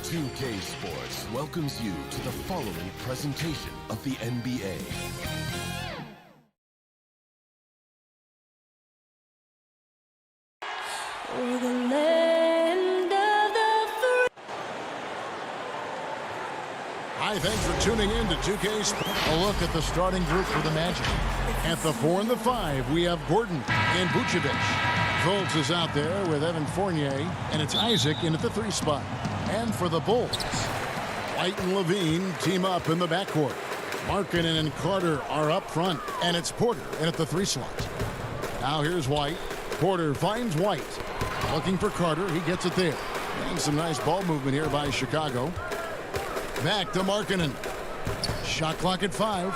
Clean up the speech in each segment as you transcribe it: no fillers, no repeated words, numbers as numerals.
2K Sports welcomes you to the following presentation of the NBA. For the land of the free. Hi, thanks for tuning in to 2K Sports. A look at the starting group for the Magic. At the 4 and the 5, we have Gordon and Vucevic. Fultz is out there with Evan Fournier, and it's Isaac in at the 3 spot. And for the Bulls, White and Levine team up in the backcourt. Markkanen and Carter are up front, and it's Porter in at the 3 slot. Now here's White. Porter finds White. Looking for Carter. He gets it there. And some nice ball movement here by Chicago. Back to Markkanen. Shot clock at 5.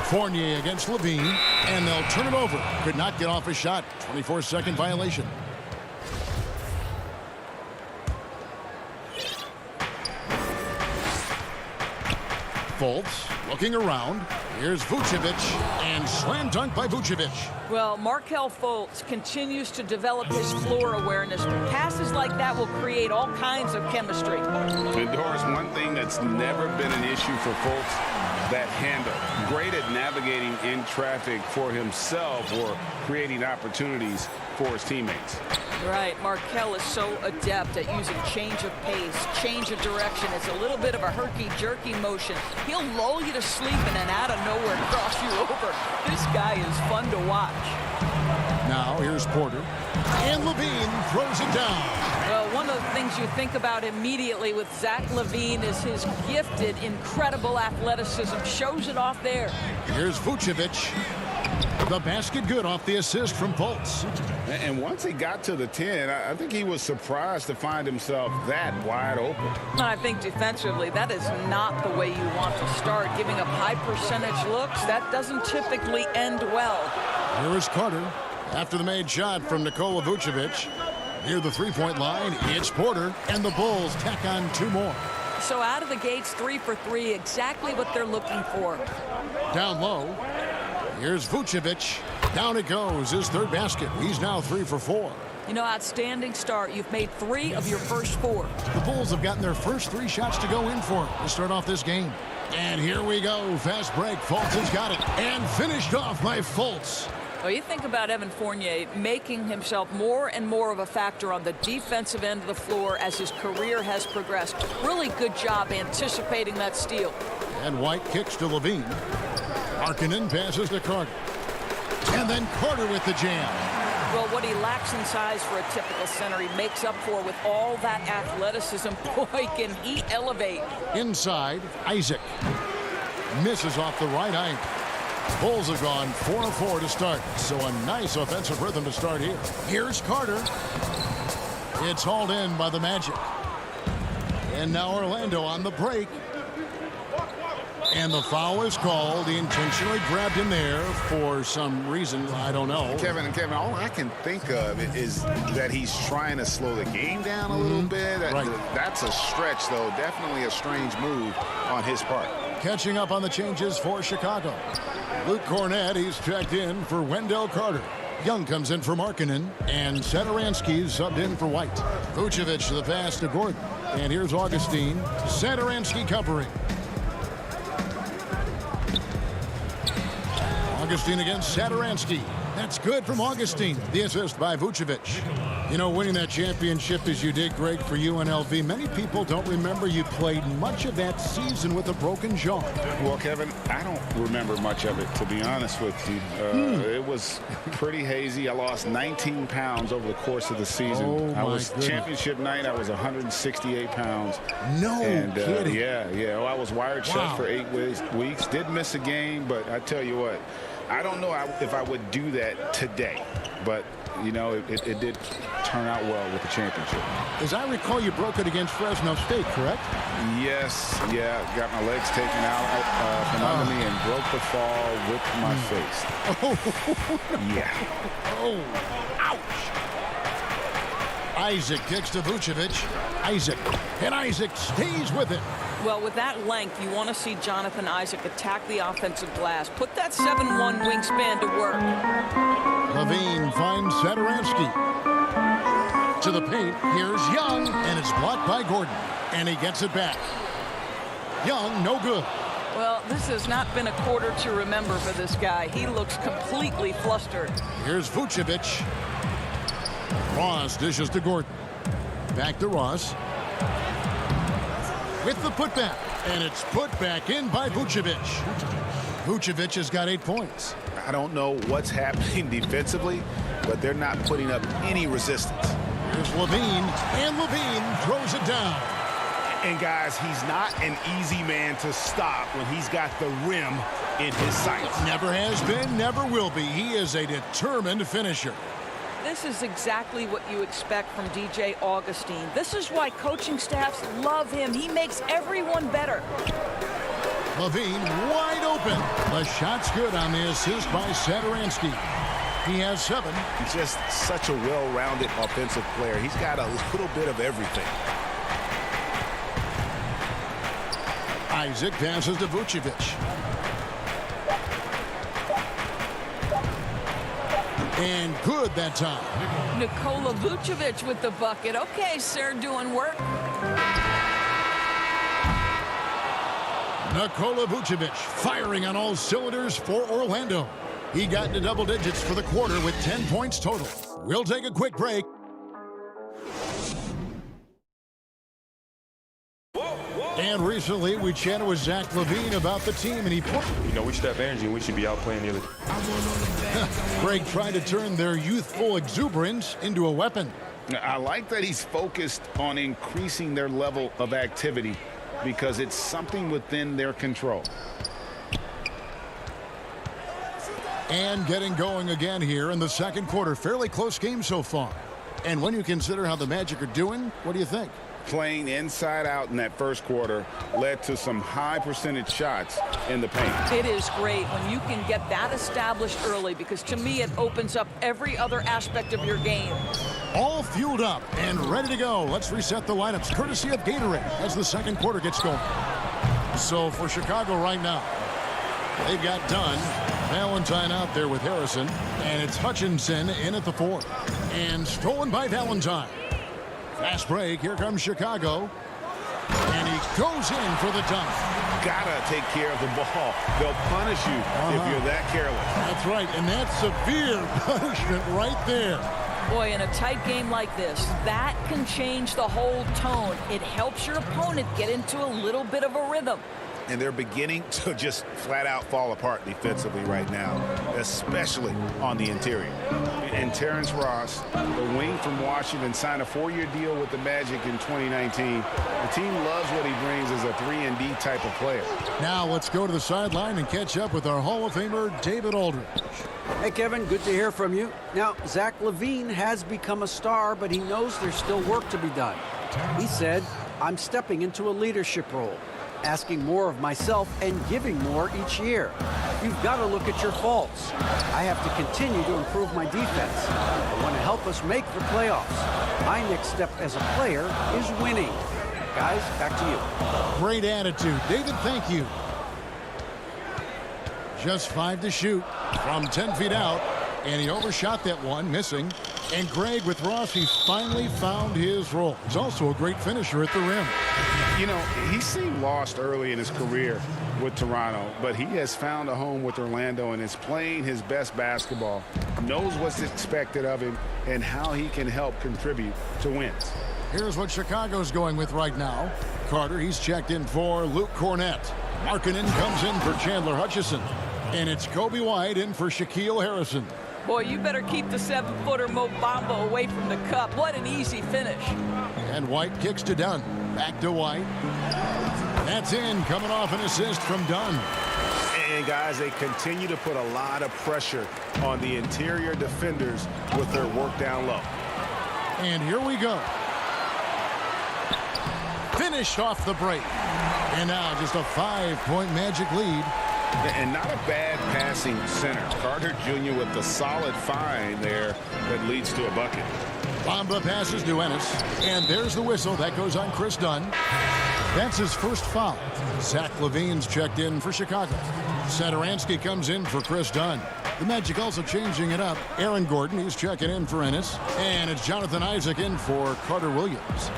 Fournier against Levine, and they'll turn it over. Could not get off a shot. 24-second violation. Fultz looking around. Here's Vucevic, and slam dunk by Vucevic. Well, Markelle Fultz continues to develop his floor awareness. Passes like that will create all kinds of chemistry. And Doris, one thing that's never been an issue for Fultz, that handle. Great at navigating in traffic for himself or creating opportunities for his teammates. Right, Markelle is so adept at using change of pace, change of direction. It's a little bit of a herky-jerky motion. He'll lull you to sleep and then out of nowhere cross you over. This guy is fun to watch. Now here's Porter, and Levine throws it down. Well, one of the things you think about immediately with Zach Levine is his gifted, incredible athleticism. Shows it off there. Here's Vucevic. The basket good off the assist from Fultz. And once he got to the 10, I think he was surprised to find himself that wide open. I think defensively, that is not the way you want to start. Giving up high percentage looks, that doesn't typically end well. Here is Carter. After the made shot from Nikola Vucevic. Near the three-point line, it's Porter, and the Bulls tack on 2 more. So out of the gates, 3 for 3, exactly what they're looking for. Down low. Here's Vucevic. Down it goes, his 3rd basket. He's now 3 for 4. You know, outstanding start. You've made 3 of your first 4. The Bulls have gotten their first 3 shots to go in for to start off this game. And here we go. Fast break. Fultz has got it. And finished off by Fultz. Well, you think about Evan Fournier making himself more and more of a factor on the defensive end of the floor as his career has progressed. Really good job anticipating that steal. And White kicks to Levine. Markkanen passes to Carter. And then Carter with the jam. Well, what he lacks in size for a typical center, he makes up for with all that athleticism. Boy, can he elevate. Inside, Isaac. Misses off the right eye. Bulls have gone 4 of 4 to start. So a nice offensive rhythm to start here. Here's Carter. It's hauled in by the Magic. And now Orlando on the break. And the foul is called. He intentionally grabbed him there for some reason. I don't know. Kevin, all I can think of is that he's trying to slow the game down a little bit. Right. That's a stretch, though. Definitely a strange move on his part. Catching up on the changes for Chicago. Luke Cornett, he's checked in for Wendell Carter. Young comes in for Markkanen, and Satoransky's subbed in for White. Vucevic the pass to Gordon. And here's Augustine. Satoransky covering. Augustine against Satoransky. That's good from Augustine. The assist by Vucevic. You know, winning that championship as you did, Greg, for UNLV, many people don't remember you played much of that season with a broken jaw. Well, Kevin, I don't remember much of it, to be honest with you. It was pretty hazy. I lost 19 pounds over the course of the season. Oh, I was goodness. Championship night, I was 168 pounds. No kidding. Yeah. Well, I was wired shut for 8 weeks. Did miss a game, but I tell you what, I don't know if I would do that today, but, you know, it did turn out well with the championship. As I recall, you broke it against Fresno State, correct? Yes, yeah, got my legs taken out from under me and broke the fall with my face. Oh, yeah. Oh, ouch. Isaac kicks to Vucevic. Isaac stays with it. Well, with that length, you want to see Jonathan Isaac attack the offensive glass. Put that 7'1" wingspan to work. Levine finds Satoransky. to the paint. Here's Young, and it's blocked by Gordon. And he gets it back. Young, no good. Well, this has not been a quarter to remember for this guy. He looks completely flustered. Here's Vucevic. Ross dishes to Gordon. Back to Ross. With the putback. And it's put back in by Vucevic. Vucevic has got 8 points. I don't know what's happening defensively, but they're not putting up any resistance. Here's Levine, and Levine throws it down. And guys, he's not an easy man to stop when he's got the rim in his sights. Never has been, never will be. He is a determined finisher. This is exactly what you expect from DJ Augustine. This is why coaching staffs love him. He makes everyone better. Levine wide open. The shot's good on the assist by Satoransky. He has 7. He's just such a well-rounded offensive player. He's got a little bit of everything. Isaac passes to Vucevic. And good that time. Nikola Vucevic with the bucket. Okay, sir, doing work. Nikola Vucevic firing on all cylinders for Orlando. He got into double digits for the quarter with 10 points total. We'll take a quick break. And recently, we chatted with Zach Levine about the team, and he put... You know, we should have energy, and we should be out playing the other. Greg tried to turn their youthful exuberance into a weapon. I like that he's focused on increasing their level of activity because it's something within their control. And getting going again here in the second quarter. Fairly close game so far. And when you consider how the Magic are doing, what do you think? Playing inside out in that first quarter led to some high percentage shots in the paint. It is great when you can get that established early because to me it opens up every other aspect of your game. All fueled up and ready to go. Let's reset the lineups courtesy of Gatorade as the second quarter gets going. So for Chicago right now, they've got Dunn, Valentine out there with Harrison, and it's Hutchinson in at the 4. And stolen by Valentine. Fast break. Here comes Chicago. And he goes in for the dunk. Gotta take care of the ball. They'll punish you if you're that careless. That's right. And that's severe punishment right there. Boy, in a tight game like this, that can change the whole tone. It helps your opponent get into a little bit of a rhythm. And they're beginning to just flat out fall apart defensively right now, especially on the interior. And Terrence Ross, the wing from Washington, signed a 4-year deal with the Magic in 2019. The team loves what he brings as a 3-and-D type of player. Now let's go to the sideline and catch up with our Hall of Famer, David Aldridge. Hey, Kevin, good to hear from you. Now, Zach Levine has become a star, but he knows there's still work to be done. He said, I'm stepping into a leadership role, asking more of myself and giving more each year. You've got to look at your faults. I have to continue to improve my defense. I want to help us make the playoffs. My next step as a player is winning. Guys, back to you. Great attitude. David, thank you. Just 5 to shoot from 10 feet out, and he overshot that one, missing. And Greg with Ross, he finally found his role. He's also a great finisher at the rim. You know, he seemed lost early in his career with Toronto, but he has found a home with Orlando and is playing his best basketball, knows what's expected of him, and how he can help contribute to wins. Here's what Chicago's going with right now. Carter, he's checked in for Luke Cornett. Markkanen comes in for Chandler Hutchison. And it's Kobe White in for Shaquille Harrison. Boy, you better keep the 7-footer Mo Bamba away from the cup. What an easy finish. And White kicks to Dunn. Back to White. That's in, coming off an assist from Dunn. And guys, they continue to put a lot of pressure on the interior defenders with their work down low. And here we go. Finished off the break. And now just a 5-point Magic lead. And not a bad passing center. Carter Jr. with the solid find there that leads to a bucket. Bamba passes to Ennis. And there's the whistle. That goes on Chris Dunn. That's his first foul. Zach Levine's checked in for Chicago. Satoransky comes in for Chris Dunn. The Magic also changing it up. Aaron Gordon, he's checking in for Ennis. And it's Jonathan Isaac in for Carter Williams.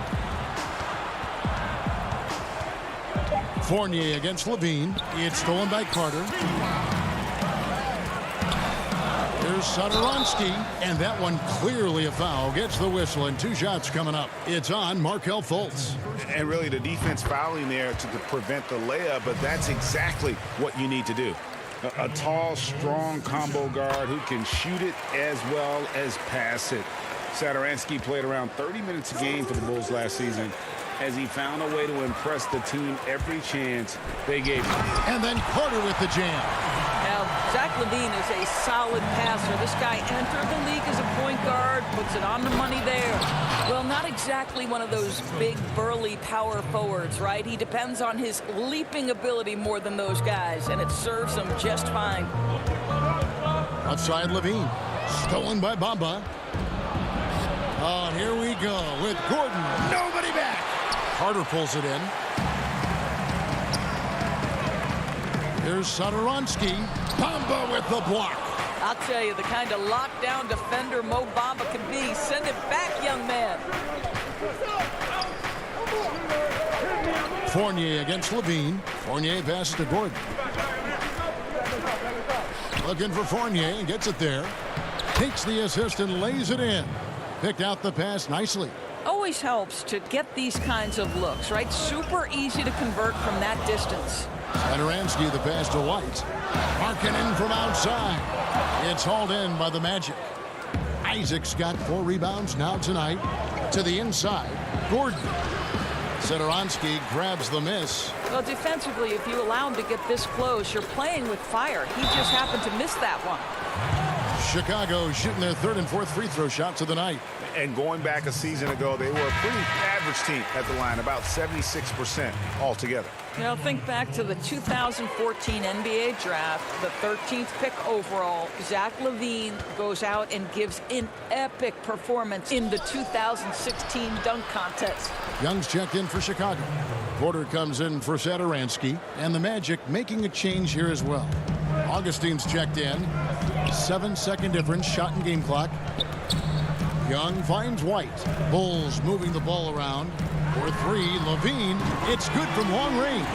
Fournier against Levine. It's stolen by Carter. Here's Satoransky, and that one clearly a foul. Gets the whistle, and 2 shots coming up. It's on Markelle Fultz. And really the defense fouling there to prevent the layup, but that's exactly what you need to do. A tall, strong combo guard who can shoot it as well as pass it. Satoransky played around 30 minutes a game for the Bulls last season as he found a way to impress the team every chance they gave him. And then Carter with the jam. Now, Zach Levine is a solid passer. This guy entered the league as a point guard, puts it on the money there. Well, not exactly one of those big, burly power forwards, right? He depends on his leaping ability more than those guys, and it serves him just fine. Outside Levine. Stolen by Bamba. Oh, here we go with Gordon. Nobody back. Carter pulls it in. Here's Satoransky. Bamba with the block. I'll tell you, the kind of lockdown defender Mo Bamba can be. Send it back, young man. Fournier against Levine. Fournier passes to Gordon. Looking for Fournier and gets it there. Takes the assist and lays it in. Picked out the pass nicely. Always helps to get these kinds of looks, right? Super easy to convert from that distance. Satoransky the pass to White. Marking in from outside. It's hauled in by the Magic. Isaac's got 4 rebounds now tonight. To the inside. Gordon. Satoransky grabs the miss. Well, defensively, if you allow him to get this close, you're playing with fire. He just happened to miss that one. Chicago shooting their 3rd and 4th free throw shots of the night. And going back a season ago, they were a pretty average team at the line, about 76% altogether. You know, think back to the 2014 NBA draft, the 13th pick overall. Zach Levine goes out and gives an epic performance in the 2016 dunk contest. Young's checked in for Chicago. Porter comes in for Satoransky. And the Magic making a change here as well. Augustine's checked in. 7-second difference, shot and game clock. Young finds White. Bulls moving the ball around. For 3, Levine. It's good from long range.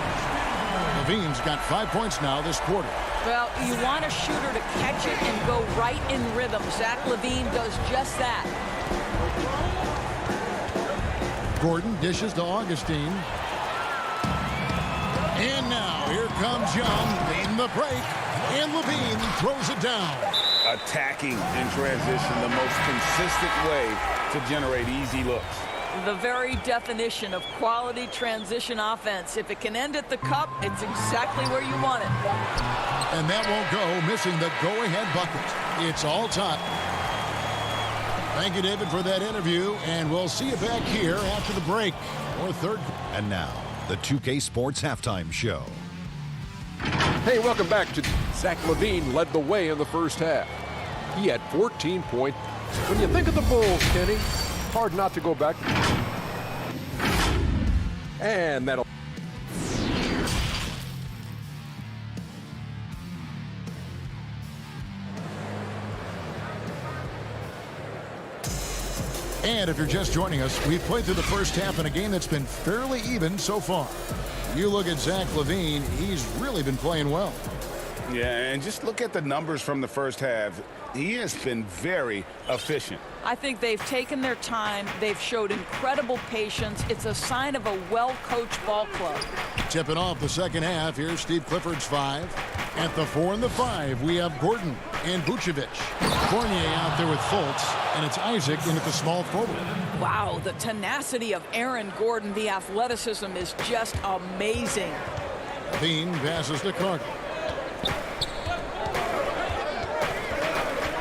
Levine's got 5 points now this quarter. Well, you want a shooter to catch it and go right in rhythm. Zach Levine does just that. Gordon dishes to Augustine. And now here comes Young leading the break. And Levine throws it down. Attacking in transition, the most consistent way to generate easy looks. The very definition of quality transition offense. If it can end at the cup, it's exactly where you want it. And that won't go, missing the go-ahead bucket. It's all time. Thank you, David, for that interview, and we'll see you back here after the break or third. And now, the 2K Sports Halftime Show. Hey, welcome back to Zach Levine led the way in the first half. He had 14 points. When you think of the Bulls, Kenny, hard not to go back. And that'll. And if you're just joining us, we've played through the first half in a game that's been fairly even so far. You look at Zach Levine, he's really been playing well. Yeah, and just look at the numbers from the first half. He has been very efficient. I think they've taken their time. They've showed incredible patience. It's a sign of a well-coached ball club. Tipping off the second half, here's Steve Clifford's 5. At the 4 and the 5, we have Gordon and Vucevic. Fournier out there with Fultz, and it's Isaac in at the small forward. Wow, the tenacity of Aaron Gordon, the athleticism is just amazing. Levine passes to Carter.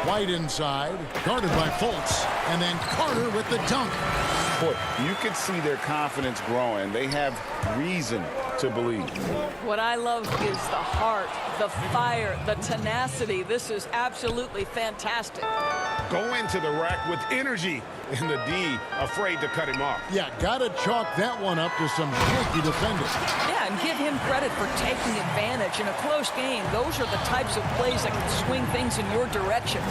White inside, guarded by Fultz, and then Carter with the dunk. Boy, you can see their confidence growing. They have reason to believe. What I love is the heart, the fire, the tenacity. This is absolutely fantastic. Go into the rack with energy, and the D afraid to cut him off. Yeah, got to chalk that one up to some shaky defending. Yeah, and give him credit for taking advantage in a close game. Those are the types of plays that can swing things in your direction.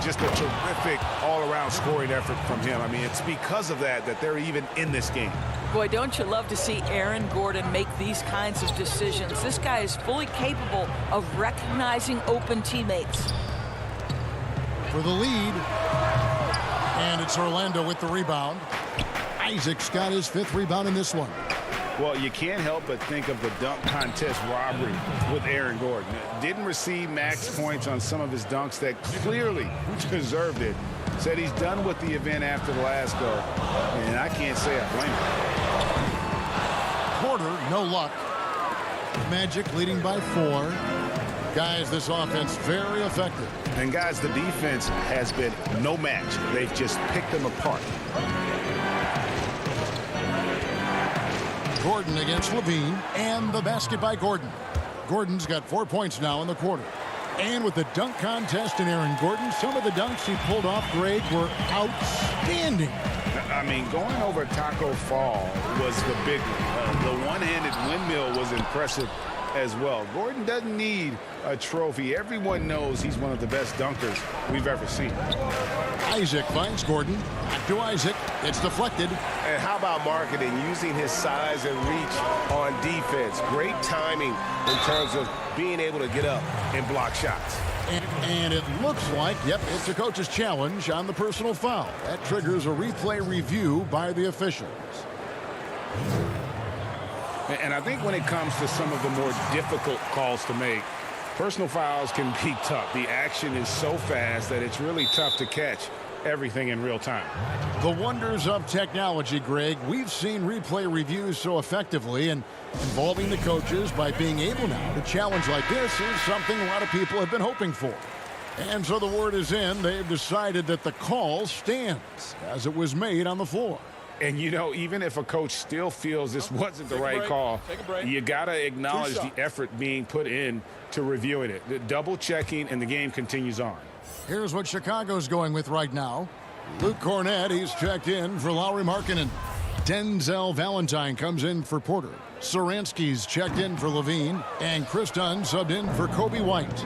Just a terrific all-around scoring effort from him. I mean, it's because of that they're even in this game. Boy, don't you love to see Aaron Gordon make these kinds of decisions. This guy is fully capable of recognizing open teammates. For the lead. And it's Orlando with the rebound. Isaac's got his 5th rebound in this one. Well, you can't help but think of the dunk contest robbery with Aaron Gordon. Didn't receive max points on some of his dunks that clearly deserved it. Said he's done with the event after the last go, and I can't say I blame him. Porter, no luck. Magic leading by 4. Guys, this offense very effective. And guys, the defense has been no match. They've just picked them apart. Gordon against Levine, and the basket by Gordon. Gordon's got 4 points now in the quarter. And with the dunk contest in Aaron Gordon, some of the dunks he pulled off, Greg, were outstanding. I mean, going over Taco Fall was the big one. The one-handed windmill was impressive as well. Gordon doesn't need a trophy. Everyone knows he's one of the best dunkers we've ever seen. Isaac finds Gordon. Back to Isaac. It's deflected. And how about marketing, using his size and reach on defense? Great timing in terms of being able to get up and block shots. And it looks like, yep, it's a coach's challenge on the personal foul. That triggers a replay review by the officials. And I think when it comes to some of the more difficult calls to make, personal fouls can be tough. The action is so fast that it's really tough to catch everything in real time. The wonders of technology, Greg. We've seen replay reviews so effectively, and involving the coaches by being able now to challenge like this is something a lot of people have been hoping for. And so the word is in. They've decided that the call stands as it was made on the floor. And, you know, even if a coach still feels this wasn't the right call, you got to acknowledge the effort being put in to reviewing it. The double checking, and the game continues on. Here's what Chicago's going with right now. Luke Cornett, he's checked in for Lauri Markkanen. Denzel Valentine comes in for Porter. Saransky's checked in for Levine. And Chris Dunn subbed in for Kobe White.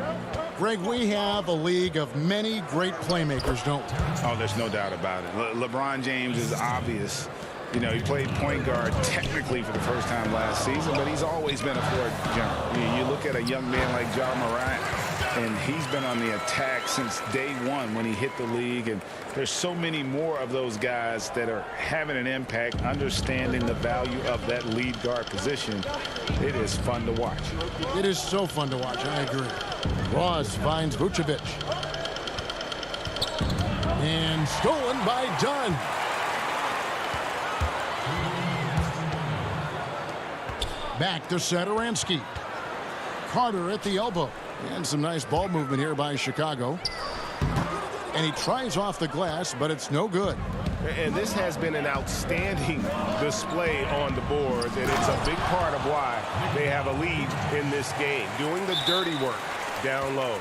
Greg, we have a league of many great playmakers, don't we? Oh, there's no doubt about it. LeBron James is obvious. You know, he played point guard technically for the first time last season, but he's always been a floor general. You look at a young man like Ja Morant, and he's been on the attack since day one when he hit the league. And there's so many more of those guys that are having an impact, understanding the value of that lead guard position. It is fun to watch. It is so fun to watch. I agree. Ross finds Vucevic. And stolen by Dunn. Back to Satoransky. Carter at the elbow. And some nice ball movement here by Chicago. And he tries off the glass, but it's no good. And this has been an outstanding display on the boards, and it's a big part of why they have a lead in this game, doing the dirty work down low.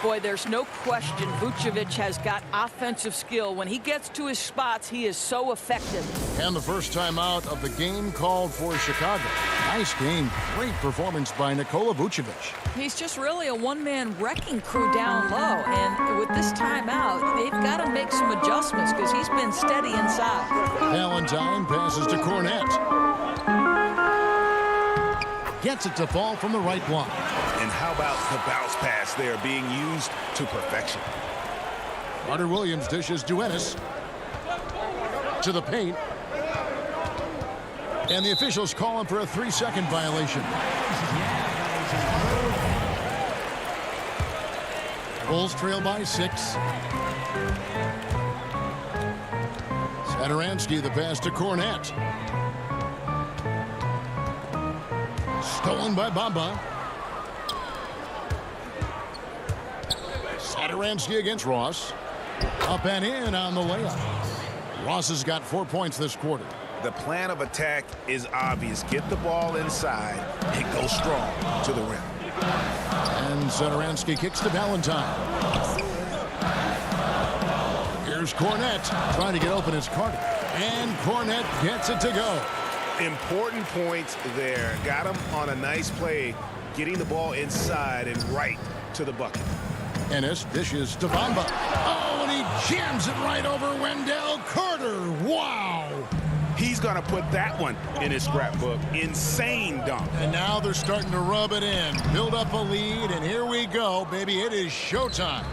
Boy, there's no question Vucevic has got offensive skill. When he gets to his spots, he is so effective. And the first time out of the game called for Chicago. Nice game. Great performance by Nikola Vucevic. He's just really a one-man wrecking crew down low. And with this timeout, they've got to make some adjustments because he's been steady inside. Valentine passes to Cornett. Gets it to fall from the right block. And how about the bounce pass there being used to perfection? Carter Williams dishes to Ennis. To the paint. And the officials call him for a 3-second violation. Bulls trail by 6. Satoransky, the pass to Cornett. Stolen by Bamba. Satoransky against Ross. Up and in on the layup. Ross has got 4 points this quarter. The plan of attack is obvious. Get the ball inside and go strong to the rim. And Satoransky kicks to Valentine. Here's Cornette trying to get open as Carter. And Cornette gets it to go. Important points there. Got him on a nice play, getting the ball inside and right to the bucket. Ennis dishes to Bamba. Oh, and he jams it right over Wendell Carter. Wow. He's going to put that one in his scrapbook. Insane dunk. And now they're starting to rub it in. Build up a lead, and here we go, baby. It is showtime.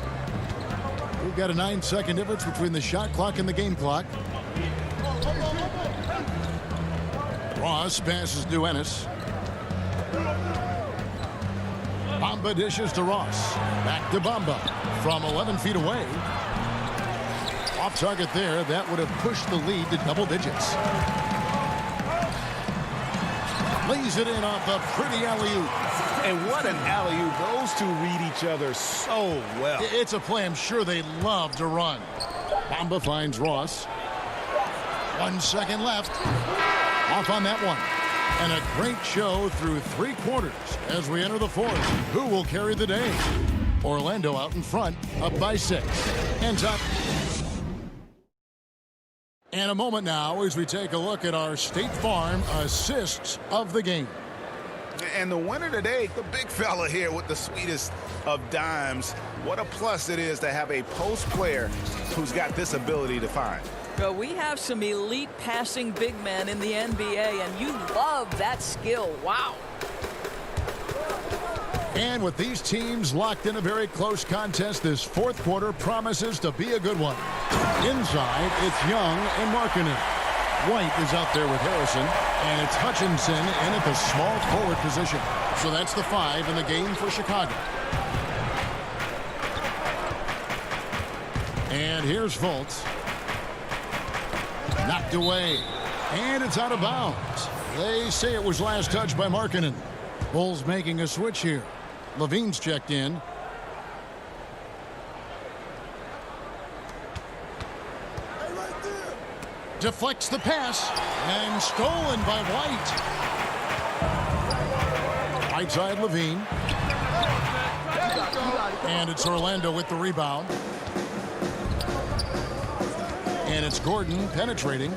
We've got a 9-second difference between the shot clock and the game clock. Ross passes to Ennis. Bamba dishes to Ross. Back to Bamba from 11 feet away. Off target there. That would have pushed the lead to double digits. Lays it in off the pretty alley-oop. And what an alley-oop. Those two read each other so well. It's a play I'm sure they love to run. Bamba finds Ross. 1 second left. Off on that one. And a great show through 3 quarters as we enter the 4th. Who will carry the day? Orlando out in front, up by 6. And top. And a moment now as we take a look at our State Farm assists of the game. And the winner today, the big fella here with the sweetest of dimes. What a plus it is to have a post player who's got this ability to find. Well, we have some elite passing big men in the NBA, and you love that skill. Wow. And with these teams locked in a very close contest, this 4th quarter promises to be a good one. Inside, it's Young and Markkanen. White is out there with Harrison, and it's Hutchinson in at the small forward position. So that's the 5 in the game for Chicago. And here's Fultz. Knocked away, and it's out of bounds. They say it was last touched by Markkanen. Bulls making a switch here. Levine's checked in. Deflects the pass, and stolen by White. Right side, Levine. And it's Orlando with the rebound. And it's Gordon penetrating.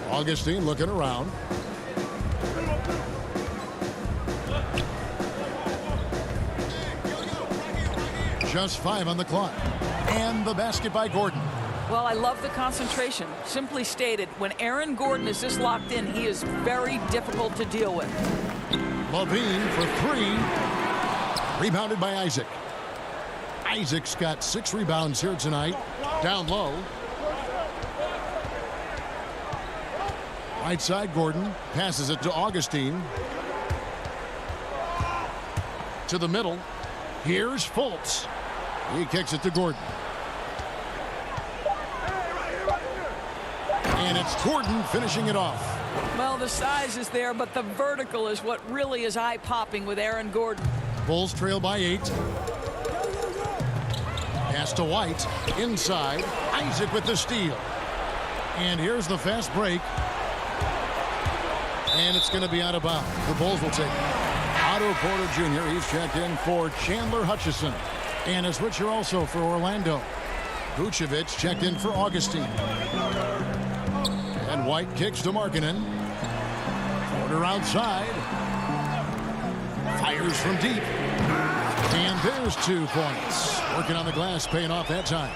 Augustine looking around. Just 5 on the clock. And the basket by Gordon. Well, I love the concentration. Simply stated, when Aaron Gordon is this locked in, he is very difficult to deal with. Levine for 3. Rebounded by Isaac. Isaac's got 6 rebounds here tonight. Down low. Right side, Gordon passes it to Augustine. To the middle. Here's Fultz. He kicks it to Gordon. And it's Gordon finishing it off. Well, the size is there, but the vertical is what really is eye-popping with Aaron Gordon. Bulls trail by 8. Pass to White. Inside. Isaac with the steal. And here's the fast break. And it's going to be out of bounds. The Bulls will take it. Otto Porter Jr. He's checked in for Chandler Hutchison. And a switcher also for Orlando. Vucevic checked in for Augustine. And White kicks to Markkanen. Porter outside. Fires from deep. And there's 2 points. Working on the glass, paying off that time.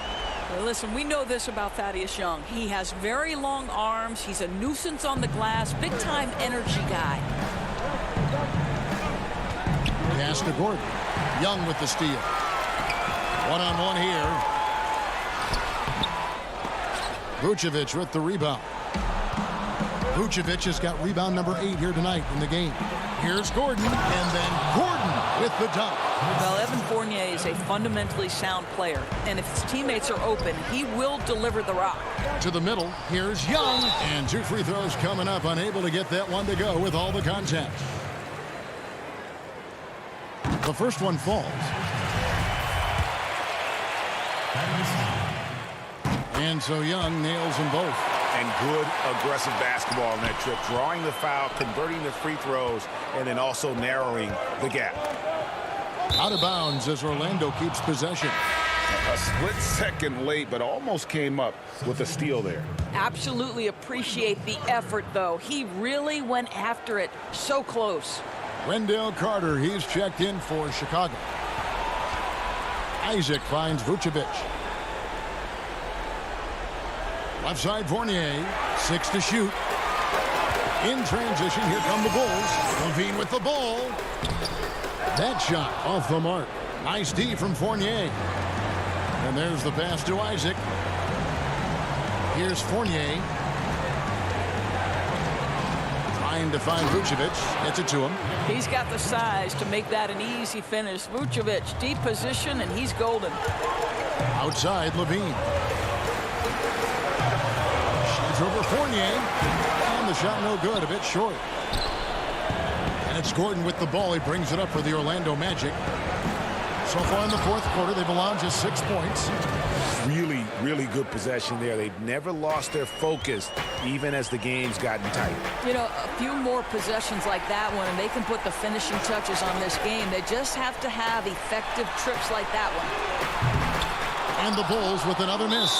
Well, listen, we know this about Thaddeus Young. He has very long arms. He's a nuisance on the glass. Big-time energy guy. Pass to Gordon. Young with the steal. One-on-one here. Vucevic with the rebound. Vucevic has got rebound number 8 here tonight in the game. Here's Gordon, and then Gordon with the dunk. Well, Evan Fournier is a fundamentally sound player, and if his teammates are open, he will deliver the rock. To the middle, here's Young, and 2 free throws coming up, unable to get that one to go with all the contact. The first one falls. And so Young nails them both. And good aggressive basketball on that trip. Drawing the foul, converting the free throws, and then also narrowing the gap. Out of bounds as Orlando keeps possession. A split second late, but almost came up with a steal there. Absolutely appreciate the effort, though. He really went after it. So close. Wendell Carter, he's checked in for Chicago. Isaac finds Vucevic. Left side Fournier, 6 to shoot. In transition, here come the Bulls. Levine with the ball. That shot off the mark. Nice D from Fournier. And there's the pass to Isaac. Here's Fournier. Trying to find Vucevic. Gets it to him. He's got the size to make that an easy finish. Vucevic, deep position, and he's golden. Outside, Levine. Shoots over Fournier. And the shot no good, a bit short. And it's Gordon with the ball. He brings it up for the Orlando Magic. So far in the fourth quarter, they've allowed just 6 points. Really, really good possession there. They've never lost their focus, even as the game's gotten tight. You know, a few more possessions like that one, and they can put the finishing touches on this game. They just have to have effective trips like that one. And the Bulls with another miss.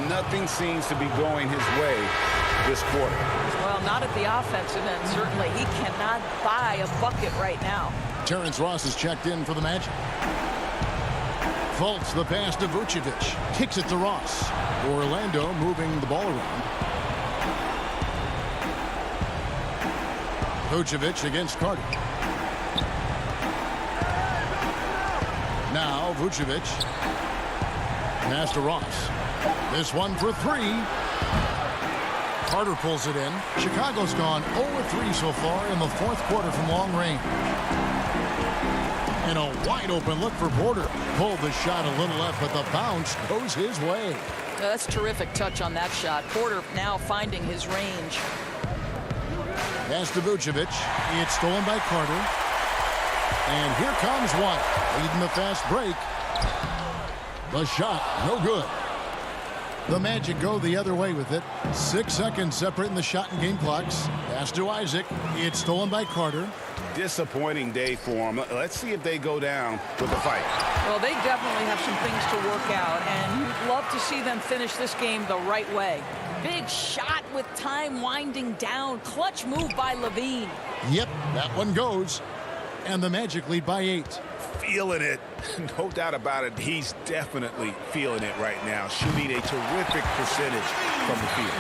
Nothing seems to be going his way this quarter. Well, not at the offensive end, certainly. He cannot buy a bucket right now. Terrence Ross is checked in for the Magic. Fultz the pass to Vucevic. Kicks it to Ross. Orlando moving the ball around. Vucevic against Carter. Now Vucevic. Pass to Ross. This one for 3. Carter pulls it in. Chicago's gone 0-3 so far in the fourth quarter from long range. And a wide open look for Porter. Pulled the shot a little left, but the bounce goes his way. Yeah, that's terrific touch on that shot. Porter now finding his range. Pass to Vucevic. It's stolen by Carter. And here comes one. Leading the fast break. The shot, no good. The Magic go the other way with it. 6 seconds separating the shot and game clocks. Pass to Isaac. It's stolen by Carter. Disappointing day for them. Let's see if they go down with a fight. Well, they definitely have some things to work out, and you'd love to see them finish this game the right way. Big shot with time winding down. Clutch move by Levine. Yep, that one goes. And the Magic lead by 8. Feeling it. No doubt about it. He's definitely feeling it right now. Shooting a terrific percentage from the field.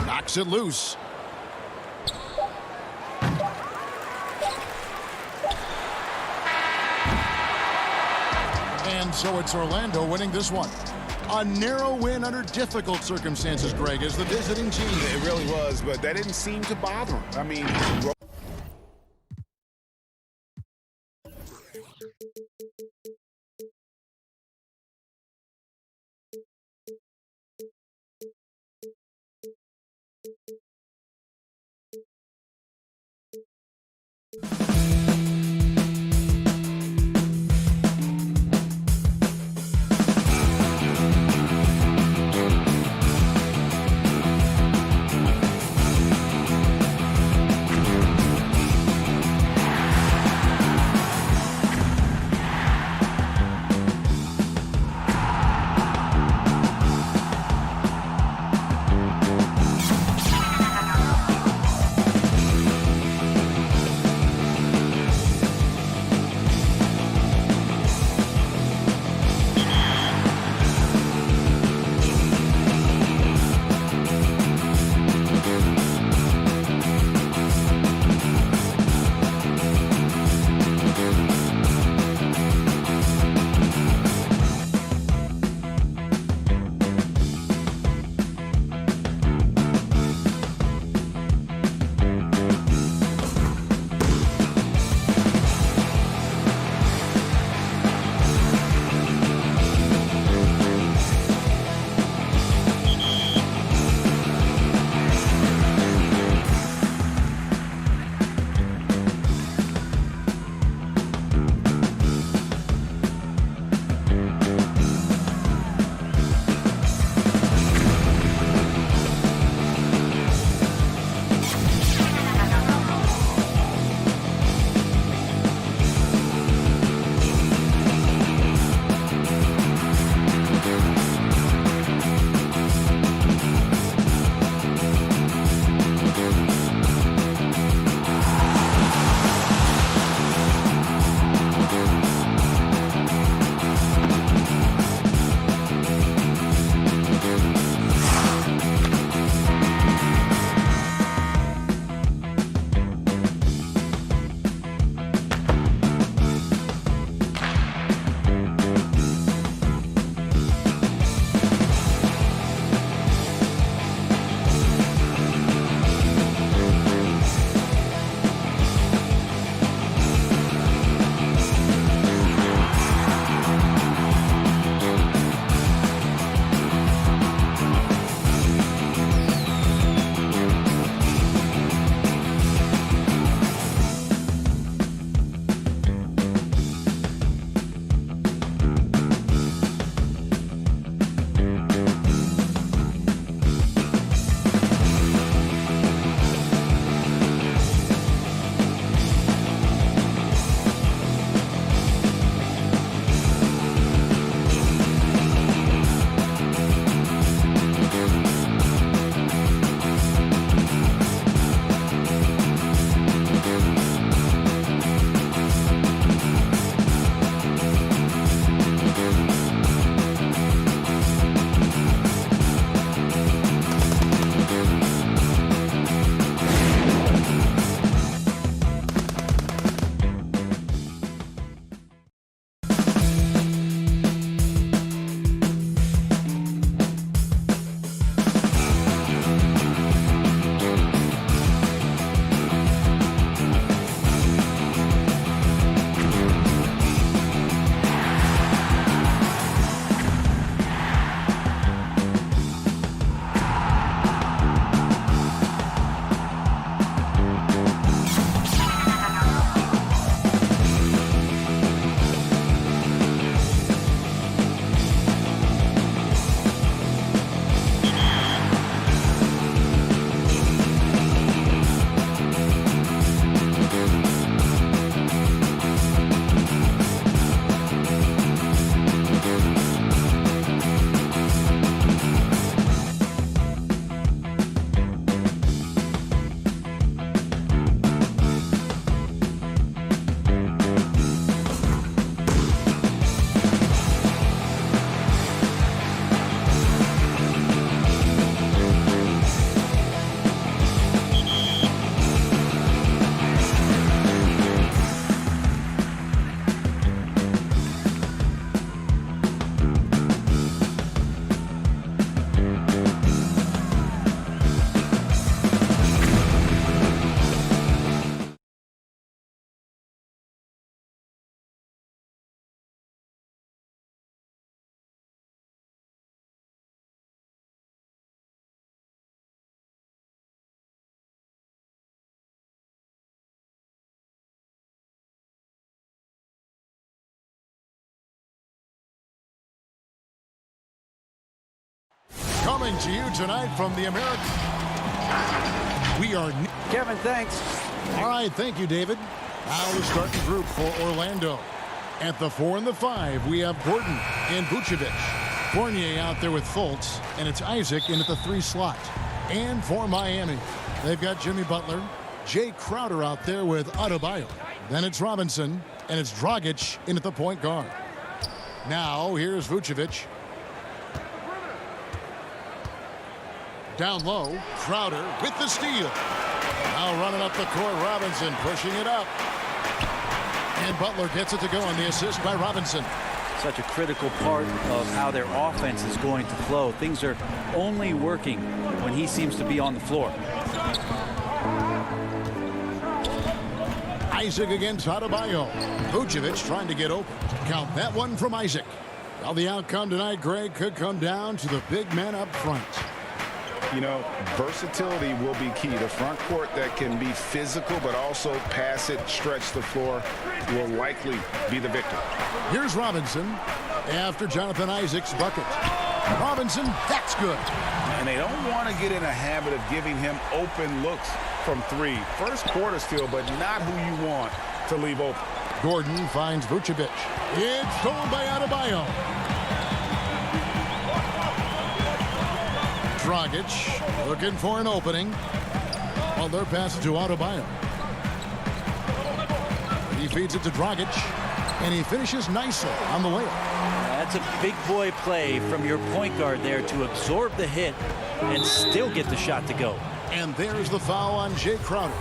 Knocks it loose. And so it's Orlando winning this one. A narrow win under difficult circumstances, Greg, as the visiting team. It really was, but that didn't seem to bother him. I mean, Coming to you tonight from the American. We are... Kevin, thanks. All right, thank you, David. Now the starting group for Orlando. At the 4 and the 5, we have Gordon and Vucevic. Fournier out there with Fultz, and it's Isaac in at the 3 slot. And for Miami, they've got Jimmy Butler, Jay Crowder out there with Adebayo. Then it's Robinson, and it's Dragic in at the point guard. Now, here's Vucevic. Down low, Crowder with the steal. Now running up the court, Robinson pushing it up. And Butler gets it to go on the assist by Robinson. Such a critical part of how their offense is going to flow. Things are only working when he seems to be on the floor. Isaac against Adebayo. Vucevic trying to get open. Count that one from Isaac. Well, the outcome tonight, Greg, could come down to the big man up front. You know, versatility will be key. The front court that can be physical but also pass it, stretch the floor, will likely be the victor. Here's Robinson after Jonathan Isaac's bucket. Robinson, that's good. And they don't want to get in a habit of giving him open looks from 3. First quarter still, but not who you want to leave open. Gordon finds Vucevic. It's stolen by Adebayo. Dragic looking for an opening. Well, their pass to Adebayo. He feeds it to Dragic, and he finishes nicely on the layup. That's a big boy play from your point guard there to absorb the hit and still get the shot to go. And there's the foul on Jay Crowder.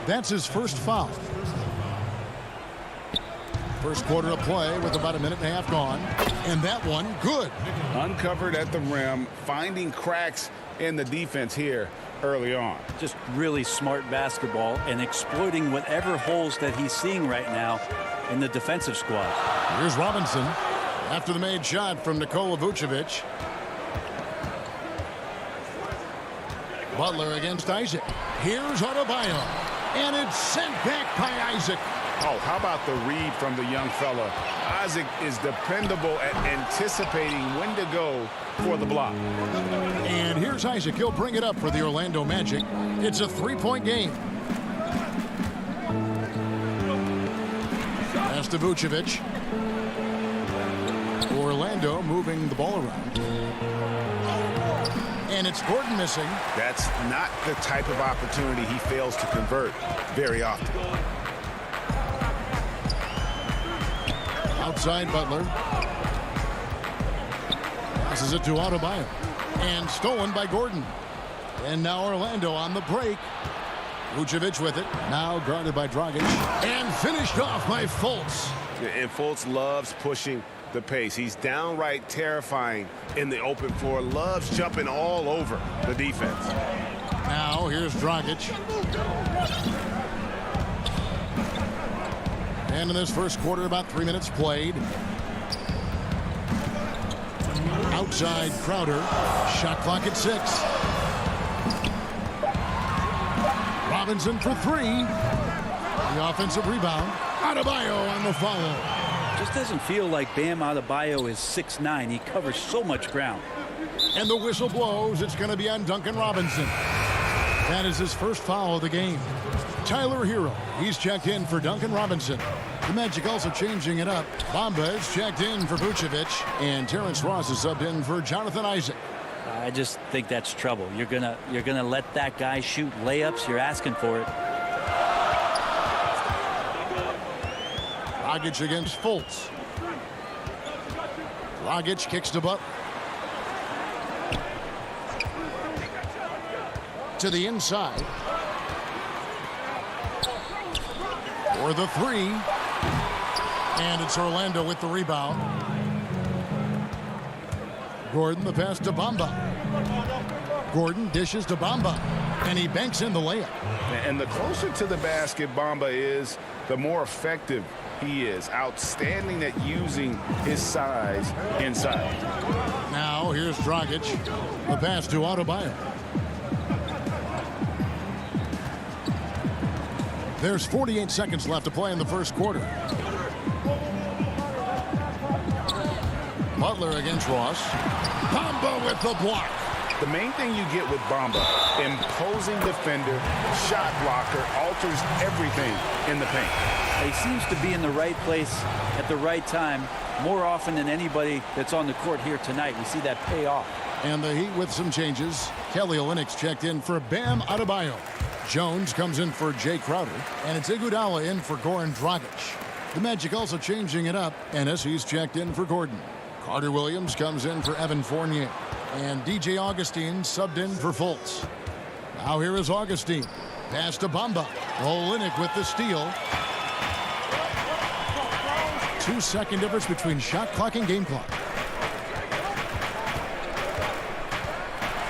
That's his first foul. First quarter of play with about a minute and a half gone. And that one, good. Uncovered at the rim, finding cracks in the defense here early on. Just really smart basketball and exploiting whatever holes that he's seeing right now in the defensive squad. Here's Robinson after the made shot from Nikola Vucevic. Butler against Isaac. Here's Adebayo. And it's sent back by Isaac. Oh, how about the read from the young fella? Isaac is dependable at anticipating when to go for the block. And here's Isaac. He'll bring it up for the Orlando Magic. It's a 3-point game. Pass to Vucevic. Orlando moving the ball around. And it's Gordon missing. That's not the type of opportunity he fails to convert very often. Outside Butler. Passes it to Adebayo. And stolen by Gordon. And now Orlando on the break. Vucevic with it. Now guarded by Dragic. And finished off by Fultz. And Fultz loves pushing the pace. He's downright terrifying in the open floor. Loves jumping all over the defense. Now here's Dragic. And in this first quarter, about 3 minutes played. Outside Crowder. Shot clock at 6. Robinson for 3. The offensive rebound. Adebayo on the follow. Just doesn't feel like Bam Adebayo is 6'9". He covers so much ground. And the whistle blows. It's going to be on Duncan Robinson. That is his first foul of the game. Tyler Hero, he's checked in for Duncan Robinson. The Magic also changing it up. Bamba is checked in for Vucevic, and Terrence Ross is subbed in for Jonathan Isaac. I just think that's trouble. You're gonna let that guy shoot layups. You're asking for it. Dragic against Fultz. Dragic kicks to Butler. To the inside. For the 3. And it's Orlando with the rebound. Gordon, the pass to Bamba. Gordon dishes to Bamba. And he banks in the layup. And the closer to the basket Bamba is, the more effective he is. Outstanding at using his size inside. Now here's Dragic. The pass to Adebayo. There's 48 seconds left to play in the first quarter. Butler against Ross. Bamba with the block. The main thing you get with Bamba, imposing defender, shot blocker, alters everything in the paint. He seems to be in the right place at the right time more often than anybody that's on the court here tonight. We see that pay off. And the Heat with some changes. Kelly Olynyk's checked in for Bam Adebayo. Jones comes in for Jay Crowder. And it's Iguodala in for Goran Dragic. The Magic also changing it up. He's checked in for Gordon. Carter Williams comes in for Evan Fournier. And DJ Augustine subbed in for Fultz. Now here is Augustine. Pass to Bamba. Olynyk with the steal. 2-second difference between shot clock and game clock.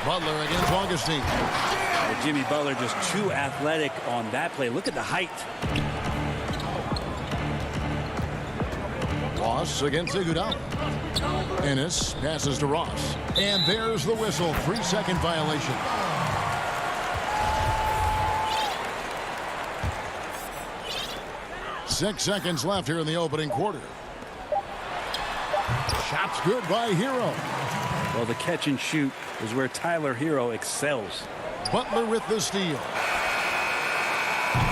Butler against Augustine. Well, Jimmy Butler just too athletic on that play. Look at the height. Ross against Iguodala. Ennis passes to Ross. And there's the whistle. 3-second violation. Six seconds left here in the opening quarter. Shots good by Hero. Well, the catch and shoot is where Tyler Hero excels. Butler with the steal.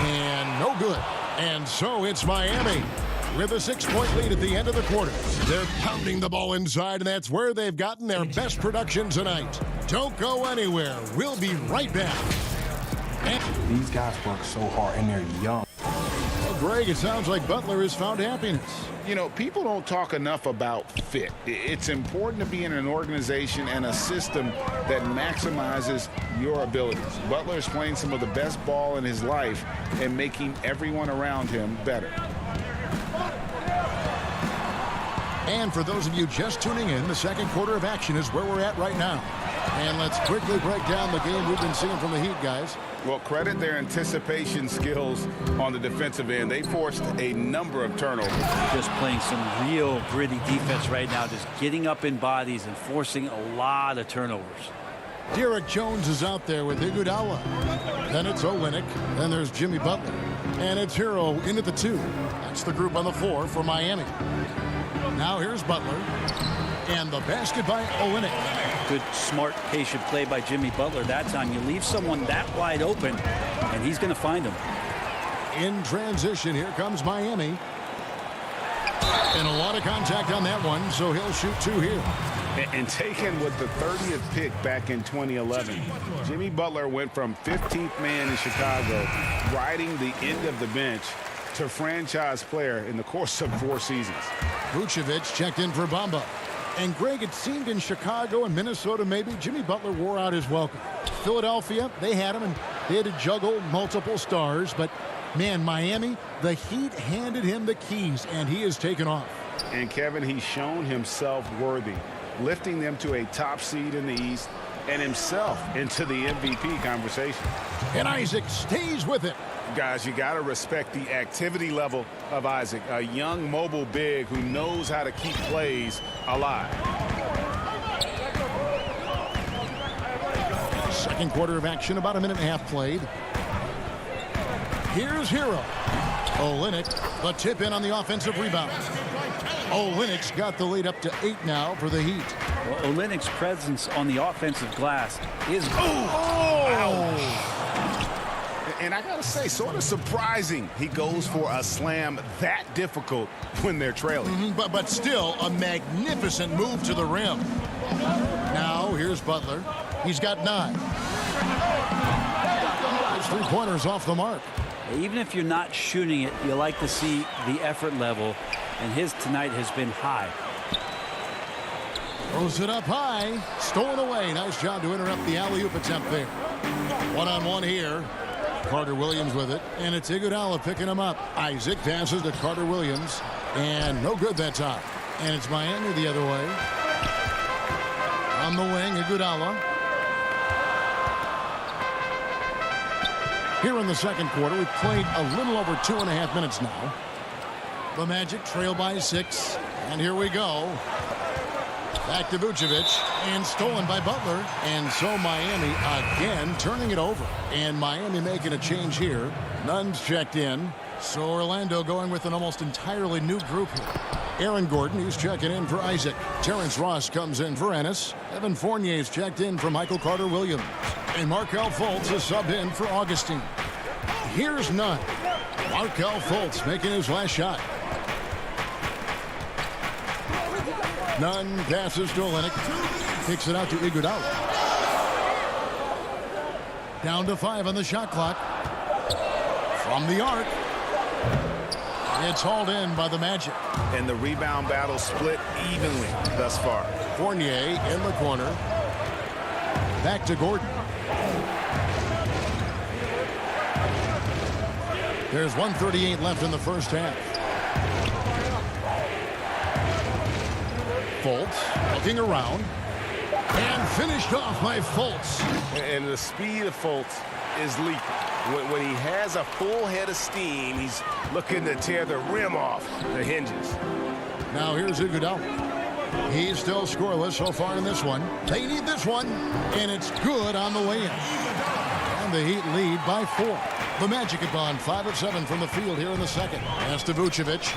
And no good. And so it's Miami with a 6-point lead at the end of the quarter. They're pounding the ball inside, and that's where they've gotten their best production tonight. Don't go anywhere. We'll be right back. These guys work so hard, and they're young. Well, Greg, it sounds like Butler has found happiness. You know, people don't talk enough about fit. It's important to be in an organization and a system that maximizes your abilities. Butler is playing some of the best ball in his life and making everyone around him better. And for those of you just tuning in, the second quarter of action is where we're at right now. And let's quickly break down the game we've been seeing from the Heat, guys. Well, credit their anticipation skills on the defensive end. They forced a number of turnovers. Just playing some real gritty defense right now, just getting up in bodies and forcing a lot of turnovers. Derek Jones is out there with Iguodala. Then it's Olynyk. Then there's Jimmy Butler. And it's Hero in at the 2. That's the group on the floor for Miami. Now here's Butler. And the basket by Olynyk. Good, smart, patient play by Jimmy Butler that time. You leave someone that wide open, and he's going to find him. In transition, here comes Miami. And a lot of contact on that one, so he'll shoot 2 here. And taken with the 30th pick back in 2011, Jimmy Butler went from 15th man in Chicago, riding the end of the bench, to franchise player in the course of 4 seasons. Vucevic checked in for Bamba. And Greg, it seemed in Chicago and Minnesota maybe Jimmy Butler wore out his welcome. Philadelphia, they had him and they had to juggle multiple stars. But, man, Miami, the Heat handed him the keys and he has taken off. And, Kevin, he's shown himself worthy, lifting them to a top seed in the East and himself into the MVP conversation. And Isaac stays with it. Guys, you got to respect the activity level of Isaac, a young mobile big who knows how to keep plays alive. Second quarter of action, about a minute and a half played. Here's Hero. Olynyk, the tip in on the offensive rebound. Olynyk's got the lead up to 8 now for the Heat. Well, Olynyk's presence on the offensive glass is... And I gotta say, sort of surprising he goes for a slam that difficult when they're trailing. But still a magnificent move to the rim. Now here's Butler. He's got 9. His 3-pointers off the mark. Even if you're not shooting it, you like to see the effort level, and his tonight has been high. Throws it up high. Stolen away. Nice job to interrupt the alley-oop attempt there. One-on-one here. Carter Williams with it, and it's Iguodala picking him up. Isaac passes to Carter Williams, and no good that time. And it's Miami the other way. On the wing, Iguodala. Here in the second quarter, we've played a little over 2.5 minutes now. The Magic trail by 6, and here we go. Back to Vucevic, and stolen by Butler. And so Miami again turning it over. And Miami making a change here. Nunn's checked in. So Orlando going with an almost entirely new group here. Aaron Gordon, who's checking in for Isaac. Terrence Ross comes in for Ennis. Evan Fournier's checked in for Michael Carter-Williams. And Markelle Fultz is subbed in for Augustine. Here's none. Markelle Fultz making his last shot. Nunn passes to Olynyk. Kicks it out to Iguodala. Down to 5 on the shot clock. From the arc. It's hauled in by the Magic. And the rebound battle split evenly thus far. Fournier in the corner. Back to Gordon. There's 1:38 left in the first half. Fultz looking around. And finished off by Fultz. And the speed of Fultz is lethal. When he has a full head of steam, he's looking to tear the rim off the hinges. Now here's Iguodala. He's still scoreless so far in this one. They need this one, and it's good on the way in. And the Heat lead by 4. The Magic have gone 5 of 7 from the field here in the second. Pass to Vucevic.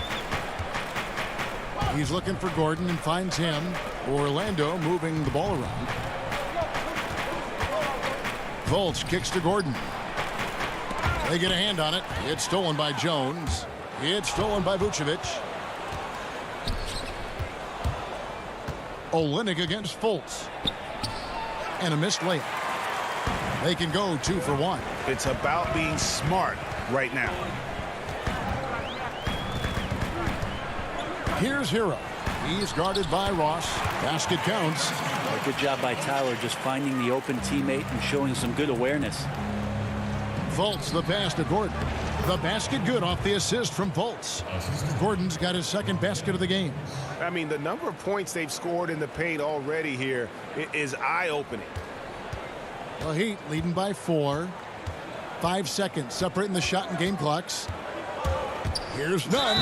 He's looking for Gordon and finds him. Orlando moving the ball around. Fultz kicks to Gordon. They get a hand on it. It's stolen by Jones. It's stolen by Vucevic. Olynyk against Fultz. And a missed layup. They can go 2 for 1. It's about being smart right now. Here's Hero. He's guarded by Ross. Basket counts. A good job by Tyler just finding the open teammate and showing some good awareness. Fultz the pass to Gordon. The basket good off the assist from Fultz. Gordon's got his second basket of the game. I mean, the number of points they've scored in the paint already here is eye-opening. The Heat leading by 4. 5 seconds separating the shot and game clocks. Here's Nunn.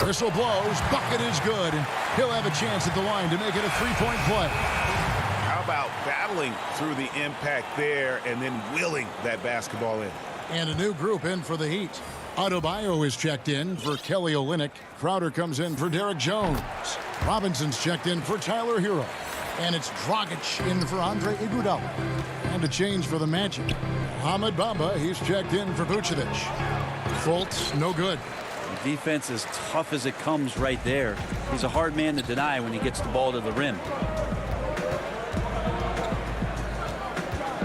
Whistle blows. Bucket is good. And he'll have a chance at the line to make it a 3-point play. How about battling through the impact there and then willing that basketball in? And a new group in for the Heat. Adebayo is checked in for Kelly Olynyk. Crowder comes in for Derek Jones. Robinson's checked in for Tyler Hero. And it's Dragic in for Andre Iguodala. And a change for the Magic. Mohamed Bamba, he's checked in for Vucevic. Fultz, no good. The defense is tough as it comes right there. He's a hard man to deny when he gets the ball to the rim.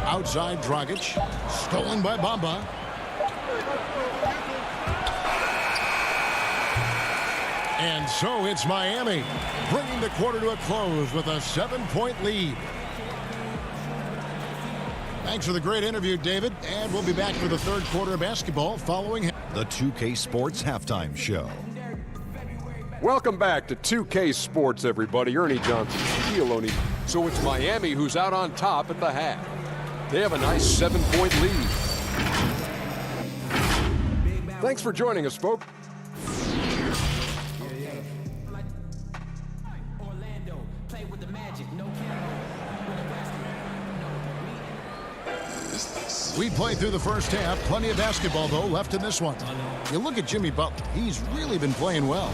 Outside Dragic. Stolen by Bamba. And so it's Miami, bringing the quarter to a close with a 7-point lead. Thanks for the great interview, David. And we'll be back for the third quarter of basketball following The 2K Sports Halftime Show. Welcome back to 2K Sports, everybody. Ernie Johnson, Shaquille O'Neal. So it's Miami who's out on top at the half. They have a nice 7-point lead. Thanks for joining us, folks. We played through the first half. Plenty of basketball, though, left in this one. You look at Jimmy Butler. He's really been playing well.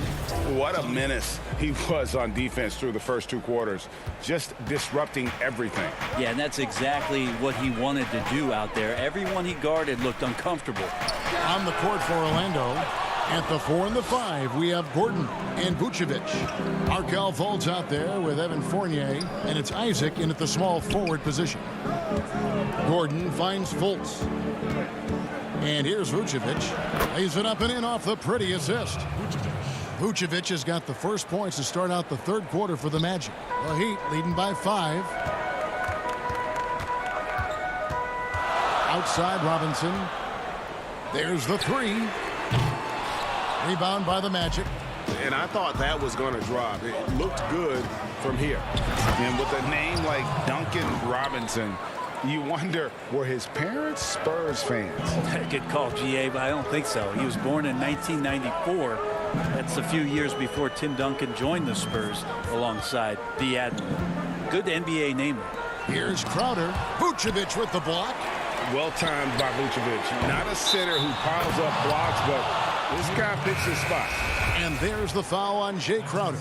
What a menace he was on defense through the first 2 quarters. Just disrupting everything. Yeah, and that's exactly what he wanted to do out there. Everyone he guarded looked uncomfortable. On the court for Orlando. At the 4 and the 5, we have Gordon and Vucevic. Markelle Fultz out there with Evan Fournier, and it's Isaac in at the small forward position. Gordon finds Fultz. And here's Vucevic. Lays it up and in off the pretty assist. Vucevic has got the first points to start out the third quarter for the Magic. The Heat leading by 5. Outside Robinson. There's the 3. Rebound by the Magic. And I thought that was going to drop. It looked good from here. And with a name like Duncan Robinson, you wonder, were his parents Spurs fans? Good call, GA, but I don't think so. He was born in 1994. That's a few years before Tim Duncan joined the Spurs alongside the Admiral. Good NBA name. Here's Crowder. Vucevic with the block. Well timed by Vucevic. Not a center who piles up blocks, but This guy picks his spot. And there's the foul on Jay Crowder.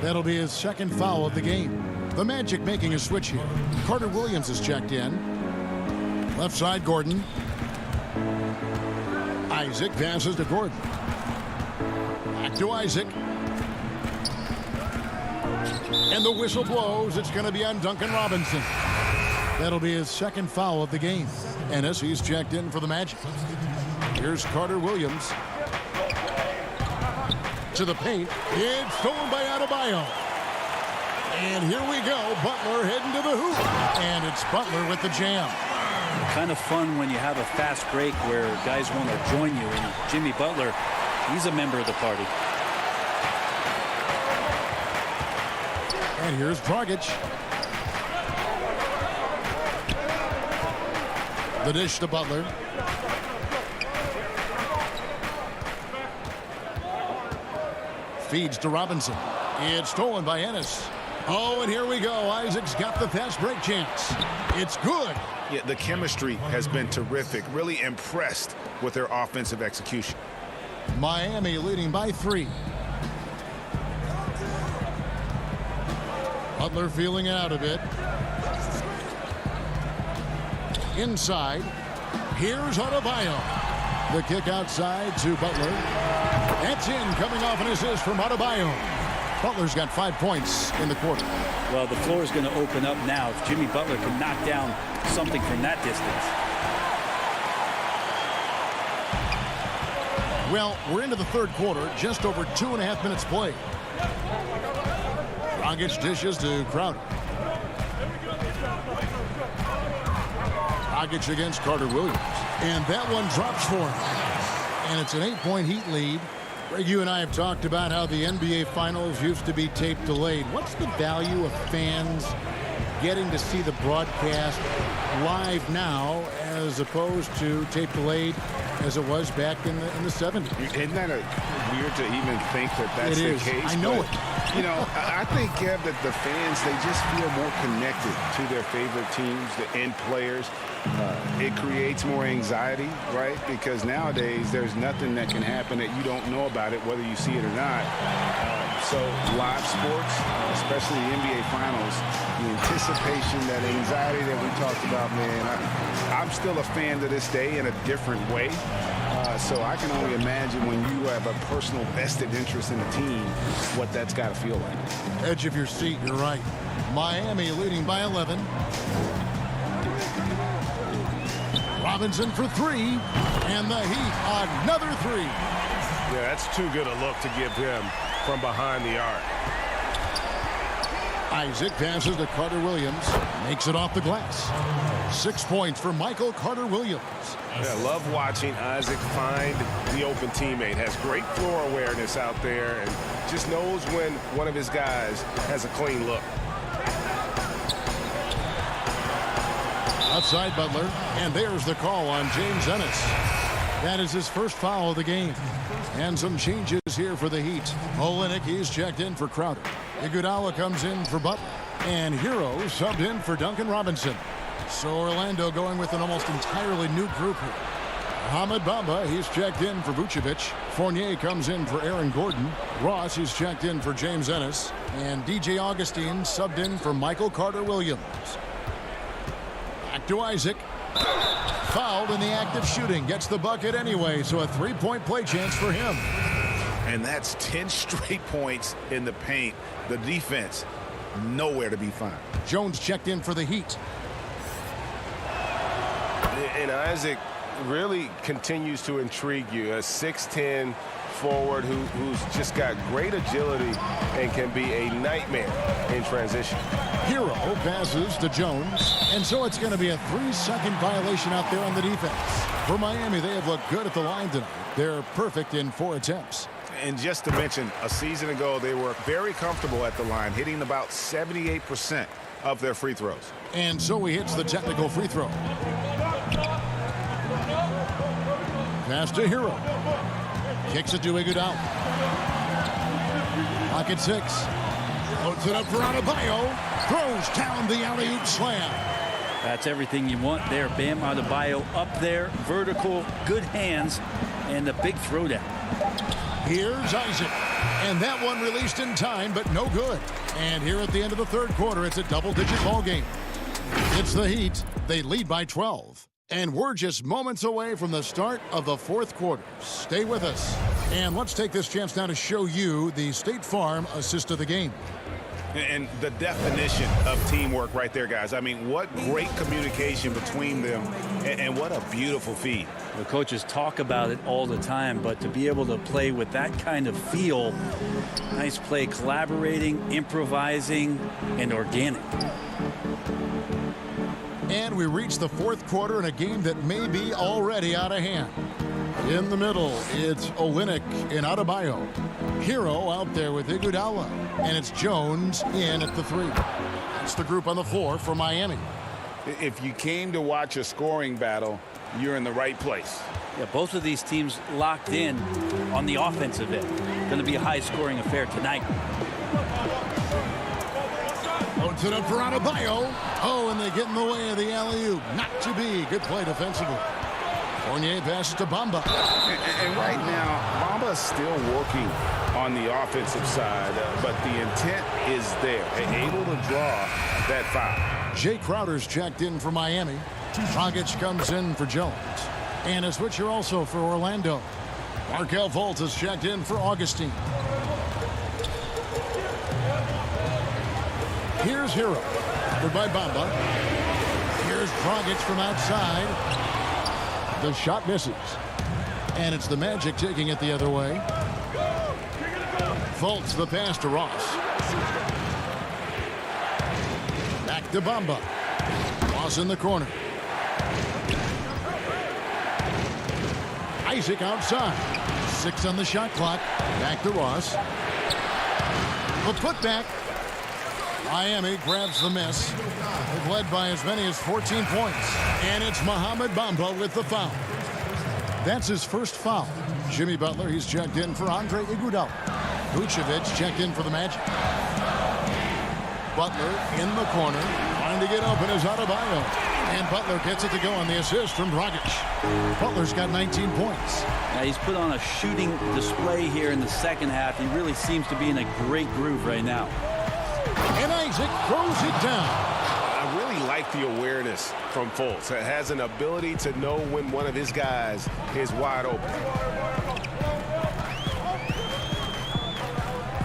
That'll be his second foul of the game. The Magic making a switch here. Carter Williams is checked in. Left side, Gordon. Isaac passes to Gordon. Back to Isaac. And the whistle blows. It's going to be on Duncan Robinson. That'll be his second foul of the game. Ennis, he's checked in for the Magic. Here's Carter Williams. To the paint. It's stolen by Adebayo. And here we go. Butler heading to the hoop. And it's Butler with the jam. Kind of fun when you have a fast break where guys want to join you. And Jimmy Butler, he's a member of the party. And here's Dragic. The dish to Butler. Feeds to Robinson. It's stolen by Ennis. Oh, and here we go. Isaac's got the fast break chance. It's good. Yeah, the chemistry has been terrific. Really impressed with their offensive execution. Miami leading by 3. Butler feeling it out a bit. Inside. Here's Adebayo. The kick outside to Butler. That's in, coming off an assist from Adebayo. Butler's got 5 points in the quarter. Well, the floor is going to open up now if Jimmy Butler can knock down something from that distance. Well, we're into the third quarter, just over 2.5 minutes played. Dragic dishes to Crowder. Dragic against Carter Williams. And that one drops for him. And it's an 8-point Heat lead. Greg, you and I have talked about how the NBA Finals used to be tape delayed. What's the value of fans getting to see the broadcast live now as opposed to tape delayed as it was back in the 70s? Isn't that weird to even think that that's the case? I know it. You know, I think, Kev, that the fans, they just feel more connected to their favorite teams, the end players. It creates more anxiety, right? Because nowadays there's nothing that can happen that you don't know about it, whether you see it or not. So live sports, especially the NBA Finals, the anticipation, that anxiety that we talked about, man, I'm still a fan to this day in a different way. So I can only imagine when you have a personal vested interest in a team, what that's got to feel like. Edge of your seat, you're right. Miami leading by 11. Robinson for 3, and the Heat another 3. Yeah, that's too good a look to give him from behind the arc. Isaac passes to Carter Williams, makes it off the glass. 6 points for Michael Carter Williams. Yeah, love watching Isaac find the open teammate. Has great floor awareness out there and just knows when one of his guys has a clean look. Outside Butler, and there's the call on James Ennis. That is his first foul of the game. And some changes here for the Heat. Olynyk, he's checked in for Crowder. Iguodala comes in for Butler. And Hero subbed in for Duncan Robinson. So Orlando going with an almost entirely new group here. Ahmed Bamba, he's checked in for Vucevic. Fournier comes in for Aaron Gordon. Ross, he's checked in for James Ennis. And DJ Augustine subbed in for Michael Carter Williams. Back to Isaac. Fouled in the act of shooting. Gets the bucket anyway, so a 3-point play chance for him. And that's 10 straight points in the paint. The defense, nowhere to be found. Jones checked in for the Heat. And Isaac really continues to intrigue you. A 6'10" forward who's just got great agility and can be a nightmare in transition. Hero passes to Jones, and so it's going to be a 3-second violation out there on the defense. For Miami, they have looked good at the line tonight. They're perfect in 4 attempts. And just to mention, a season ago, they were very comfortable at the line, hitting about 78% of their free throws. And so he hits the technical free throw. Pass to Hero. Kicks it to Iguodala. Pocket 6. Loads it up for Adebayo. Throws down the alley-oop slam. That's everything you want there. Bam Adebayo up there, vertical, good hands, and a big throwdown. Here's Isaac. And that one released in time, but no good. And here at the end of the third quarter, it's a double-digit ball game. It's the Heat. They lead by 12. And we're just moments away from the start of the fourth quarter. Stay with us. And let's take this chance now to show you the State Farm assist of the game. And the definition of teamwork right there, guys. I mean, what great communication between them, and what a beautiful feed. The coaches talk about it all the time, but to be able to play with that kind of feel, nice play, collaborating, improvising, and organic. And we reach the fourth quarter in a game that may be already out of hand. In the middle, it's Olynyk and Adebayo. Hero out there with Iguodala. And it's Jones in at the 3. That's the group on the floor for Miami. If you came to watch a scoring battle, you're in the right place. Yeah, both of these teams locked in on the offensive end. Going to be a high-scoring affair tonight. Puts it up for Adebayo. Oh, and they get in the way of the alley-oop. Not to be. Good play defensively. Fournier passes to Bamba. And right now, Bamba is still working on the offensive side, but the intent is there. Able to draw that foul. Jay Crowder's checked in for Miami. Dragic comes in for Jones. And a switcher also for Orlando. Markelle Fultz is checked in for Augustine. Here's Hero. Covered by Bamba. Here's Dragic from outside. The shot misses. And it's the Magic taking it the other way. Fultz the pass to Ross. Back to Bamba. Ross in the corner. Isaac outside. 6 on the shot clock. Back to Ross. The putback. Miami grabs the miss. They've led by as many as 14 points. And it's Mohamed Bamba with the foul. That's his first foul. Jimmy Butler, he's checked in for Andre Iguodala. Vucevic checked in for the Magic. Butler in the corner. Trying to get open is Adebayo. And Butler gets it to go on the assist from Dragic. Butler's got 19 points. Now he's put on a shooting display here in the second half. He really seems to be in a great groove right now. And Isaac throws it down. I really like the awareness from Fultz. It has an ability to know when one of his guys is wide open.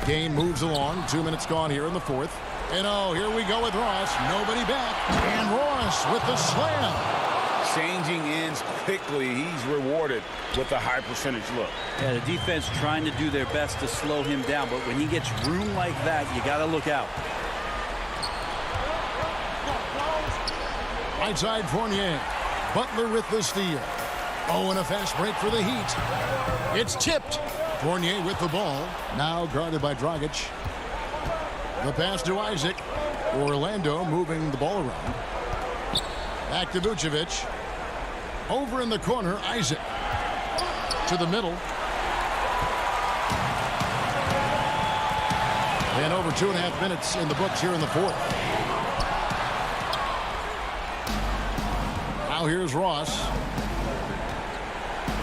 Game moves along. 2 minutes gone here in the fourth. And oh, here we go with Ross. Nobody back. And Ross with the slam. Changing ends quickly. He's rewarded with a high percentage look. Yeah, the defense trying to do their best to slow him down, but when he gets room like that, you got to look out. Right side Fournier. Butler with the steal. Oh, and a fast break for the Heat. It's tipped. Fournier with the ball. Now guarded by Dragic. The pass to Isaac. Orlando moving the ball around. Back to Vucevic. Over in the corner, Isaac. To the middle. And over 2.5 minutes in the books here in the fourth. Now here's Ross.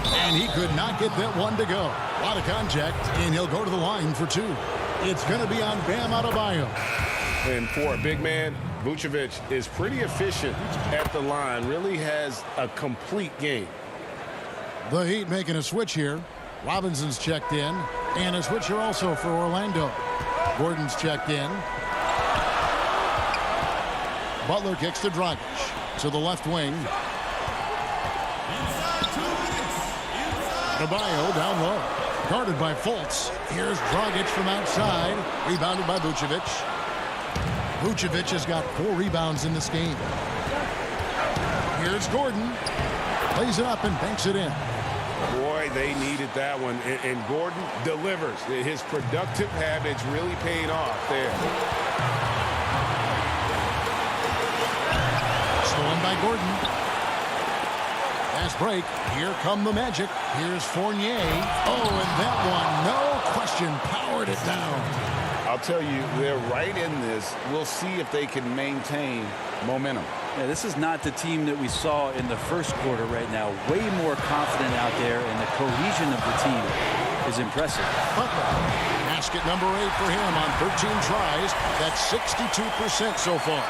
And he could not get that one to go. A lot of contact, and he'll go to the line for 2. It's going to be on Bam Adebayo. And for a big man, Vucevic is pretty efficient at the line. Really has a complete game. The Heat making a switch here. Robinson's checked in. And a switcher also for Orlando. Gordon's checked in. Butler kicks to Dragic. To the left wing. Adebayo down low. Guarded by Fultz. Here's Dragic from outside. Rebounded by Vucevic. Vucevic has got 4 rebounds in this game. Here's Gordon. Lays it up and banks it in. Boy, they needed that one. And Gordon delivers. His productive habits really paid off there. Stolen by Gordon. Fast break. Here come the Magic. Here's Fournier. Oh, and that one, no question, powered it down. I'll tell you, they're right in this. We'll see if they can maintain momentum. Yeah, this is not the team that we saw in the first quarter right now. Way more confident out there, and the cohesion of the team is impressive. Butler, basket number 8 for him on 13 tries. That's 62% so far.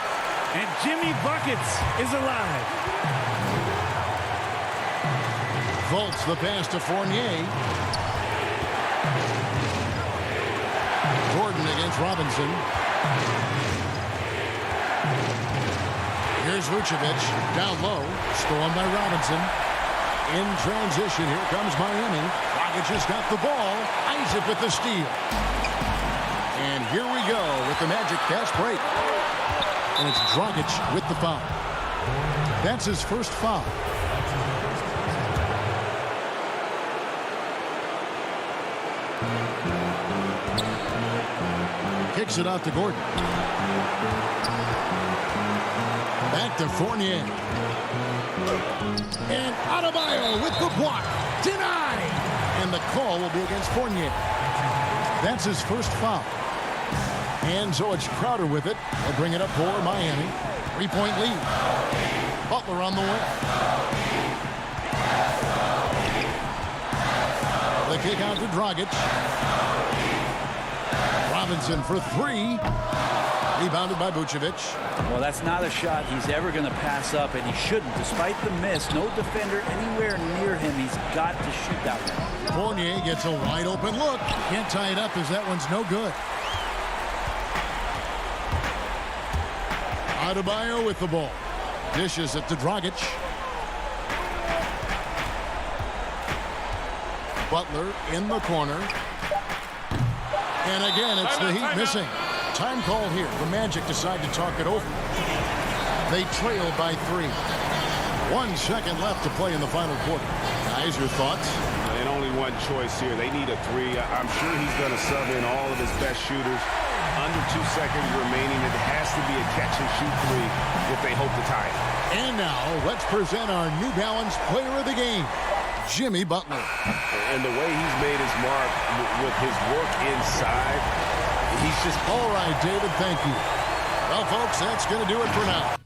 And Jimmy Buckets is alive. Volts the pass to Fournier. Gordon against Robinson. Here's Vucevic down low. Stolen by Robinson. In transition, here comes Miami. Dragic has got the ball. Isaac with the steal. And here we go with the Magic fast break. And it's Dragic with the foul. That's his first foul. Kicks it out to Gordon. Back to Fournier. And Adebayo with the block. Denied. And the call will be against Fournier. That's his first foul. And so it's Crowder with it. They'll bring it up for Miami. 3-point lead. Butler on the wing. The kick out to Dragic. Robinson for 3. Rebounded by Vucevic. Well, that's not a shot he's ever going to pass up, and he shouldn't. Despite the miss, no defender anywhere near him. He's got to shoot that one. Fournier gets a wide open look. Can't tie it up as that one's no good. Adebayo with the ball. Dishes it to Dragic. Butler in the corner. And again, it's the Heat missing. Time call here. The Magic decide to talk it over. They trail by 3. 1 second left to play in the final quarter. Guys, your thoughts? And only one choice here. They need a 3. I'm sure he's going to sub in all of his best shooters. Under 2 seconds remaining. It has to be a catch-and-shoot 3 if they hope to tie it. And now, let's present our New Balance player of the game, Jimmy Butler. And the way he's made his mark with his work inside, he's just... All right, David, thank you. Well, folks, that's going to do it for now.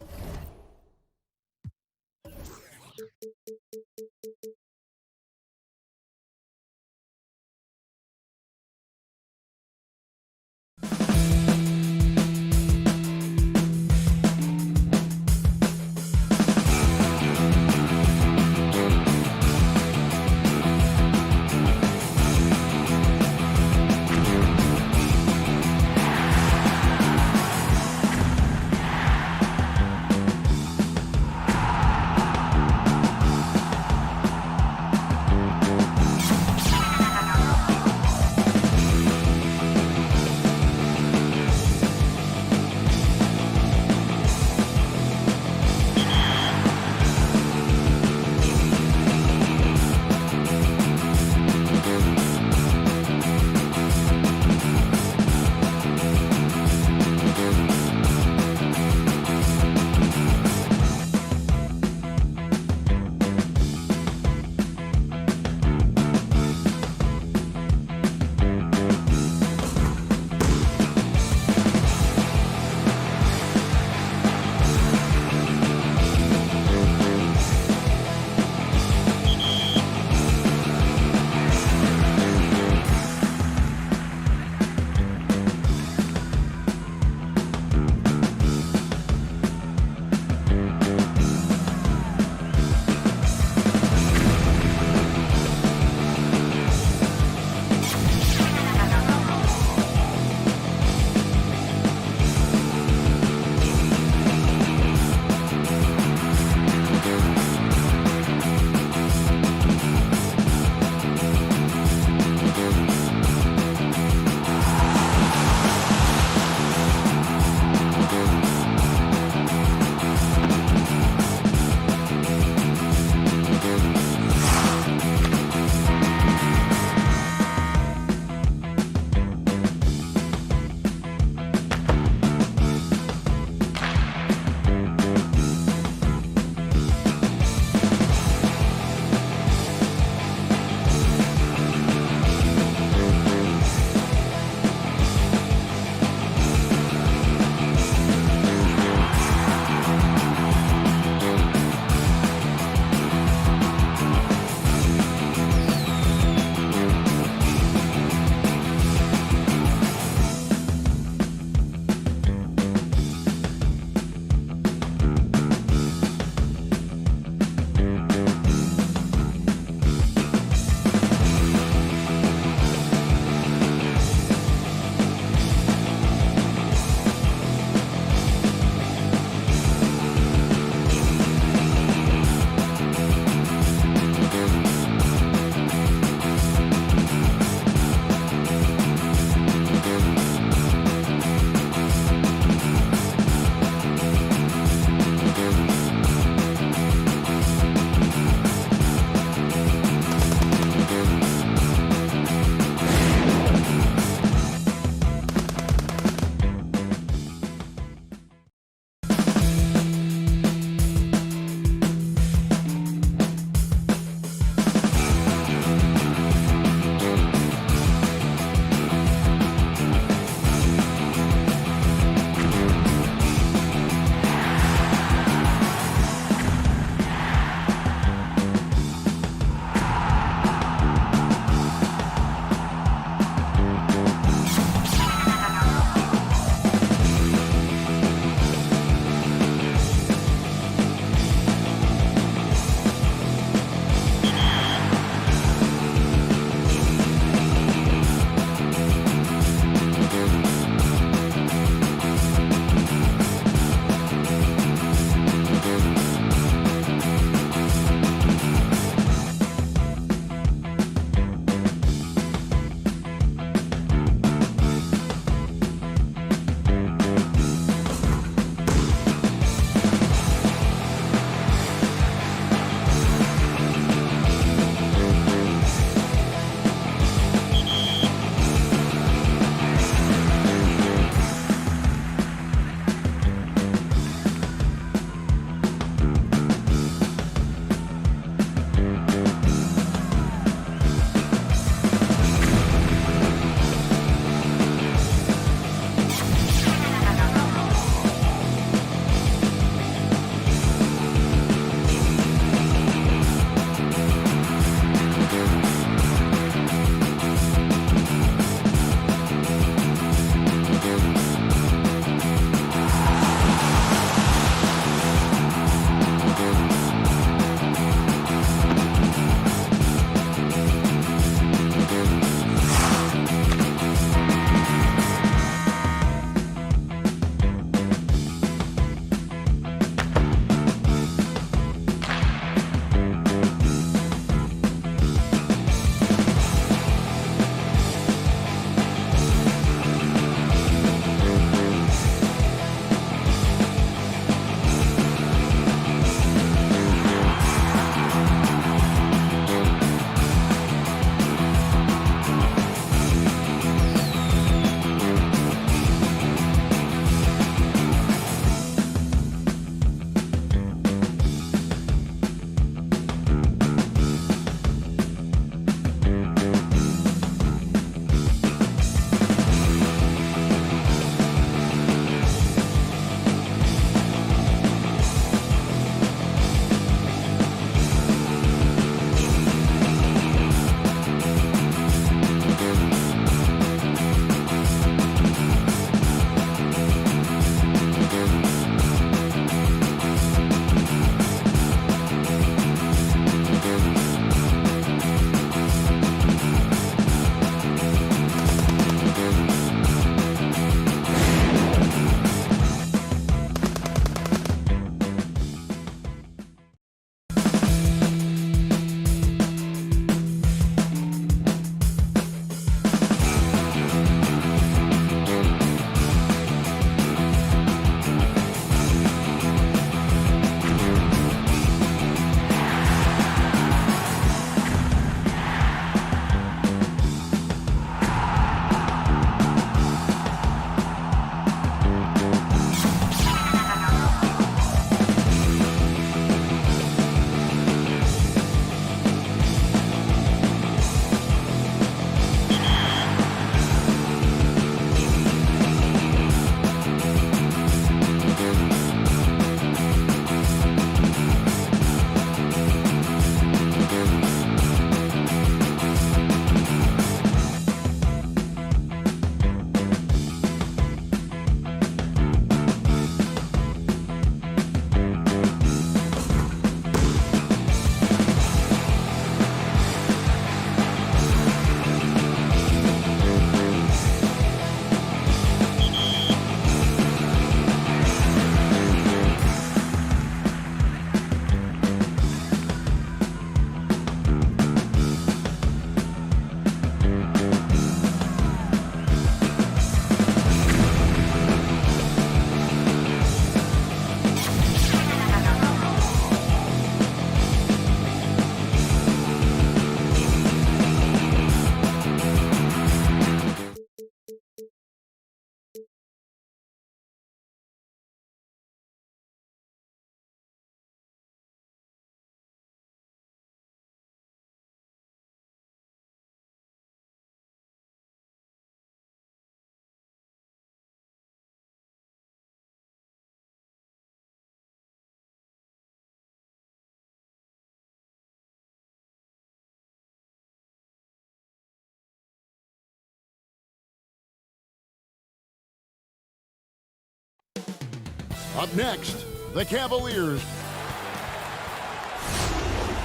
Up next, the Cavaliers.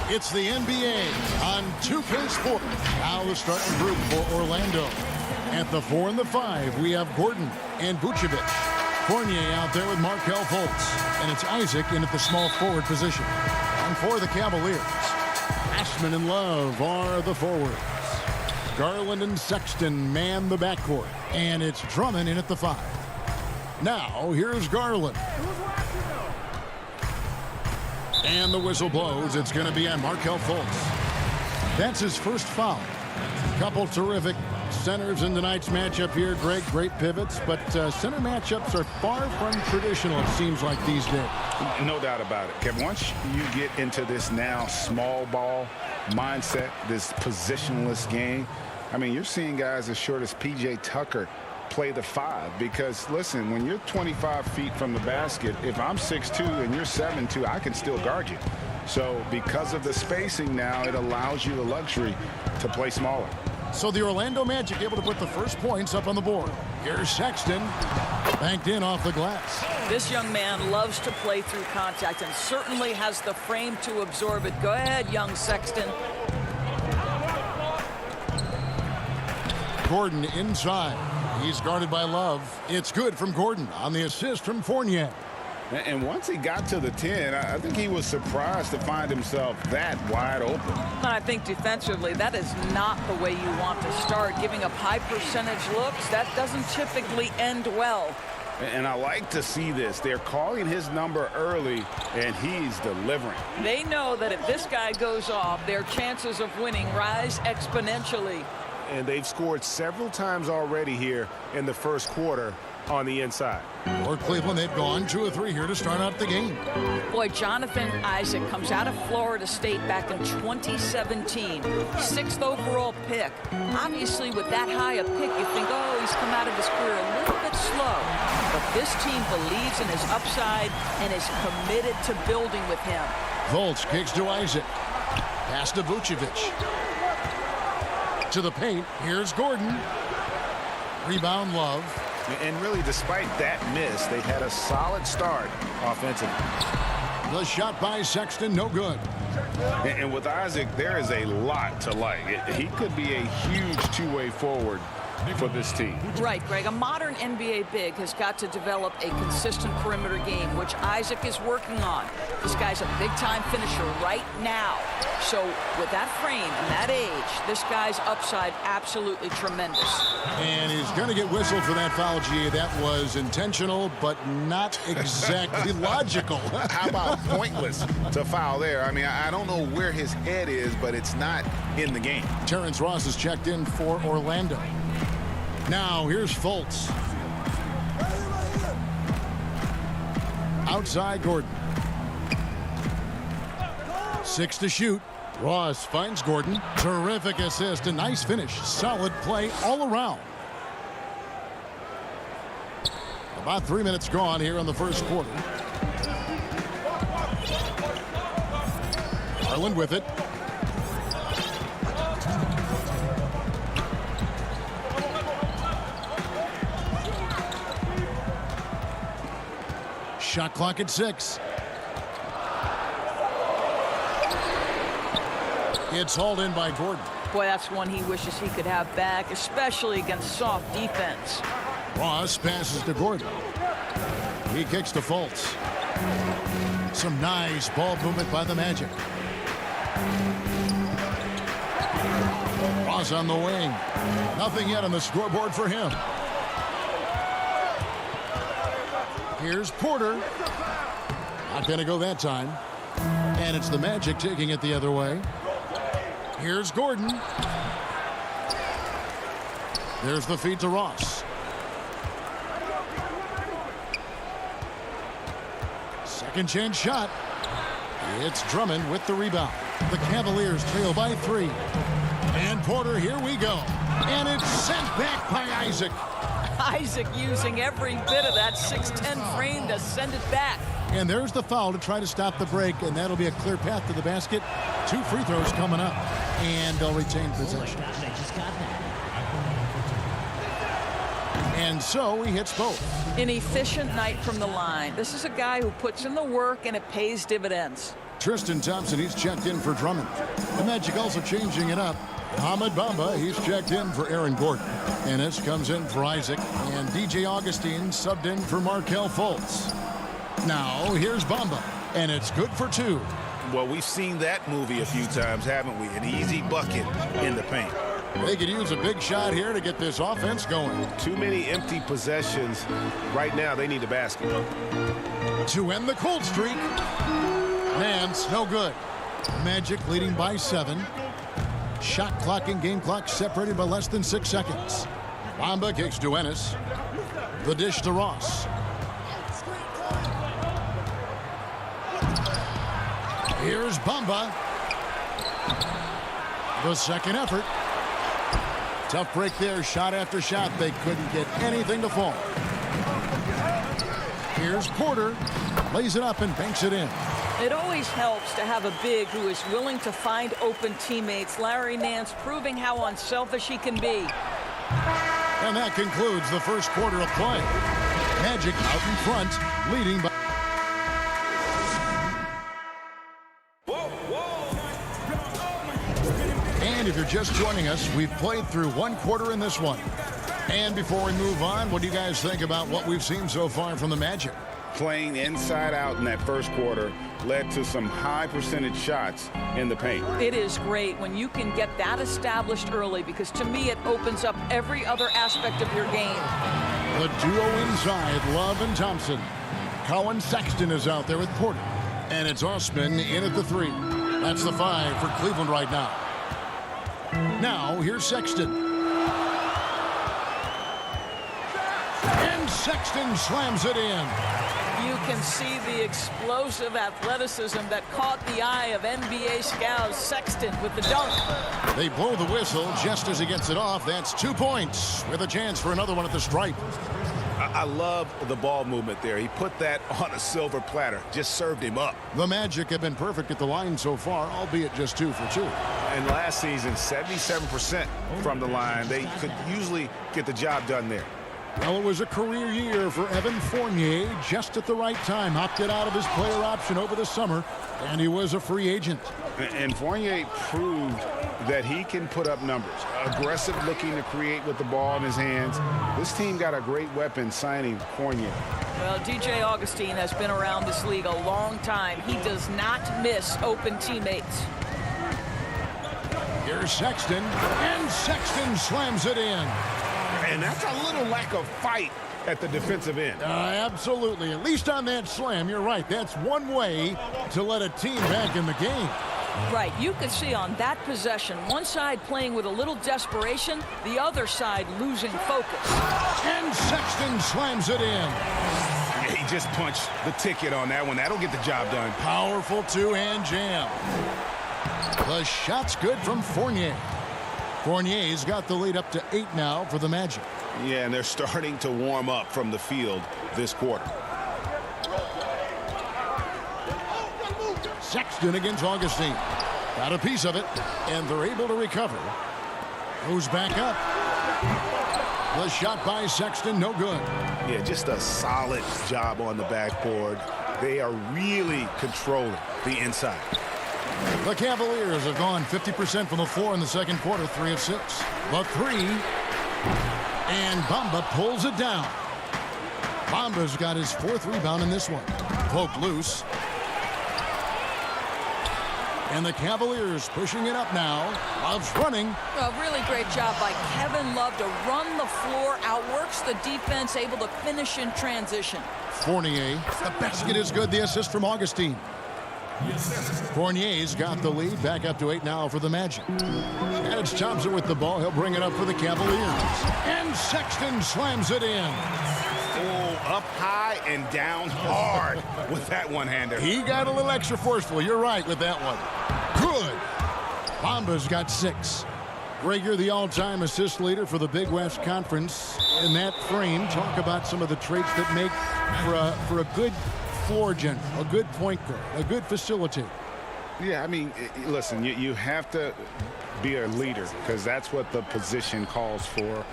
It's the NBA on 2K Sports. Now the starting group for Orlando. At the 4 and the 5, we have Gordon and Vucevic. Fournier out there with Markelle Fultz. And it's Isaac in at the small forward position. And for the Cavaliers, Ashman and Love are the forwards. Garland and Sexton man the backcourt. And it's Drummond in at the 5. Now, here's Garland. And the whistle blows. It's going to be on Markelle Fultz. That's his first foul. Couple terrific centers in tonight's matchup here, Greg. Great pivots, but center matchups are far from traditional, it seems like, these days. No doubt about it, Kevin. Once you get into this now small ball mindset, this positionless game, I mean, you're seeing guys as short as P.J. Tucker play the 5, because listen, when you're 25 feet from the basket, if I'm 6'2" and you're 7'2", I can still guard you. So because of the spacing now, it allows you the luxury to play smaller. So the Orlando Magic able to put the first points up on the board. Here's Sexton, banked in off the glass. This young man loves to play through contact and certainly has the frame to absorb it. Go ahead, young Sexton. Gordon inside. He's guarded by Love. It's good from Gordon on the assist from Fournier. And once he got to the 10, I think he was surprised to find himself that wide open. And I think defensively, that is not the way you want to start. Giving up high percentage looks, that doesn't typically end well. And I like to see this. They're calling his number early, and he's delivering. They know that if this guy goes off, their chances of winning rise exponentially. And they've scored several times already here in the first quarter on the inside. For Cleveland, they've gone 2 of 3 here to start out the game. Boy, Jonathan Isaac comes out of Florida State back in 2017. 6th overall pick. Obviously, with that high a pick, you think, oh, he's come out of his career a little bit slow. But this team believes in his upside and is committed to building with him. Fultz kicks to Isaac. Pass to Vucevic. To the paint. Here's Gordon. Rebound, Love. And really, despite that miss, they had a solid start offensively. The shot by Sexton, no good. And with Isaac, there is a lot to like. He could be a huge two-way forward for this team. Right, Greg. A modern NBA big has got to develop a consistent perimeter game, which Isaac is working on. This guy's a big-time finisher right now. So with that frame and that age, this guy's upside absolutely tremendous. And he's going to get whistled for that foul, G. That was intentional, but not exactly logical. How about pointless to foul there? I mean, I don't know where his head is, but it's not in the game. Terrence Ross is checked in for Orlando. Now, here's Fultz. Outside Gordon. 6 to shoot. Ross finds Gordon. Terrific assist. A nice finish. Solid play all around. About 3 minutes gone here in the first quarter. Garland with it. Shot clock at 6. It's hauled in by Gordon. Boy, that's one he wishes he could have back, especially against soft defense. Ross passes to Gordon. He kicks to Fultz. Some nice ball movement by the Magic. Ross on the wing. Nothing yet on the scoreboard for him. Here's Porter. Not going to go that time. And it's the Magic taking it the other way. Here's Gordon. There's the feed to Ross. Second chance shot. It's Drummond with the rebound. The Cavaliers trail by 3. And Porter, here we go. And it's sent back by Isaac. Isaac using every bit of that 6'10" frame to send it back. And there's the foul to try to stop the break, and that'll be a clear path to the basket. 2 free throws coming up, and they'll retain possession. And so he hits both. An efficient night from the line. This is a guy who puts in the work, and it pays dividends. Tristan Thompson, he's checked in for Drummond. The Magic also changing it up. Ahmed Bamba, he's checked in for Aaron Gordon. Ennis comes in for Isaac, and DJ Augustine subbed in for Markelle Fultz. Now, here's Bamba, and it's good for 2. Well, we've seen that movie a few times, haven't we? An easy bucket in the paint. They could use a big shot here to get this offense going. Too many empty possessions. Right now, they need a basket. To end the cold streak. Nance, no good. Magic leading by 7. Shot clock and game clock separated by less than 6 seconds. Bamba kicks to Ennis. The dish to Ross. Here's Bamba. The second effort. Tough break there, shot after shot. They couldn't get anything to fall. Here's Porter. Lays it up and banks it in. It always helps to have a big who is willing to find open teammates. Larry Nance proving how unselfish he can be. And that concludes the first quarter of play. Magic out in front, leading by... And if you're just joining us, we've played through 1 quarter in this one. And before we move on, what do you guys think about what we've seen so far from the Magic? Playing inside out in that first quarter led to some high percentage shots in the paint. It is great when you can get that established early, because to me it opens up every other aspect of your game. The duo inside, Love and Thompson. Colin Sexton is out there with Porter. And it's Osman in at the 3. That's the 5 for Cleveland right now. Now, here's Sexton. And Sexton slams it in. You can see the explosive athleticism that caught the eye of NBA scouts. Sexton with the dunk. They blow the whistle just as he gets it off. That's 2 points with a chance for another one at the stripe. I love the ball movement there. He put that on a silver platter. Just served him up. The Magic have been perfect at the line so far, albeit just 2 for 2. And last season, 77% from the line. They could usually get the job done there. Well, it was a career year for Evan Fournier, just at the right time. Opted out of his player option over the summer, and he was a free agent. And Fournier proved that he can put up numbers. Aggressive looking to create with the ball in his hands. This team got a great weapon signing Fournier. Well, DJ Augustine has been around this league a long time. He does not miss open teammates. Here's Sexton, and Sexton slams it in. And that's a little lack of fight at the defensive end. Absolutely. At least on that slam, you're right. That's one way to let a team back in the game. Right. You could see on that possession, one side playing with a little desperation, the other side losing focus. And Sexton slams it in. Yeah, he just punched the ticket on that one. That'll get the job done. Powerful two-hand jam. The shot's good from Fournier. Fournier's got the lead up to 8 now for the Magic. Yeah, and they're starting to warm up from the field this quarter. Sexton against Augustine. Got a piece of it, and they're able to recover. Goes back up. The shot by Sexton, no good. Yeah, just a solid job on the backboard. They are really controlling the inside. The Cavaliers have gone 50% from the floor in the second quarter, 3 of 6. The 3, and Bamba pulls it down. Bamba's got his 4th rebound in this one. Poked loose. And the Cavaliers pushing it up now. Love's running. A really great job by Kevin Love to run the floor, outworks the defense, able to finish in transition. Fournier, the basket is good. The assist from Augustine. Fournier's got the lead, back up to 8 now for the Magic. It's Thompson with the ball. He'll bring it up for the Cavaliers. And Sexton slams it in. Oh, up high and down hard with that one-hander. He got a little extra forceful. You're right with that one. Good. Bamba's got 6. Gregor, the all-time assist leader for the Big West Conference. In that frame, talk about some of the traits that make for a good floor general, a good point guard, a good facilitator. Yeah, I mean, listen, you have to be a leader, because that's what the position calls for.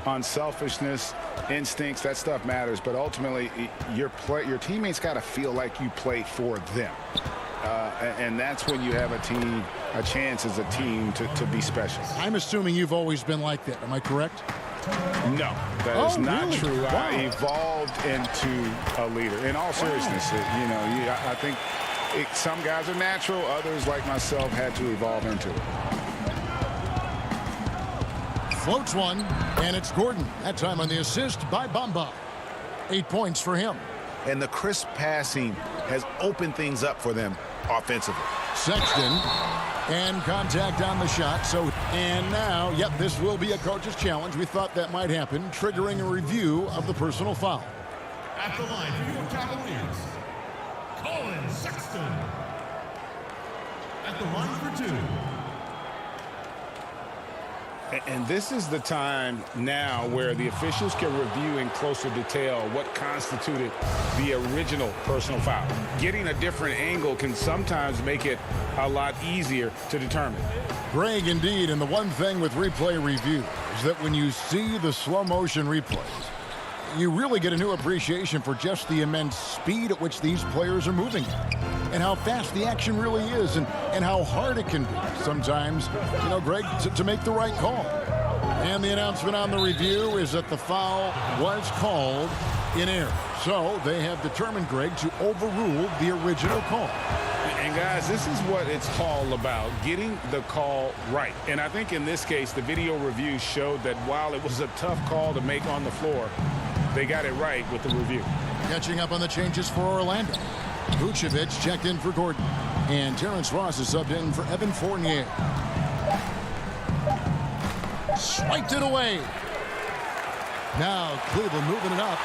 Unselfishness, instincts, that stuff matters, but ultimately your teammates got to feel like you play for them. And that's when you have a chance as a team to be special. I'm assuming you've always been like that. Am I correct? No, that is not really? true. Wow. I evolved into a leader. In all seriousness, I think some guys are natural. Others, like myself, had to evolve into it. Floats one, and it's Gordon. That time on the assist by Bamba. 8 points for him. And the crisp passing has opened things up for them offensively. Sexton, and contact on the shot. And now, yep, this will be a coach's challenge. We thought that might happen, triggering a review of the personal foul. At the line for your Cavaliers, Colin Sexton. At the line for 2. And this is the time now where the officials can review in closer detail what constituted the original personal foul. Getting a different angle can sometimes make it a lot easier to determine. Greg, indeed, and the one thing with replay review is that when you see the slow motion replays, you really get a new appreciation for just the immense speed at which these players are moving and how fast the action really is and how hard it can be sometimes, Greg, to make the right call. And the announcement on the review is that the foul was called in error. So they have determined, Greg, to overrule the original call. And guys, this is what it's all about, getting the call right. And I think in this case, the video review showed that while it was a tough call to make on the floor, they got it right with the review. Catching up on the changes for Orlando. Vucevic checked in for Gordon. And Terrence Ross is subbed in for Evan Fournier. Swiped it away. Now Cleveland moving it up.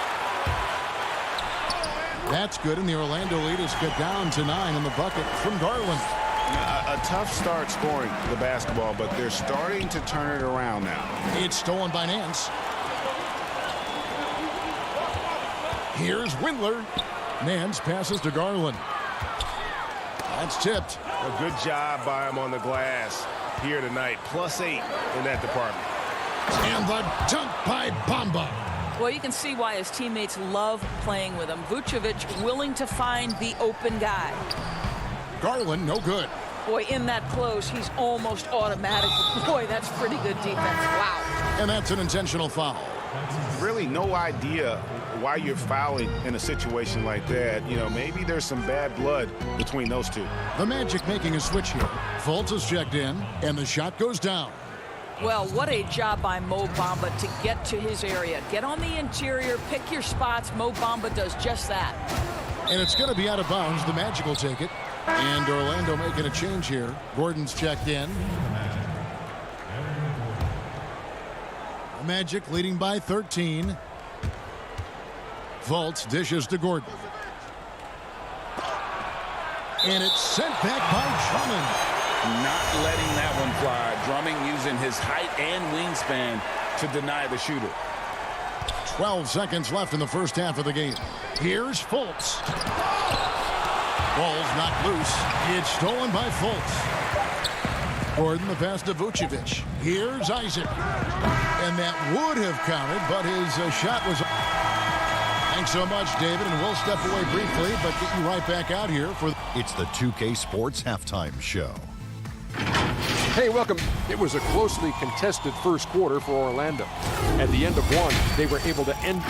That's good, and the Orlando lead is cut down to 9 in the bucket from Garland. A tough start scoring the basketball, but they're starting to turn it around now. It's stolen by Nance. Here's Windler. Nance passes to Garland. That's tipped. A good job by him on the glass here tonight. +8 in that department. And the dunk by Bamba. Well, you can see why his teammates love playing with him. Vucevic willing to find the open guy. Garland, no good. Boy, in that close, he's almost automatic. Boy, that's pretty good defense. Wow. And that's an intentional foul. Really no idea why you're fouling in a situation like that. Maybe there's some bad blood between those two. The Magic making a switch here. Fultz is checked in, and the shot goes down. Well, what a job by Mo Bamba to get to his area. Get on the interior, pick your spots. Mo Bamba does just that. And it's going to be out of bounds. The Magic will take it. And Orlando making a change here. Gordon's checked in. The Magic leading by 13. Fultz dishes to Gordon. And it's sent back by Drummond. Not letting that one fly. Drummond using his height and wingspan to deny the shooter. 12 seconds left in the first half of the game. Here's Fultz. Ball's knocked loose. It's stolen by Fultz. Gordon the pass to Vucevic. Here's Isaac. And that would have counted, but his shot was... Thanks so much, David, and we'll step away briefly, but get you right back out here for... It's the 2K Sports Halftime Show. Hey, welcome. It was a closely contested first quarter for Orlando. At the end of one, they were able to end.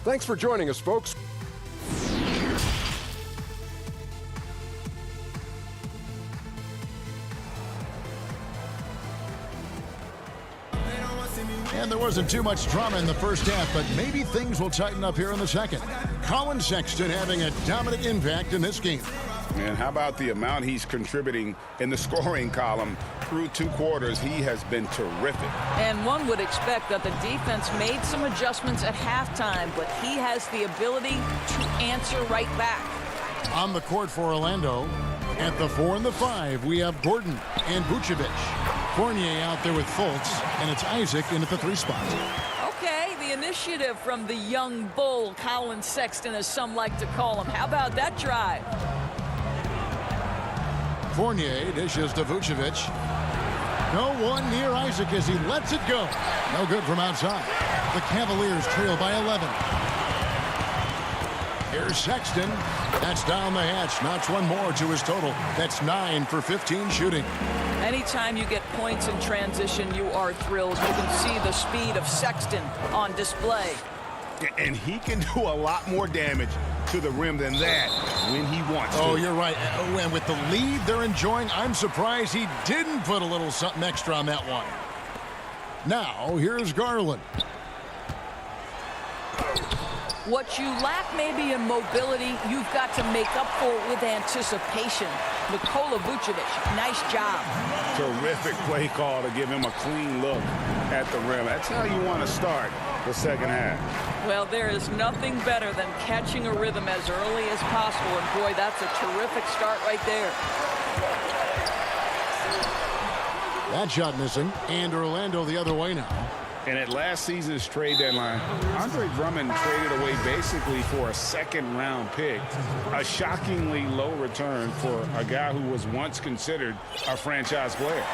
Thanks for joining us, folks. And there wasn't too much drama in the first half, but maybe things will tighten up here in the second. Colin Sexton having a dominant impact in this game. And how about the amount he's contributing in the scoring column through 2 quarters? He has been terrific. And one would expect that the defense made some adjustments at halftime, but he has the ability to answer right back. On the court for Orlando, at the 4 and the 5, we have Gordon and Vucevic. Fournier out there with Fultz, and it's Isaac in at the 3 spot. Okay, the initiative from the young bull, Colin Sexton, as some like to call him. How about that drive? Fournier dishes to Vucevic. No one near Isaac as he lets it go. No good from outside. The Cavaliers trail by 11. Here's Sexton. That's down the hatch. Knocks one more to his total. That's 9 for 15 shooting. Anytime you get points in transition, you are thrilled. You can see the speed of Sexton on display. And he can do a lot more damage to the rim than that when he wants to. Oh, you're right. And with the lead they're enjoying, I'm surprised he didn't put a little something extra on that one. Now, here's Garland. What you lack maybe in mobility, you've got to make up for it with anticipation. Nikola Vucevic, nice job. Terrific play call to give him a clean look at the rim. That's how you want to start the second half. Well, there is nothing better than catching a rhythm as early as possible. And boy, that's a terrific start right there. That shot missing. And Orlando the other way now. And at last season's trade deadline, Andre Drummond traded away basically for a second-round pick. A shockingly low return for a guy who was once considered a franchise player.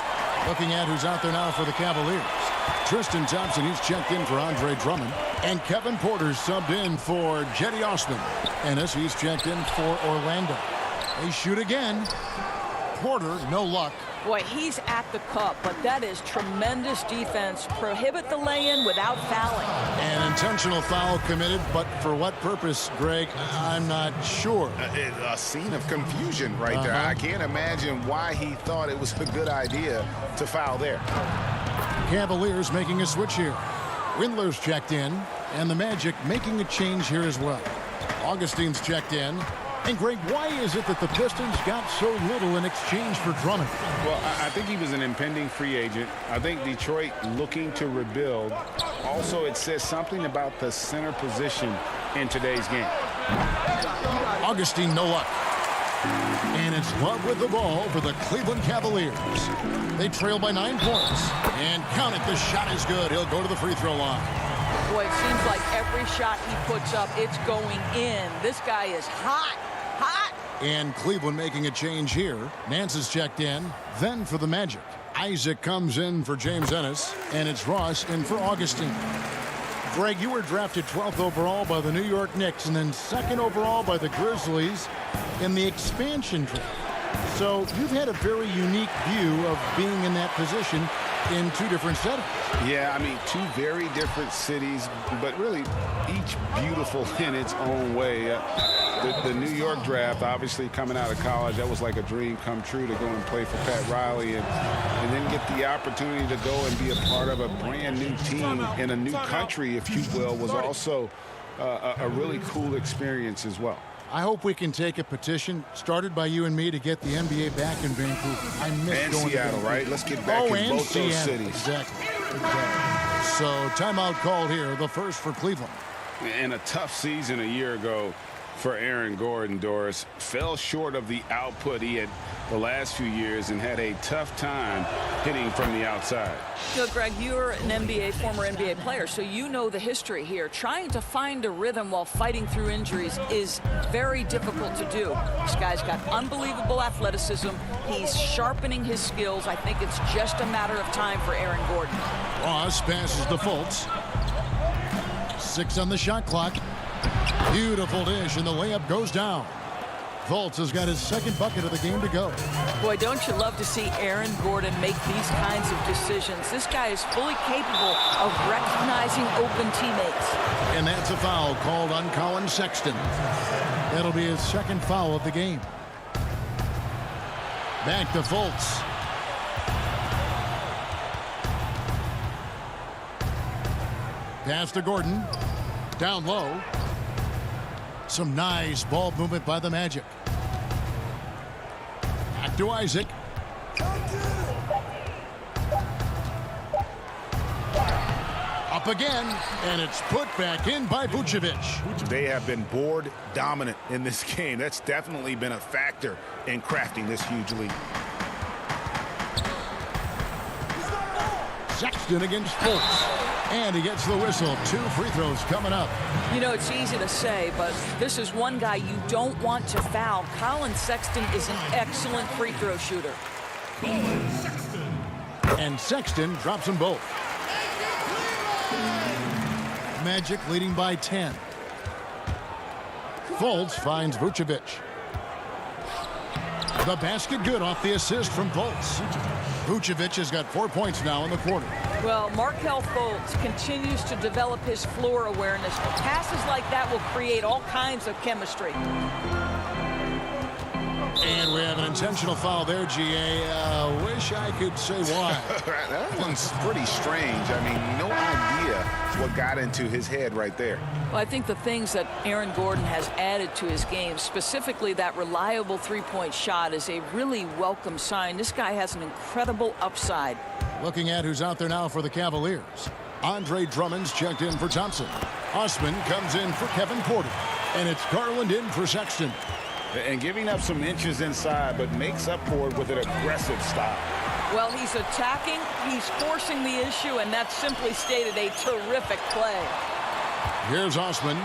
Looking at who's out there now for the Cavaliers. Tristan Thompson, he's checked in for Andre Drummond. And Kevin Porter's subbed in for Jetty Osman. Ennis, he's checked in for Orlando. They shoot again. Porter, no luck. Boy, he's at the cup, but that is tremendous defense. Prohibit the lay-in without fouling. An intentional foul committed, but for what purpose, Greg? I'm not sure. A scene of confusion right there. I can't imagine why he thought it was a good idea to foul there. Cavaliers making a switch here. Windler's checked in, and the Magic making a change here as well. Augustine's checked in. And, Greg, why is it that the Pistons got so little in exchange for Drummond? Well, I think he was an impending free agent. I think Detroit looking to rebuild. Also, it says something about the center position in today's game. Augustine, no luck. And it's love with the ball for the Cleveland Cavaliers. They trail by 9 points. And count it, the shot is good. He'll go to the free throw line. Boy, it seems like every shot he puts up, it's going in. This guy is hot. Hot! And Cleveland making a change here. Nance is checked in. Then for the Magic. Isaac comes in for James Ennis. And it's Ross in for Augustine. Greg, you were drafted 12th overall by the New York Knicks and then 2nd overall by the Grizzlies in the expansion draft. So you've had a very unique view of being in that position in 2 different settings. Yeah, I mean, 2 very different cities, but really each beautiful in its own way. The New York draft, obviously coming out of college, that was like a dream come true to go and play for Pat Riley and then get the opportunity to go and be a part of a brand new team in a new country, if you will, was also a really cool experience as well. I hope we can take a petition started by you and me to get the NBA back in Vancouver. I miss and going Seattle, to right? Let's get back in both Seattle. those cities. Exactly. So timeout called here, the first for Cleveland. And a tough season a year ago for Aaron Gordon, Doris. Fell short of the output he had the last few years and had a tough time hitting from the outside. You know, Greg, you're an former NBA player, so you know the history here. Trying to find a rhythm while fighting through injuries is very difficult to do. This guy's got unbelievable athleticism. He's sharpening his skills. I think it's just a matter of time for Aaron Gordon. Ross passes to Fultz. 6 on the shot clock. Beautiful dish, and the layup goes down. Fultz has got his 2nd bucket of the game to go. Boy, don't you love to see Aaron Gordon make these kinds of decisions. This guy is fully capable of recognizing open teammates. And that's a foul called on Colin Sexton. That'll be his 2nd foul of the game. Back to Fultz. Pass to Gordon. Down low. Some nice ball movement by the Magic. Back to Isaac. Up again, and it's put back in by Vucevic. They have been board dominant in this game. That's definitely been a factor in crafting this huge lead. Sexton against Fultz. And he gets the whistle. 2 free throws coming up. You know, it's easy to say, but this is one guy you don't want to foul. Colin Sexton is an excellent free throw shooter. And Sexton drops them both. Magic leading by 10. Fultz finds Vucevic. The basket good off the assist from Fultz. Vucevic has got 4 points now in the quarter. Well, Markelle Fultz continues to develop his floor awareness. Passes like that will create all kinds of chemistry. And we have an intentional foul there, GA. Wish I could say why. That one's pretty strange. I mean, no idea what got into his head right there. Well, I think the things that Aaron Gordon has added to his game, specifically that reliable three-point shot, is a really welcome sign. This guy has an incredible upside. Looking at who's out there now for the Cavaliers. Andre Drummond's checked in for Thompson. Osman comes in for Kevin Porter. And it's Garland in for Sexton. And giving up some inches inside, but makes up for it with an aggressive stop. Well, he's attacking, he's forcing the issue, and that's simply stated a terrific play. Here's Osman.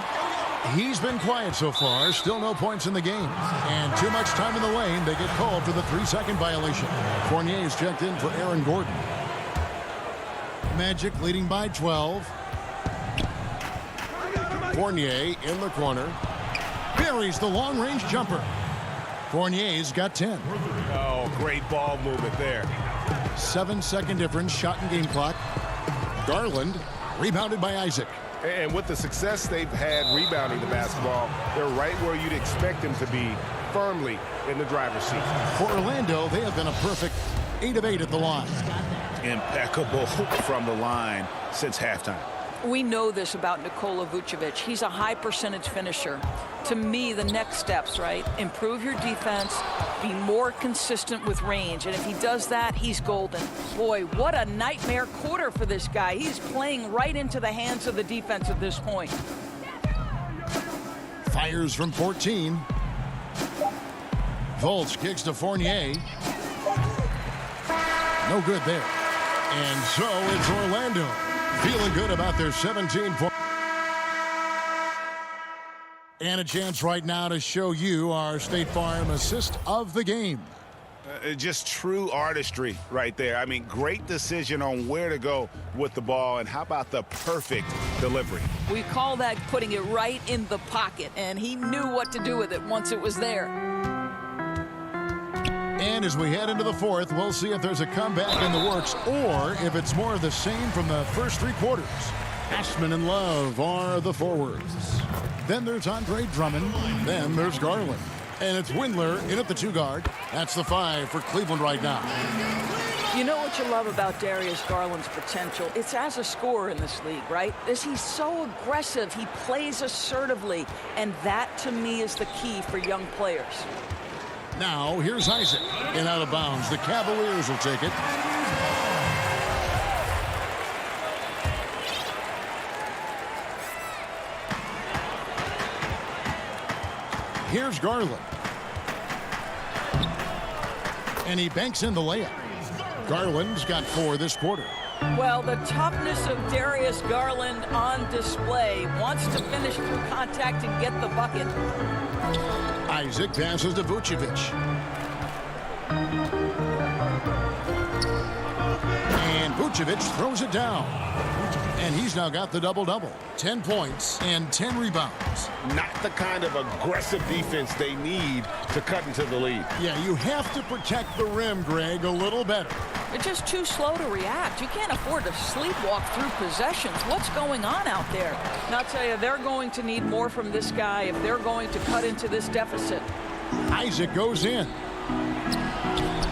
He's been quiet so far. Still no points in the game. And too much time in the lane. They get called for the 3-second violation. Fournier's checked in for Aaron Gordon. Magic leading by 12. Fournier in the corner. Buries the long-range jumper. Fournier's got 10. Oh, great ball movement there. 7-second difference, shot and game clock. Garland, rebounded by Isaac. And with the success they've had rebounding the basketball, they're right where you'd expect them to be, firmly in the driver's seat. For Orlando, they have been a perfect 8 of 8 at the line. Impeccable from the line since halftime. We know this about Nikola Vucevic. He's a high percentage finisher. To me, the next steps, right? Improve your defense, be more consistent with range. And if he does that, he's golden. Boy, what a nightmare quarter for this guy. He's playing right into the hands of the defense at this point. Fires from 14. Fultz kicks to Fournier. No good there. And so it's Orlando. Feeling good about their 17 points. And a chance right now to show you our State Farm assist of the game. Just true artistry right there. I mean, great decision on where to go with the ball, and how about the perfect delivery? We call that putting it right in the pocket, and he knew what to do with it once it was there. And as we head into the fourth, we'll see if there's a comeback in the works or if it's more of the same from the first 3 quarters. Ashman and Love are the forwards. Then there's Andre Drummond. Then there's Garland. And it's Windler in at the 2 guard. That's the 5 for Cleveland right now. You know what you love about Darius Garland's potential? It's as a scorer in this league, right? He's so aggressive. He plays assertively. And that, to me, is the key for young players. Now, here's Isaac. And out of bounds. The Cavaliers will take it. Here's Garland. And he banks in the layup. Garland's got 4 this quarter. Well, the toughness of Darius Garland on display. Wants to finish through contact and get the bucket. Isaac passes to Vucevic. And Vucevic throws it down. And he's now got the double-double. 10 points and 10 rebounds. Not the kind of aggressive defense they need to cut into the lead. Yeah, you have to protect the rim, Greg, a little better. They're just too slow to react. You can't afford to sleepwalk through possessions. What's going on out there? And I'll tell you, they're going to need more from this guy if they're going to cut into this deficit. Isaac goes in.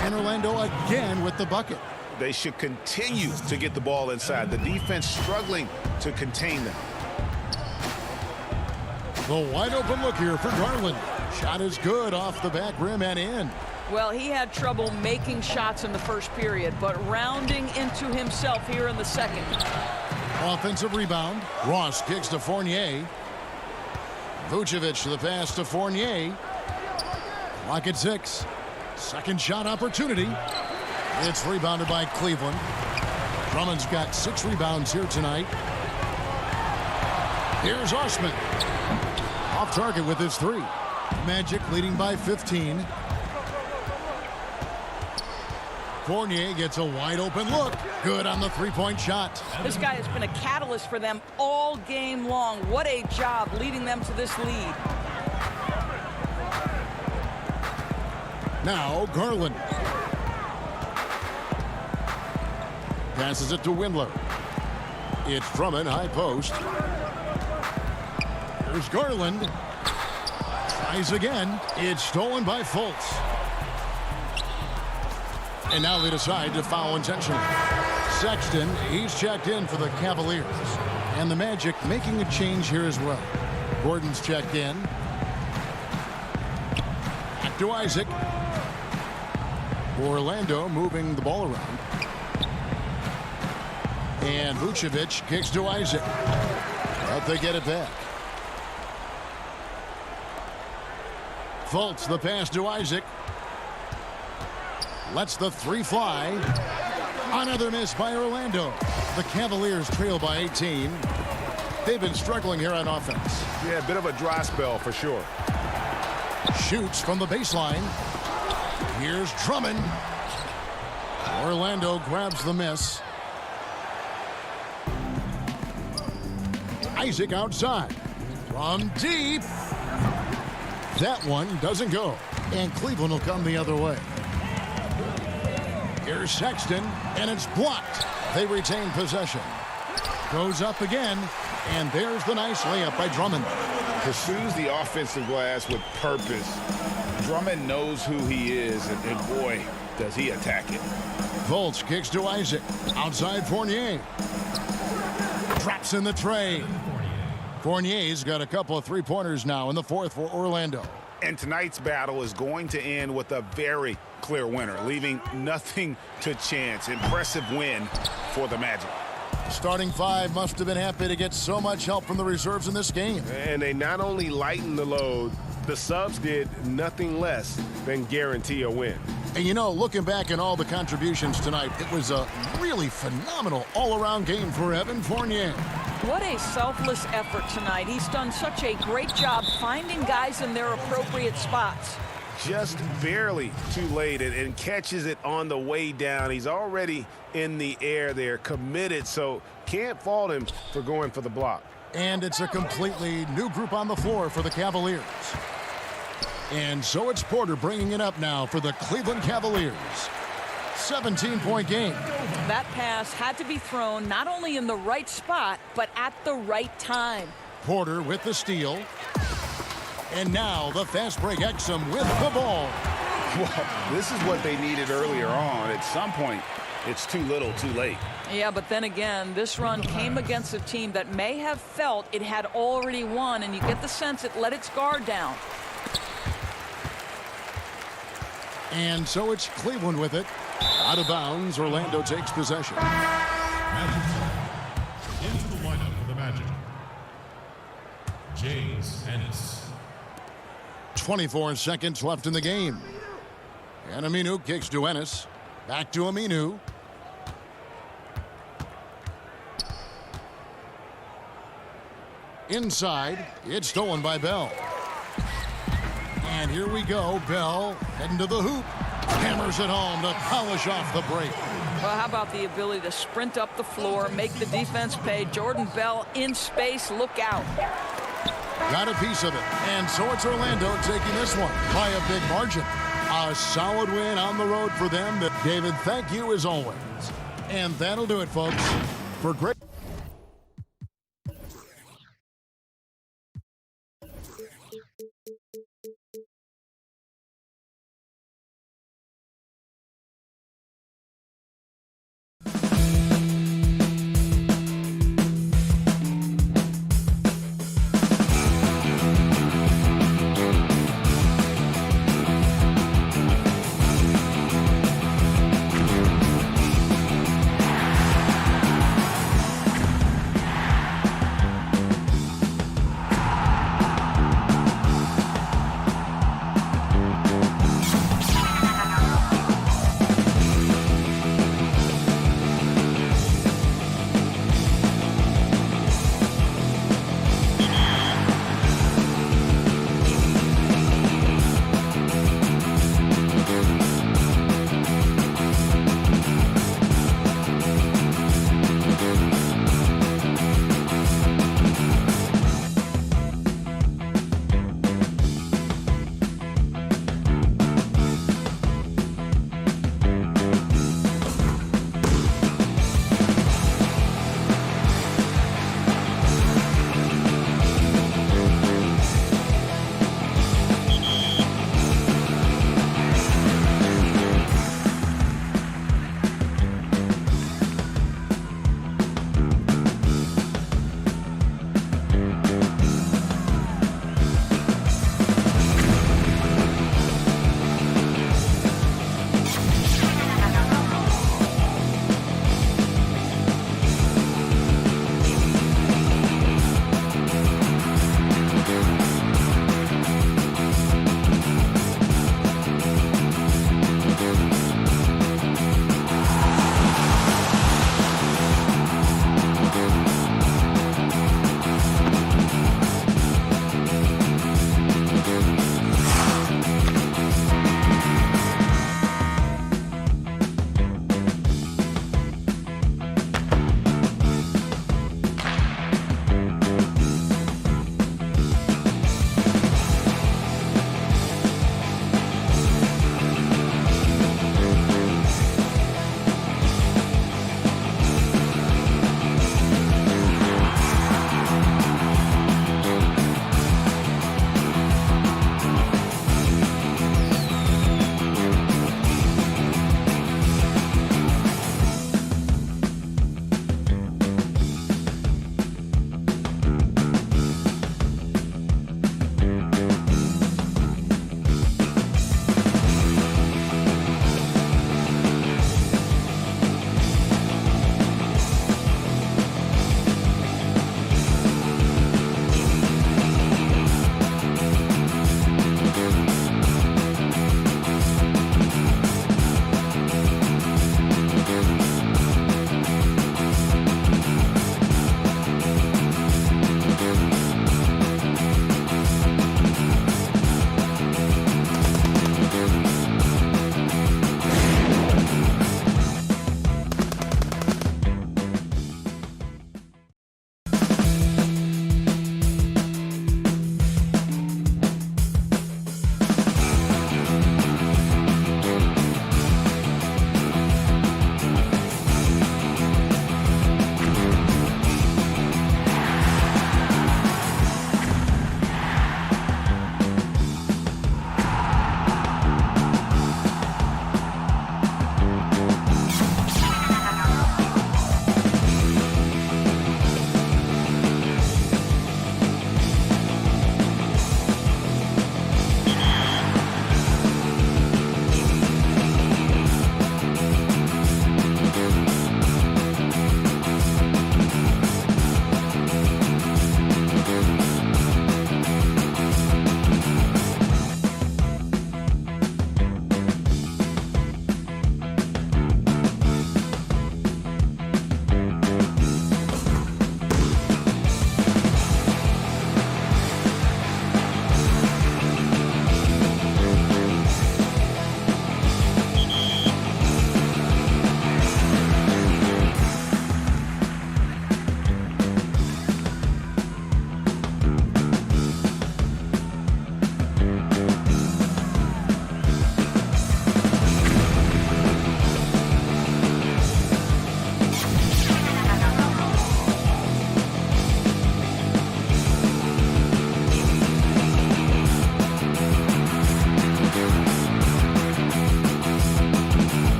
And Orlando again with the bucket. They should continue to get the ball inside. The defense struggling to contain them. The wide open look here for Garland. Shot is good off the back rim and in. Well, he had trouble making shots in the first period, but rounding into himself here in the second. Offensive rebound. Ross kicks to Fournier. Vucevic the pass to Fournier. Clock at 6. Second shot opportunity. It's rebounded by Cleveland. Drummond's got 6 rebounds here tonight. Here's Osman. Off target with his 3. Magic leading by 15. Fournier gets a wide open look. Good on the 3-point shot. This guy has been a catalyst for them all game long. What a job leading them to this lead. Now Garland. Passes it to Windler. It's Drummond, high post. Here's Garland. Tries again. It's stolen by Fultz. And now they decide to foul intentionally. Sexton, he's checked in for the Cavaliers. And the Magic making a change here as well. Gordon's checked in. Back to Isaac. Orlando moving the ball around. And Vucevic kicks to Isaac. But they get it back. Fultz, the pass to Isaac. Lets the 3 fly. Another miss by Orlando. The Cavaliers trail by 18. They've been struggling here on offense. Yeah, a bit of a dry spell for sure. Shoots from the baseline. Here's Drummond. Orlando grabs the miss. Isaac outside. From deep. That one doesn't go. And Cleveland will come the other way. Here's Sexton, and it's blocked. They retain possession. Goes up again, and there's the nice layup by Drummond. Pursues the offensive glass with purpose. Drummond knows who he is, and boy, does he attack it. Fultz kicks to Isaac. Outside Fournier. Drops in the tray. Fournier's got a couple of 3-pointers now in the 4th for Orlando. And tonight's battle is going to end with a very clear winner, leaving nothing to chance. Impressive win for the Magic. Starting 5 must have been happy to get so much help from the reserves in this game. And they not only lightened the load, the subs did nothing less than guarantee a win. And you know, looking back at all the contributions tonight, it was a really phenomenal all-around game for Evan Fournier. What a selfless effort tonight. He's done such a great job finding guys in their appropriate spots. Just barely too late and catches it on the way down. He's already in the air there, committed, so can't fault him for going for the block. And it's a completely new group on the floor for the Cavaliers. And so it's Porter bringing it up now for the Cleveland Cavaliers. 17-point game. That pass had to be thrown not only in the right spot, but at the right time. Porter with the steal. And now the fast break Exum with the ball. Well, this is what they needed earlier on. At some point, it's too little, too late. Yeah, but then again, this run came against a team that may have felt it had already won, and you get the sense it let its guard down. And so it's Cleveland with it. Out of bounds, Orlando takes possession. Magic. Into the lineup for the Magic. James Ennis. 24 seconds left in the game. And Aminu kicks to Ennis. Back to Aminu. Inside, it's stolen by Bell. And here we go. Bell heading to the hoop. Hammers it home to polish off the break. Well, how about the ability to sprint up the floor, make the defense pay? Jordan Bell in space, look out. Got a piece of it. And so it's Orlando taking this one by a big margin. A solid win on the road for them. David, thank you as always. And that'll do it, folks. For great.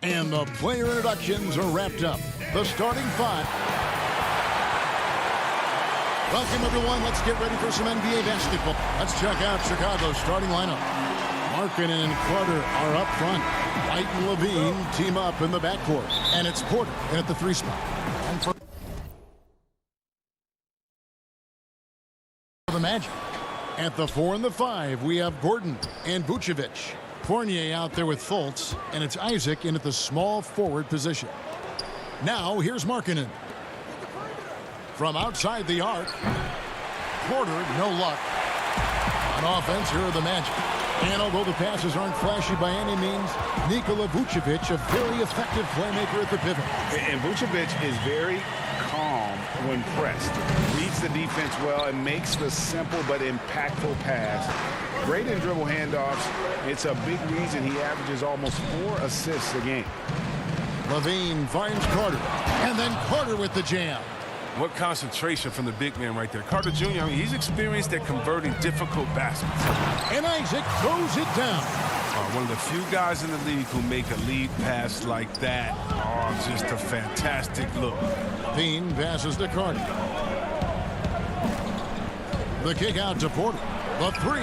And the player introductions are wrapped up. The starting five. Welcome, everyone. Let's get ready for some NBA basketball. Let's check out Chicago's starting lineup. Markkanen and Carter are up front. White and Levine team up in the backcourt. And it's Porter in at the 3 spot. And for the Magic. At the 4 and the 5, we have Gordon and Vucevic. Fournier out there with Fultz, and it's Isaac in at the small forward position. Now, here's Markkanen. From outside the arc, Porter, no luck. On offense, here are the Magic. And although the passes aren't flashy by any means, Nikola Vucevic, a very effective playmaker at the pivot. And Vucevic is very calm when pressed. Reads the defense well and makes the simple but impactful pass. Great in dribble handoffs. It's a big reason he averages almost 4 assists a game. Levine finds Carter. And then Carter with the jam. What concentration from the big man right there. Carter Jr., I mean, he's experienced at converting difficult baskets. And Isaac throws it down. One of the few guys in the league who make a lead pass like that. Oh, just a fantastic look. Levine passes to Carter. The kick out to Porter. The 3.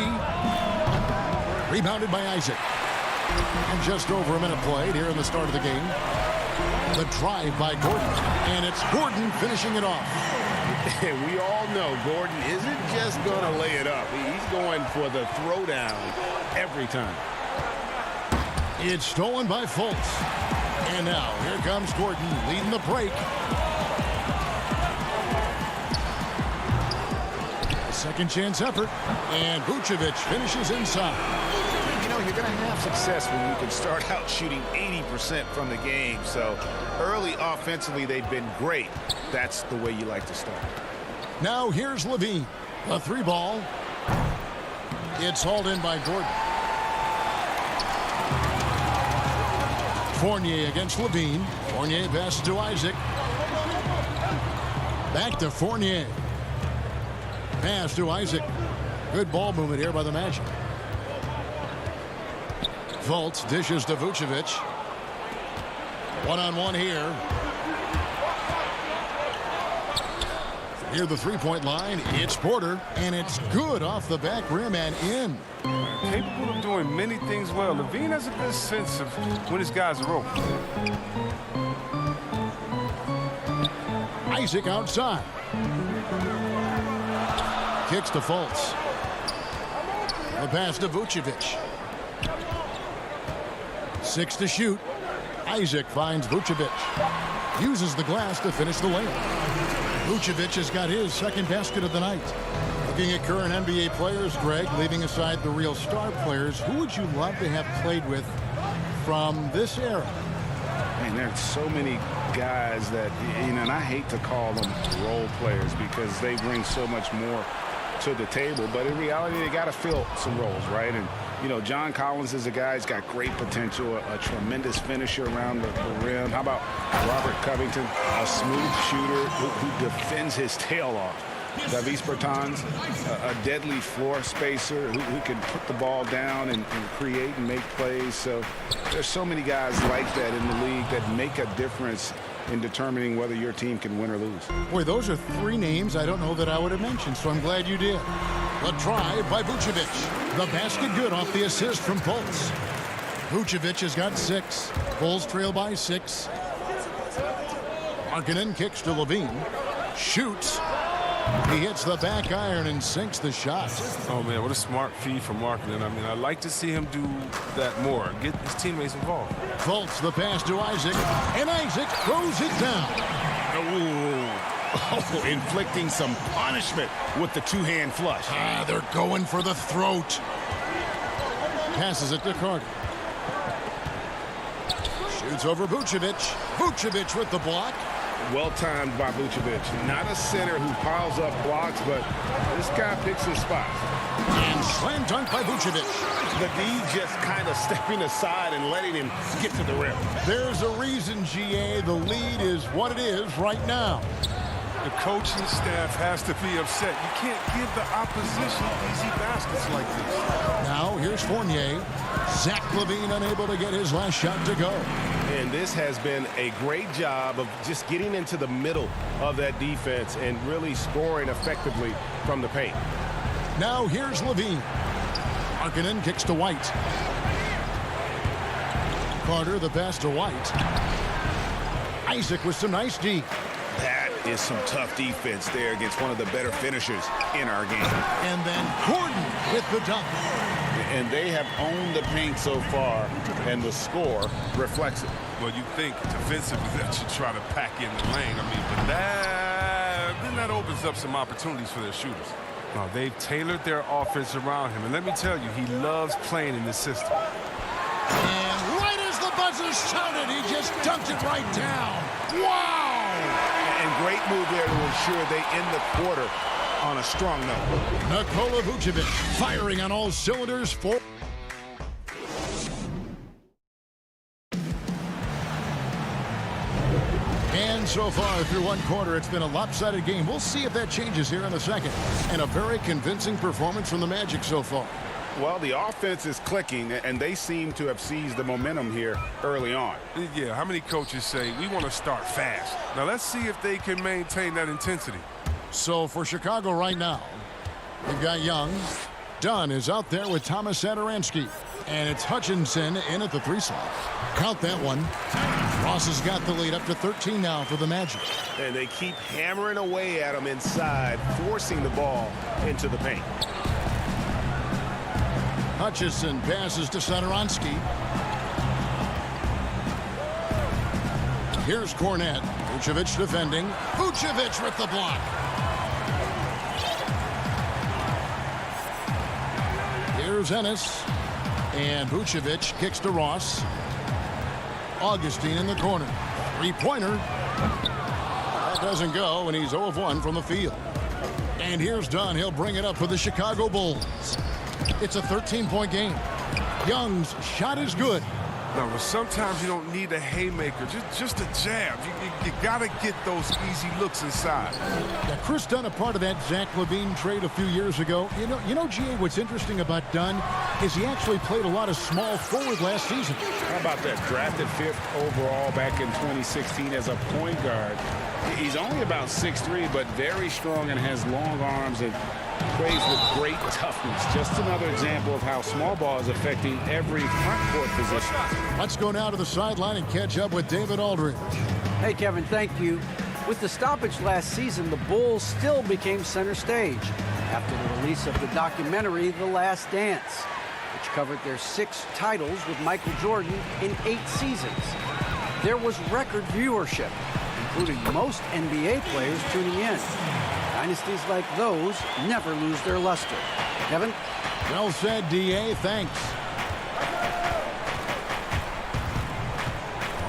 Rebounded by Isaac. And just over a minute played here in the start of the game. The drive by Gordon. And it's Gordon finishing it off. And we all know Gordon isn't just going to lay it up. He's going for the throwdown every time. It's stolen by Fultz. And now here comes Gordon leading the break. A second chance effort. And Vucevic finishes inside. You know, you're going to have success when you can start out shooting 80% from the game. So early offensively, they've been great. That's the way you like to start. Now here's Levine. The 3 ball. It's hauled in by Gordon. Fournier against Levine. Fournier passes to Isaac. Back to Fournier. Pass to Isaac. Good ball movement here by the Magic. Fultz dishes to Vucevic. One-on-one here. Near the 3-point line, it's Porter, and it's good off the back rim and in. Capable of doing many things well. Levine has a good sense of when his guys are open. Isaac outside. Kicks to Fultz. The pass to Vucevic. 6 to shoot. Isaac finds Vucevic. Uses the glass to finish the layup. Vucevic has got his second basket of the night. Looking at current NBA players, Greg, leaving aside the real star players, who would you love to have played with from this era? Man, there's so many guys that, you know, and I hate to call them role players because they bring so much more to the table, but in reality, they got to fill some roles, right? And, you know, John Collins is a guy who's got great potential, a tremendous finisher around the rim. How about Robert Covington, a smooth shooter who defends his tail off? Davis Bertans, a deadly floor spacer who can put the ball down and create and make plays. So there's so many guys like that in the league that make a difference in determining whether your team can win or lose. Boy, those are 3 names I don't know that I would have mentioned, so I'm glad you did. The drive by Vucevic. The basket good off the assist from Fultz. Vucevic has got 6. Bulls trail by 6. Markkanen kicks to Levine. Shoots. He hits the back iron and sinks the shot. Oh, man, what a smart feed from Markkanen. I mean, I'd like to see him do that more. Get his teammates involved. Fultz the pass to Isaac. And Isaac throws it down. Oh, inflicting some punishment with the 2-hand flush. They're going for the throat. Passes it to Carter. Shoots over Vucevic. Vucevic with the block. Well-timed by Vucevic. Not a center who piles up blocks, but this guy picks his spots. And slam dunk by Vucevic. The D just kind of stepping aside and letting him get to the rim. There's a reason, GA, the lead is what it is right now. The coaching staff has to be upset. You can't give the opposition easy baskets like this. Now, here's Fournier. Zach Levine unable to get his last shot to go. And this has been a great job of just getting into the middle of that defense and really scoring effectively from the paint. Now here's Levine. Markkanen kicks to White. Carter the pass to White. Isaac with some nice D. That is some tough defense there against one of the better finishers in our game. And then Gordon with the dunk. And they have owned the paint so far, and the score reflects it. Well, you think defensively that you try to pack in the lane. I mean, but that opens up some opportunities for their shooters. Now, they've tailored their offense around him. And let me tell you, he loves playing in this system. And right as the buzzer sounded, he just dunked it right down. Wow! And great move there to ensure they end the quarter on a strong note. Nikola Vucevic firing on all cylinders for... And so far through one quarter, it's been a lopsided game. We'll see if that changes here in the second. And a very convincing performance from the Magic so far. Well, the offense is clicking, and they seem to have seized the momentum here early on. Yeah, how many coaches say, we want to start fast? Now, let's see if they can maintain that intensity. So for Chicago right now, we've got Young. Dunn is out there with Thomas Satoransky. And it's Hutchinson in at the 3 slot. Count that one. Ross has got the lead up to 13 now for the Magic. And they keep hammering away at him inside, forcing the ball into the paint. Hutchinson passes to Satoransky. Here's Cornette. Vucevic defending. Vucevic with the block. Here's Ennis. And Vucevic kicks to Ross. Augustine in the corner. Three-pointer. That doesn't go, and he's 0 of 1 from the field. And here's Dunn. He'll bring it up for the Chicago Bulls. It's a 13-point game. Young's shot is good. No, but sometimes you don't need a haymaker, just a jab. You got to get those easy looks inside. Yeah, Chris Dunn, a part of that Zach Levine trade a few years ago. You know, G.A., what's interesting about Dunn is he actually played a lot of small forward last season. How about that? Drafted 5th overall back in 2016 as a point guard. He's only about 6'3", but very strong and has long arms and plays with great toughness. Just another example of how small ball is affecting every front court position. Let's go now to the sideline and catch up with David Aldridge. Hey, Kevin, thank you. With the stoppage last season, the Bulls still became center stage after the release of the documentary The Last Dance, which covered their 6 titles with Michael Jordan in 8 seasons. There was record viewership, including most NBA players tuning in. Dynasties like those never lose their luster. Kevin? Well said, D.A. Thanks.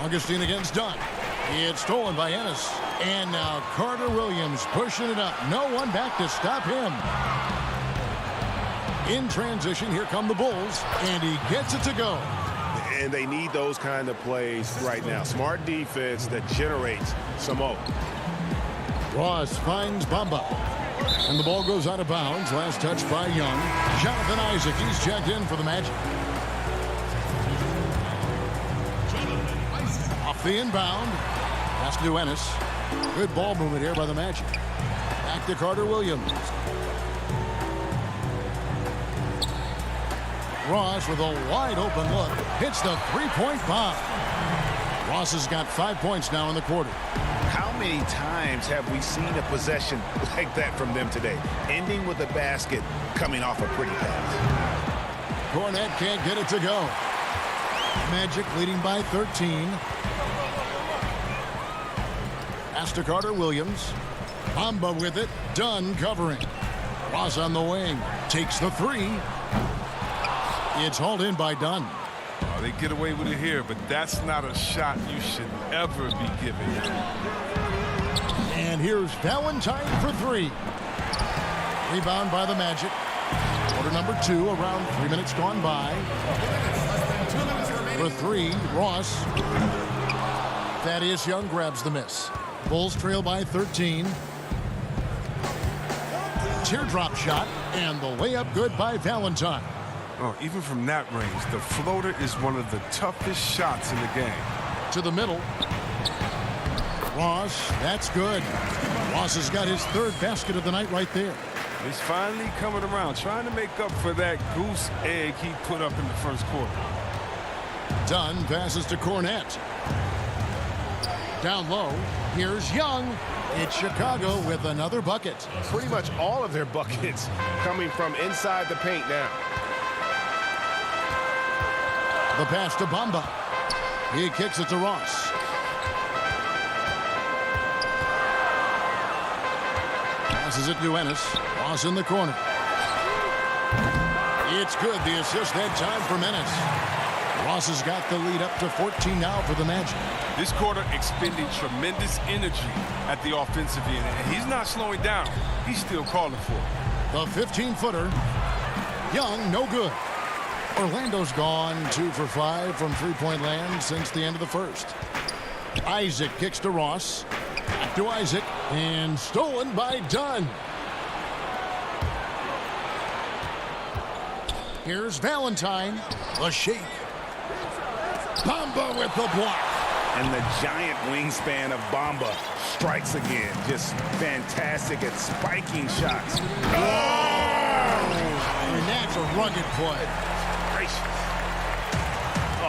Augustine against Dunn. It's stolen by Ennis. And now Carter Williams pushing it up. No one back to stop him. In transition, here come the Bulls. And he gets it to go. And they need those kind of plays right now. Smart defense that generates some hope. Ross finds Bamba. And the ball goes out of bounds. Last touch by Young. Jonathan Isaac, he's checked in for the Magic. Off the inbound. Pass to Ennis. Good ball movement here by the Magic. Back to Carter Williams. Ross with a wide open look. Hits the three-point bomb. Ross has got 5 points now in the quarter. How many times have we seen a possession like that from them today? Ending with a basket, coming off a pretty pass. Cornette can't get it to go. Magic leading by 13. Pass to Carter Williams. Bamba with it. Dunn covering. Ross on the wing. Takes the 3. It's hauled in by Dunn. Oh, they get away with it here, but that's not a shot you should ever be giving. And here's Valentine for 3. Rebound by the Magic. Quarter number 2, around 3 minutes gone by. For 3, Ross. Thaddeus Young grabs the miss. Bulls trail by 13. Teardrop shot, and the layup good by Valentine. Oh, even from that range, the floater is one of the toughest shots in the game. To the middle. Ross, that's good. Ross has got his third basket of the night right there. He's finally coming around, trying to make up for that goose egg he put up in the first quarter. Dunn passes to Cornette. Down low, here's Young. It's Chicago with another bucket. Pretty much all of their buckets coming from inside the paint now. The pass to Bamba. He kicks it to Ross. Passes it to Ennis. Ross in the corner. It's good. The assist that time for Ennis. Ross has got the lead up to 14 now for the Magic. This quarter expending tremendous energy at the offensive end, and he's not slowing down. He's still calling for it. The 15-footer. Young, no good. Orlando's gone 2 for 5 from three-point land since the end of the first. Isaac kicks to Ross. Back to Isaac, and stolen by Dunn. Here's Valentine. The shake. Bamba with the block. And the giant wingspan of Bamba strikes again. Just fantastic at spiking shots. And that's a rugged play.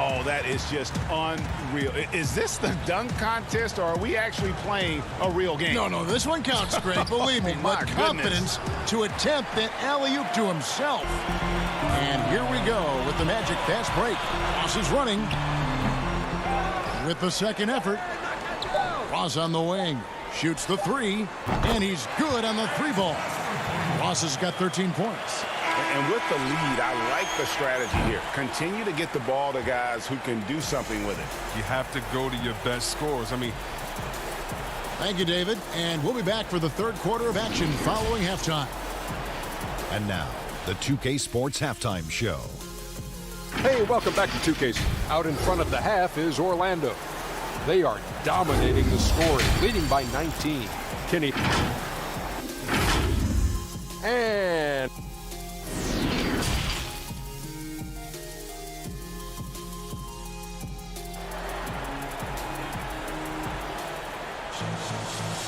Oh, that is just unreal. Is this the dunk contest, or are we actually playing a real game? No, this one counts, Greg, believe me. But confidence to attempt that alley-oop to himself. And here we go with the Magic fast break. Ross is running with the second effort. Ross on the wing. Shoots the three, and he's good on the three ball. Ross has got 13 points. And with the lead, I like the strategy here. Continue to get the ball to guys who can do something with it. You have to go to your best scorers. Thank you, David. And we'll be back for the third quarter of action following halftime. And now, the 2K Sports Halftime Show. Hey, welcome back to 2K. Out in front of the half is Orlando. They are dominating the scoring, leading by 19. Kenny. And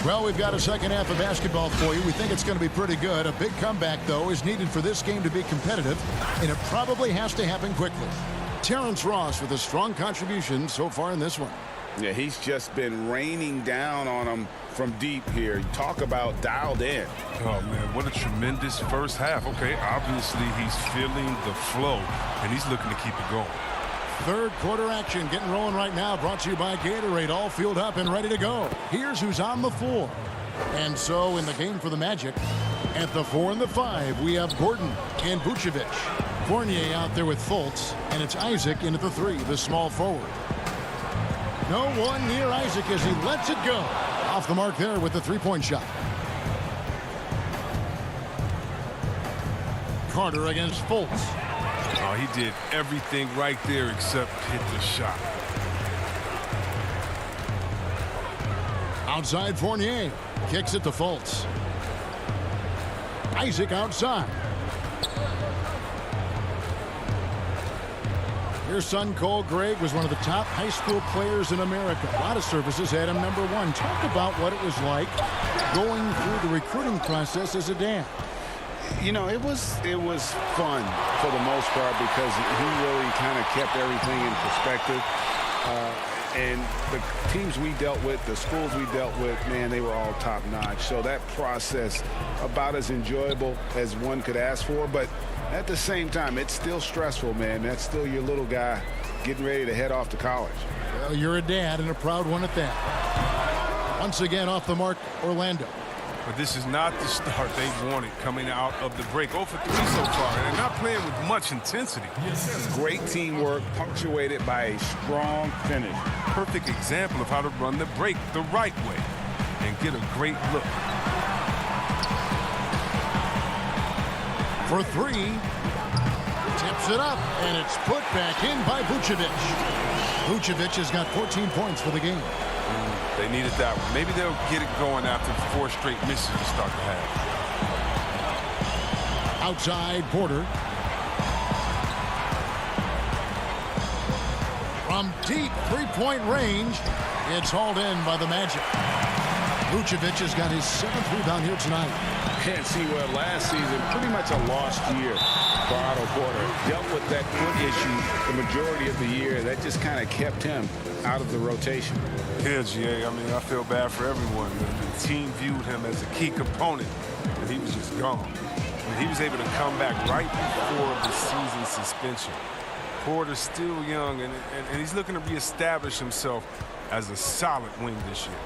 well, we've got a second half of basketball for you. We think it's going to be pretty good. A big comeback, though, is needed for this game to be competitive, and it probably has to happen quickly. Terrence Ross with a strong contribution so far in this one. Yeah, he's just been raining down on them from deep here. You talk about dialed in. Oh, man, what a tremendous first half. Okay, obviously he's feeling the flow, and he's looking to keep it going. Third quarter action getting rolling right now, brought to you by Gatorade, all fueled up and ready to go. Here's who's on the floor. And so in the game for the Magic, at the 4 and the 5, we have Gordon and Vucevic. Fournier out there with Fultz, and it's Isaac in at the 3, the small forward. No one near Isaac as he lets it go. Off the mark there with the three-point shot. Carter against Fultz. Oh, he did everything right there except hit the shot. Outside Fournier. Kicks it to Fultz. Isaac outside. Your son, Cole Gregg, was one of the top high school players in America. A lot of services had him number 1. Talk about what it was like going through the recruiting process as a dad. You know, it was fun for the most part because he really kind of kept everything in perspective. And the teams we dealt with, the schools we dealt with, man, they were all top-notch. So that process, about as enjoyable as one could ask for. But at the same time, it's still stressful, man. That's still your little guy getting ready to head off to college. Well, you're a dad and a proud one at that. Once again, off the mark, Orlando. But this is not the start they wanted coming out of the break. 0 for 3 so far, and they're not playing with much intensity. Great teamwork punctuated by a strong finish. Perfect example of how to run the break the right way and get a great look. For 3. Tips it up, and it's put back in by Vucevic. Vucevic has got 14 points for the game. They needed that one. Maybe they'll get it going after 4 straight misses to start the half. Outside Porter. From deep three-point range, it's hauled in by the Magic. Vucevic has got his 7th rebound here tonight. Can't see where last season, pretty much a lost year for Otto Porter. Dealt with that foot issue the majority of the year. That just kind of kept him out of the rotation. Yeah, GA, I mean, I feel bad for everyone. The team viewed him as a key component, and he was just gone. And he was able to come back right before the season suspension. Porter's still young, and he's looking to reestablish himself as a solid wing this year.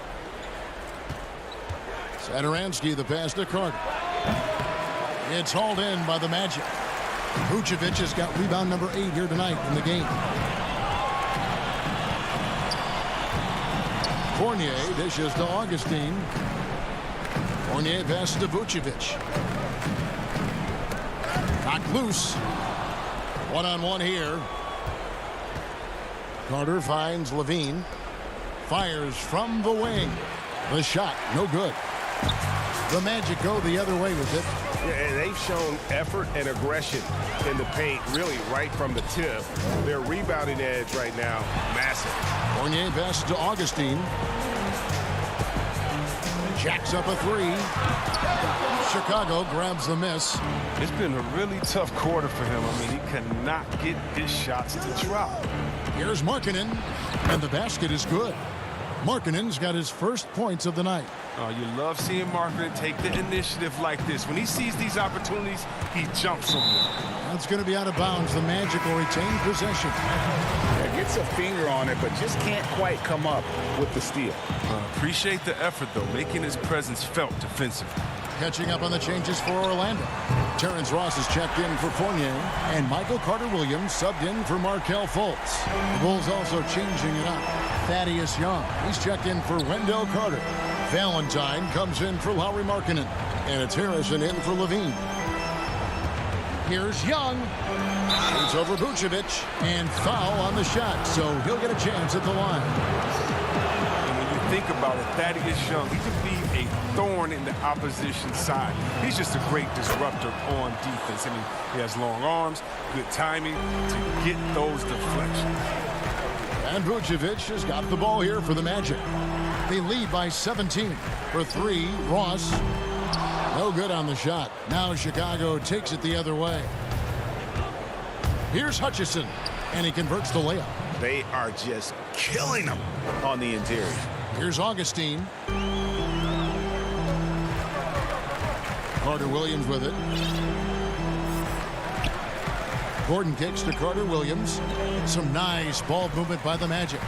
Satoransky, the pass to Carter. It's hauled in by the Magic. Vucevic has got rebound number 8 here tonight in the game. Fournier dishes to Augustine. Fournier passes to Vucevic. Knocked loose. One-on-one here. Carter finds Levine. Fires from the wing. The shot, no good. The Magic go the other way with it. Yeah, and they've shown effort and aggression in the paint, really right from the tip. Their rebounding edge right now, massive. Fournier passes to Augustine. Jacks up a 3. Chicago grabs the miss. It's been a really tough quarter for him. I mean, he cannot get his shots to drop. Here's Markkanen, and the basket is good. Markkanen's got his first points of the night. Oh, you love seeing Markkanen take the initiative like this. When he sees these opportunities, he jumps on them. That's going to be out of bounds. The Magic will retain possession. Yeah, gets a finger on it, but just can't quite come up with the steal. Appreciate the effort, though, making his presence felt defensively. Catching up on the changes for Orlando. Terrence Ross is checked in for Fournier, and Michael Carter-Williams subbed in for Markelle Fultz. The Bulls also changing it up. Thaddeus Young, he's checked in for Wendell Carter. Valentine comes in for Lauri Markkanen, and it's Harrison in for Levine. Here's Young. Shoots over Vucevic, and foul on the shot, so he'll get a chance at the line. And when you think about it, Thaddeus Young, he could be a thorn in the opposition side. He's just a great disruptor on defense. I mean, he has long arms, good timing to get those deflections. And Vucevic has got the ball here for the Magic. They lead by 17. For 3, Ross. No good on the shot. Now Chicago takes it the other way. Here's Hutchison, and he converts the layup. They are just killing them on the interior. Here's Augustine. Carter-Williams with it. Gordon kicks to Carter-Williams. Some nice ball movement by the Magic.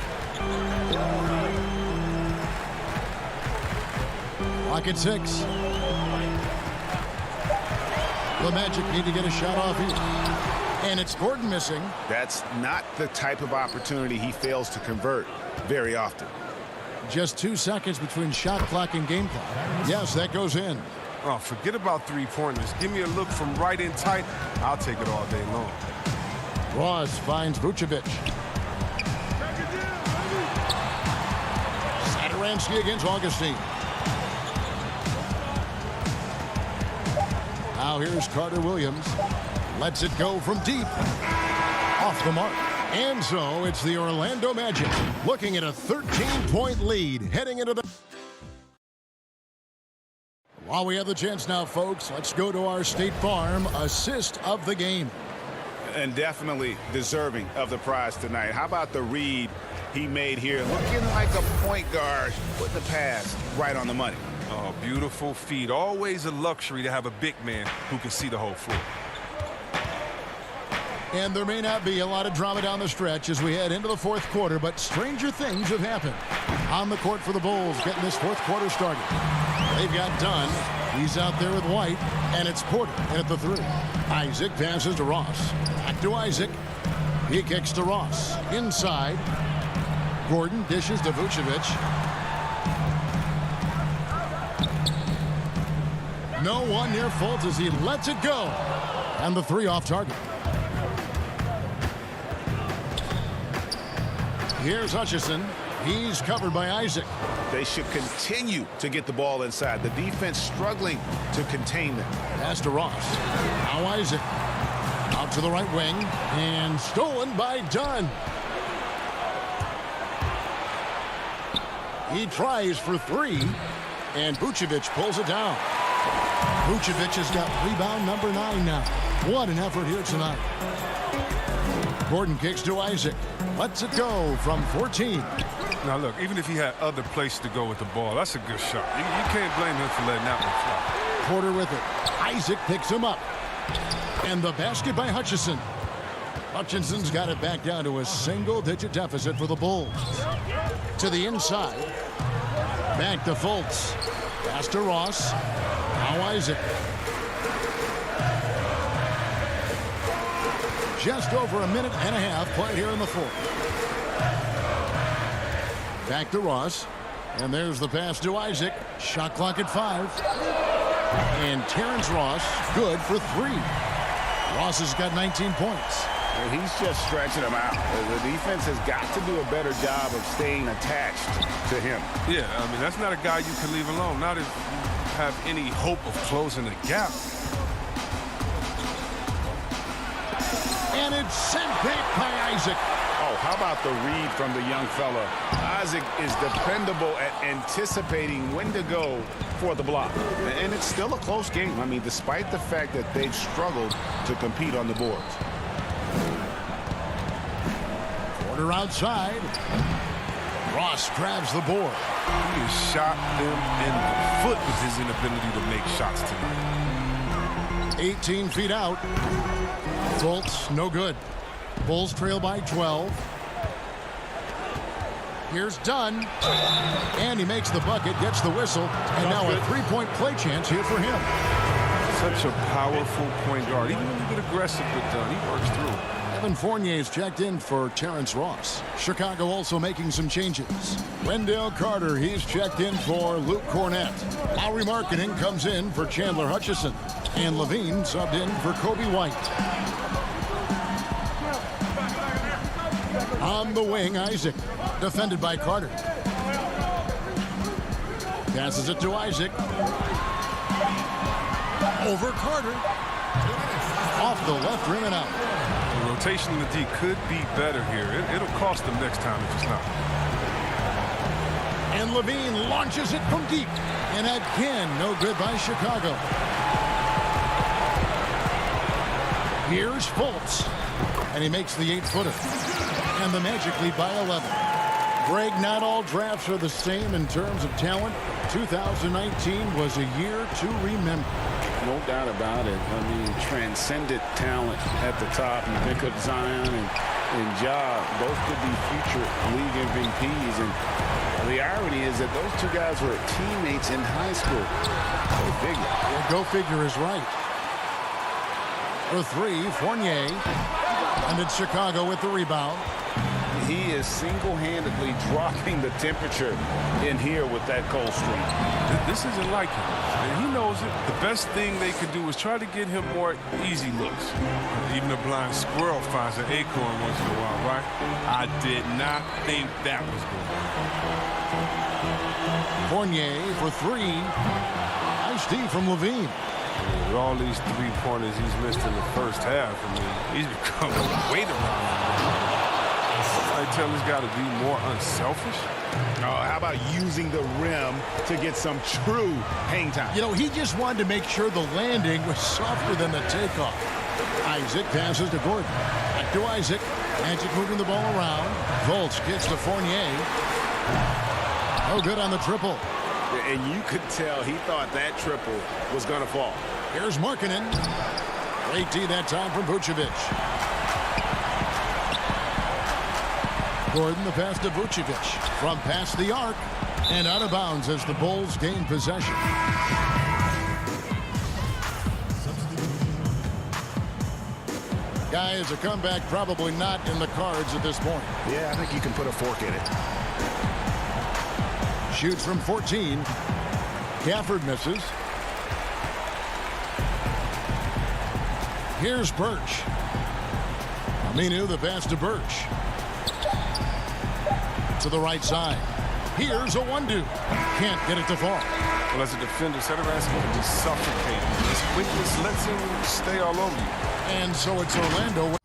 Clock at 6. The Magic need to get a shot off here. And it's Gordon missing. That's not the type of opportunity he fails to convert very often. Just 2 seconds between shot clock and game clock. Yes, that goes in. Oh, forget about three-pointers. Give me a look from right in tight. I'll take it all day long. Ross finds Vucevic. Satoransky against Augustine. Now here's Carter-Williams. Lets it go from deep. Off the mark. And so it's the Orlando Magic looking at a 13-point lead heading into the... While we have the chance now, folks, let's go to our State Farm assist of the game. And definitely deserving of the prize tonight. How about the read he made here? Looking like a point guard with the pass right on the money. Oh, beautiful feed. Always a luxury to have a big man who can see the whole floor. And there may not be a lot of drama down the stretch as we head into the fourth quarter, but stranger things have happened. On the court for the Bulls, getting this fourth quarter started. They've got Dunn. He's out there with White, and it's Porter in at the 3. Isaac passes to Ross. Back to Isaac. He kicks to Ross. Inside. Gordon dishes to Vucevic. No one near Fultz as he lets it go. And the 3 off target. Here's Hutchison. He's covered by Isaac. They should continue to get the ball inside. The defense struggling to contain them. Pass to Ross. Now Isaac. Out to the right wing. And stolen by Dunn. He tries for three, and Vucevic pulls it down. Vucevic has got rebound number 9 now. What an effort here tonight. Gordon kicks to Isaac. Lets it go from 14. Now, look, even if he had other places to go with the ball, that's a good shot. You can't blame him for letting that one fly. Porter with it. Isaac picks him up. And the basket by Hutchison. Hutchinson's got it back down to a single-digit deficit for the Bulls. To the inside. Back to Fultz. Pass to Ross. Now Isaac. Just over a minute and a half played here in the fourth. Back to Ross. And there's the pass to Isaac. Shot clock at 5. And Terrence Ross good for 3. Ross has got 19 points. He's just stretching him out. The defense has got to do a better job of staying attached to him. Yeah, I mean, that's not a guy you can leave alone. Not if you have any hope of closing the gap. And it's sent back by Isaac. Oh, how about the read from the young fella? Isaac is dependable at anticipating when to go for the block. And it's still a close game. I mean, despite the fact that they've struggled to compete on the boards. Porter outside. Ross grabs the board. He has shot them in the foot with his inability to make shots tonight. 18 feet out. Fultz, no good. Bulls trail by 12. Here's Dunn. And he makes the bucket, gets the whistle, and now a three-point play chance here for him. Such a powerful point guard. Even when you get aggressive with Dunn, he works through. Evan Fournier's checked in for Terrence Ross. Chicago also making some changes. Wendell Carter, he's checked in for Luke Cornett. Lowry Marketing comes in for Chandler Hutchison. And Levine subbed in for Kobe White. On the wing, Isaac. Defended by Carter. Passes it to Isaac. Over Carter. Off the left rim and out. The rotation in the D could be better here. It'll cost them next time if it's not. And Levine launches it from deep. And again, no good by Chicago. Here's Fultz. And he makes the 8-footer. And the Magic lead by 11. Greg, not all drafts are the same in terms of talent. 2019 was a year to remember. No doubt about it. I mean, transcendent talent at the top. You think of Zion and Ja. Both could be future league MVPs. And the irony is that those two guys were teammates in high school. Go figure. Well, go figure is right. For 3, Fournier. And it's Chicago with the rebound. He is single-handedly dropping the temperature in here with that cold streak. This isn't like him, and he knows it. The best thing they could do is try to get him more easy looks. Even a blind squirrel finds an acorn once in a while, right? I did not think that was good. Fournier for 3. Nice D from Levine. With all these three-pointers he's missed in the first half, I mean, he's become a weight around. I tell he's got to be more unselfish. Oh, how about using the rim to get some true hang time? You know, he just wanted to make sure the landing was softer than the takeoff. Isaac passes to Gordon. Back to Isaac. Magic moving the ball around. Fultz gets to Fournier. No good on the triple. And you could tell he thought that triple was going to fall. Here's Markkanen. Great D that time from Vucevic. Gordon, the pass to Vucevic. From past the arc. And out of bounds as the Bulls gain possession. Guys, a comeback probably not in the cards at this point. Yeah, I think you can put a fork in it. Shoots from 14. Gafford misses. Here's Birch. Aminu, the pass to Birch. To the right side. Here's a one-do. Can't get it to fall. Well, as a defender, instead of asking him to suffocate, his quickness lets him stay all over you. And so it's Orlando.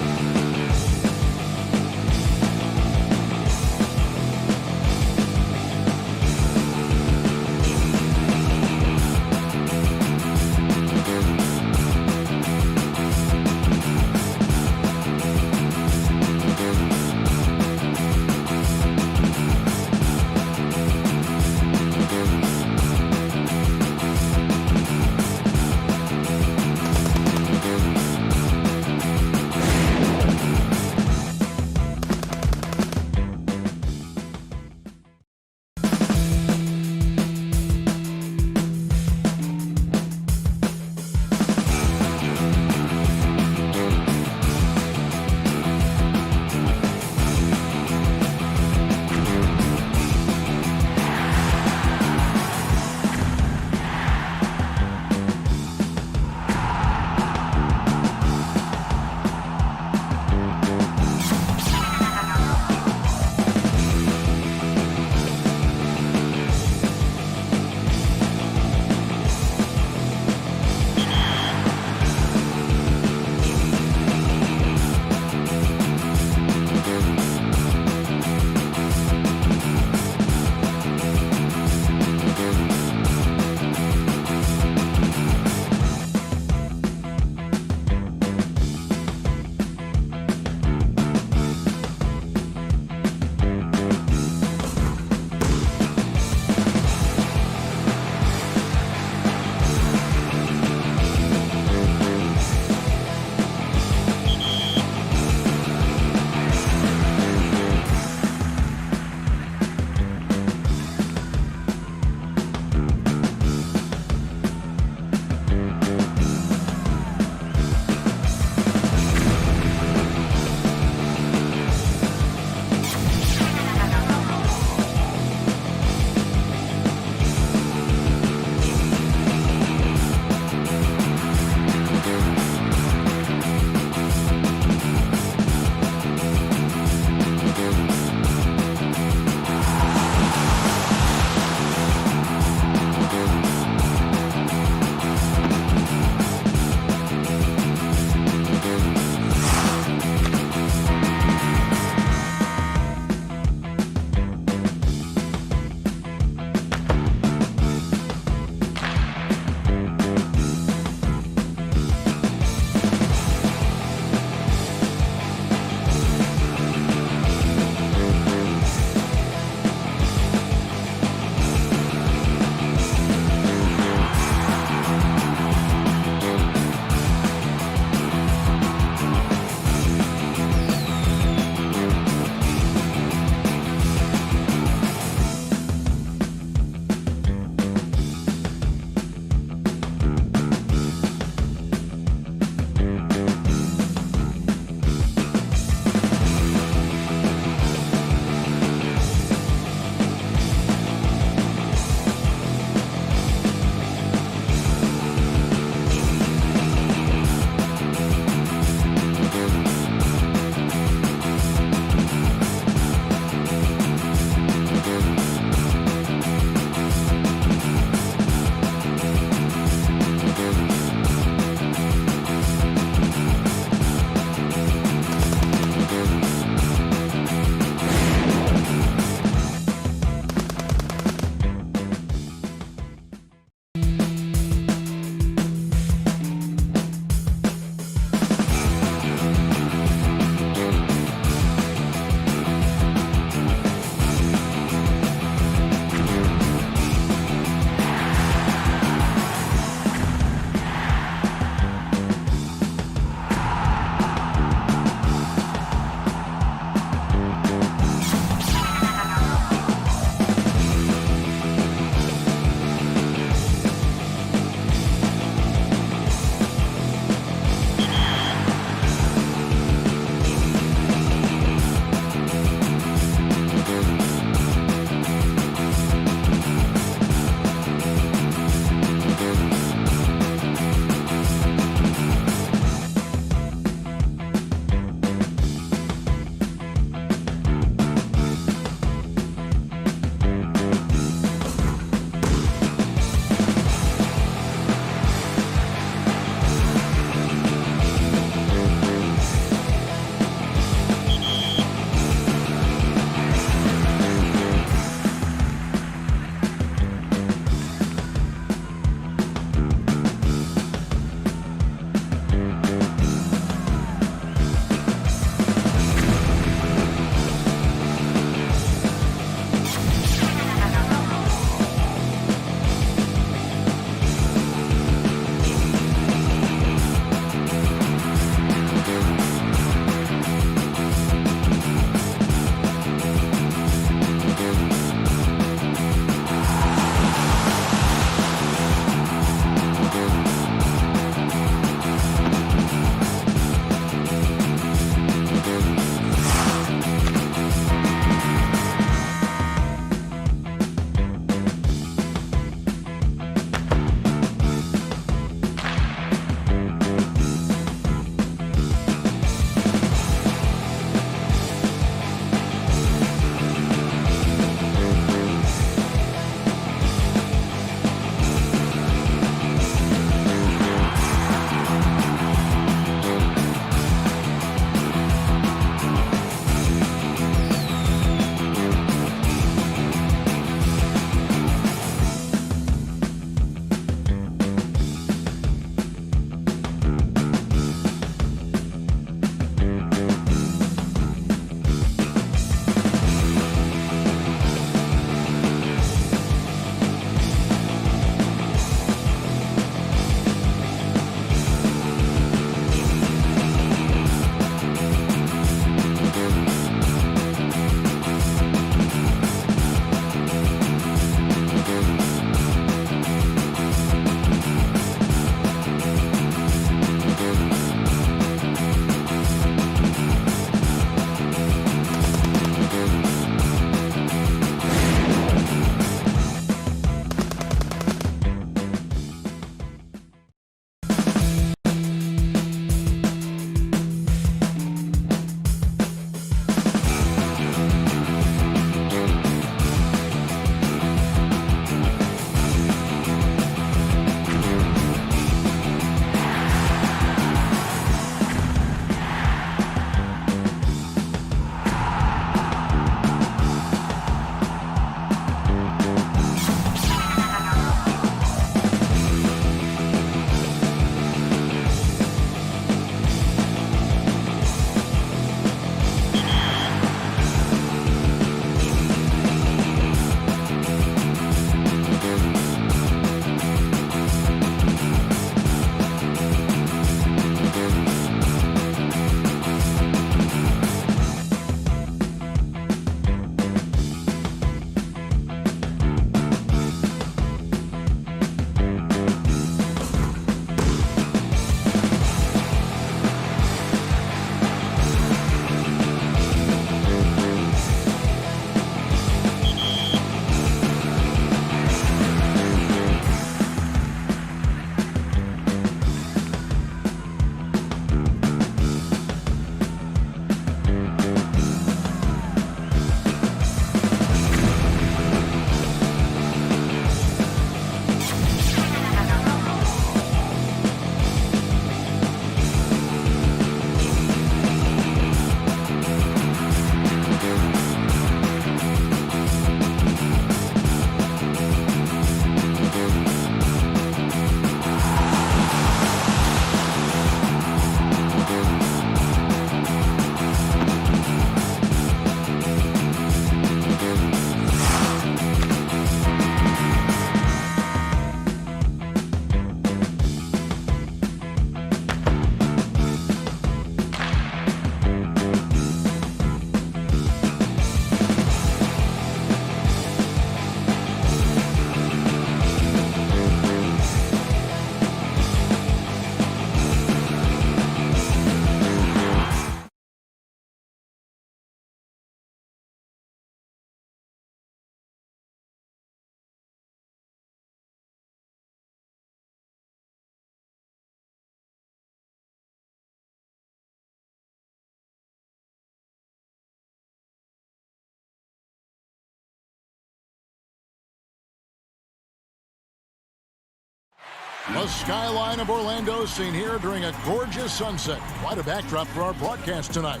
The skyline of Orlando seen here during a gorgeous sunset. Quite a backdrop for our broadcast tonight.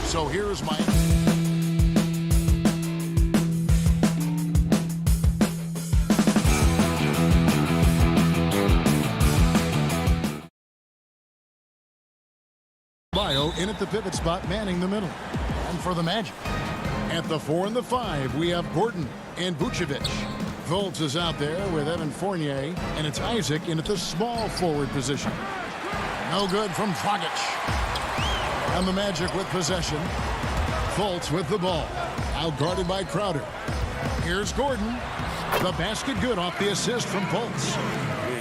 So here's my... Bio in at the pivot spot, manning the middle. And for the Magic, at the 4 and the 5, we have Gordon and Vucevic. Fultz is out there with Evan Fournier, and it's Isaac in at the small forward position. No good from Dragic. And the Magic with possession. Fultz with the ball. Out guarded by Crowder. Here's Gordon. The basket good off the assist from Fultz.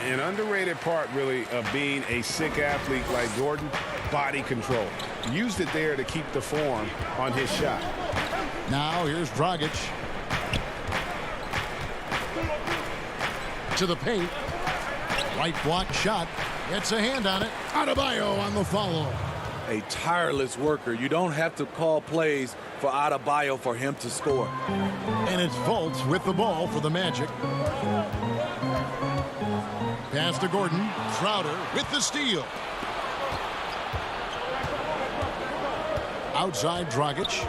An underrated part, really, of being a sick athlete like Gordon, body control. Used it there to keep the form on his shot. Now here's Dragic. To the paint. Right block shot. Gets a hand on it. Adebayo on the follow. A tireless worker. You don't have to call plays for Adebayo for him to score. And it's Fultz with the ball for the Magic. Pass to Gordon. Crowder with the steal. Outside Dragic.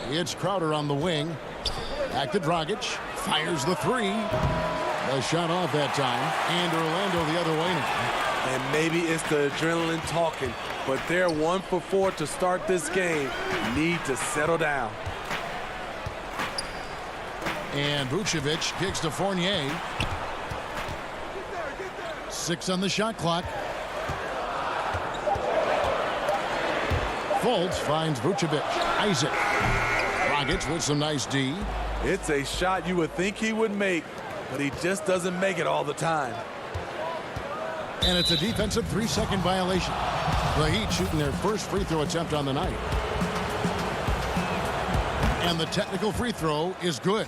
It's Crowder on the wing. Back to Dragic. Fires the three. A shot off that time. And Orlando the other way now. And maybe it's the adrenaline talking, but they're 1 for 4 to start this game. Need to settle down. And Vucevic kicks to Fournier. 6 on the shot clock. Fultz finds Vucevic. Isaac. Dragic with some nice D. It's a shot you would think he would make, but he just doesn't make it all the time. And it's a defensive 3-second violation. The Heat shooting their first free throw attempt on the night. And the technical free throw is good.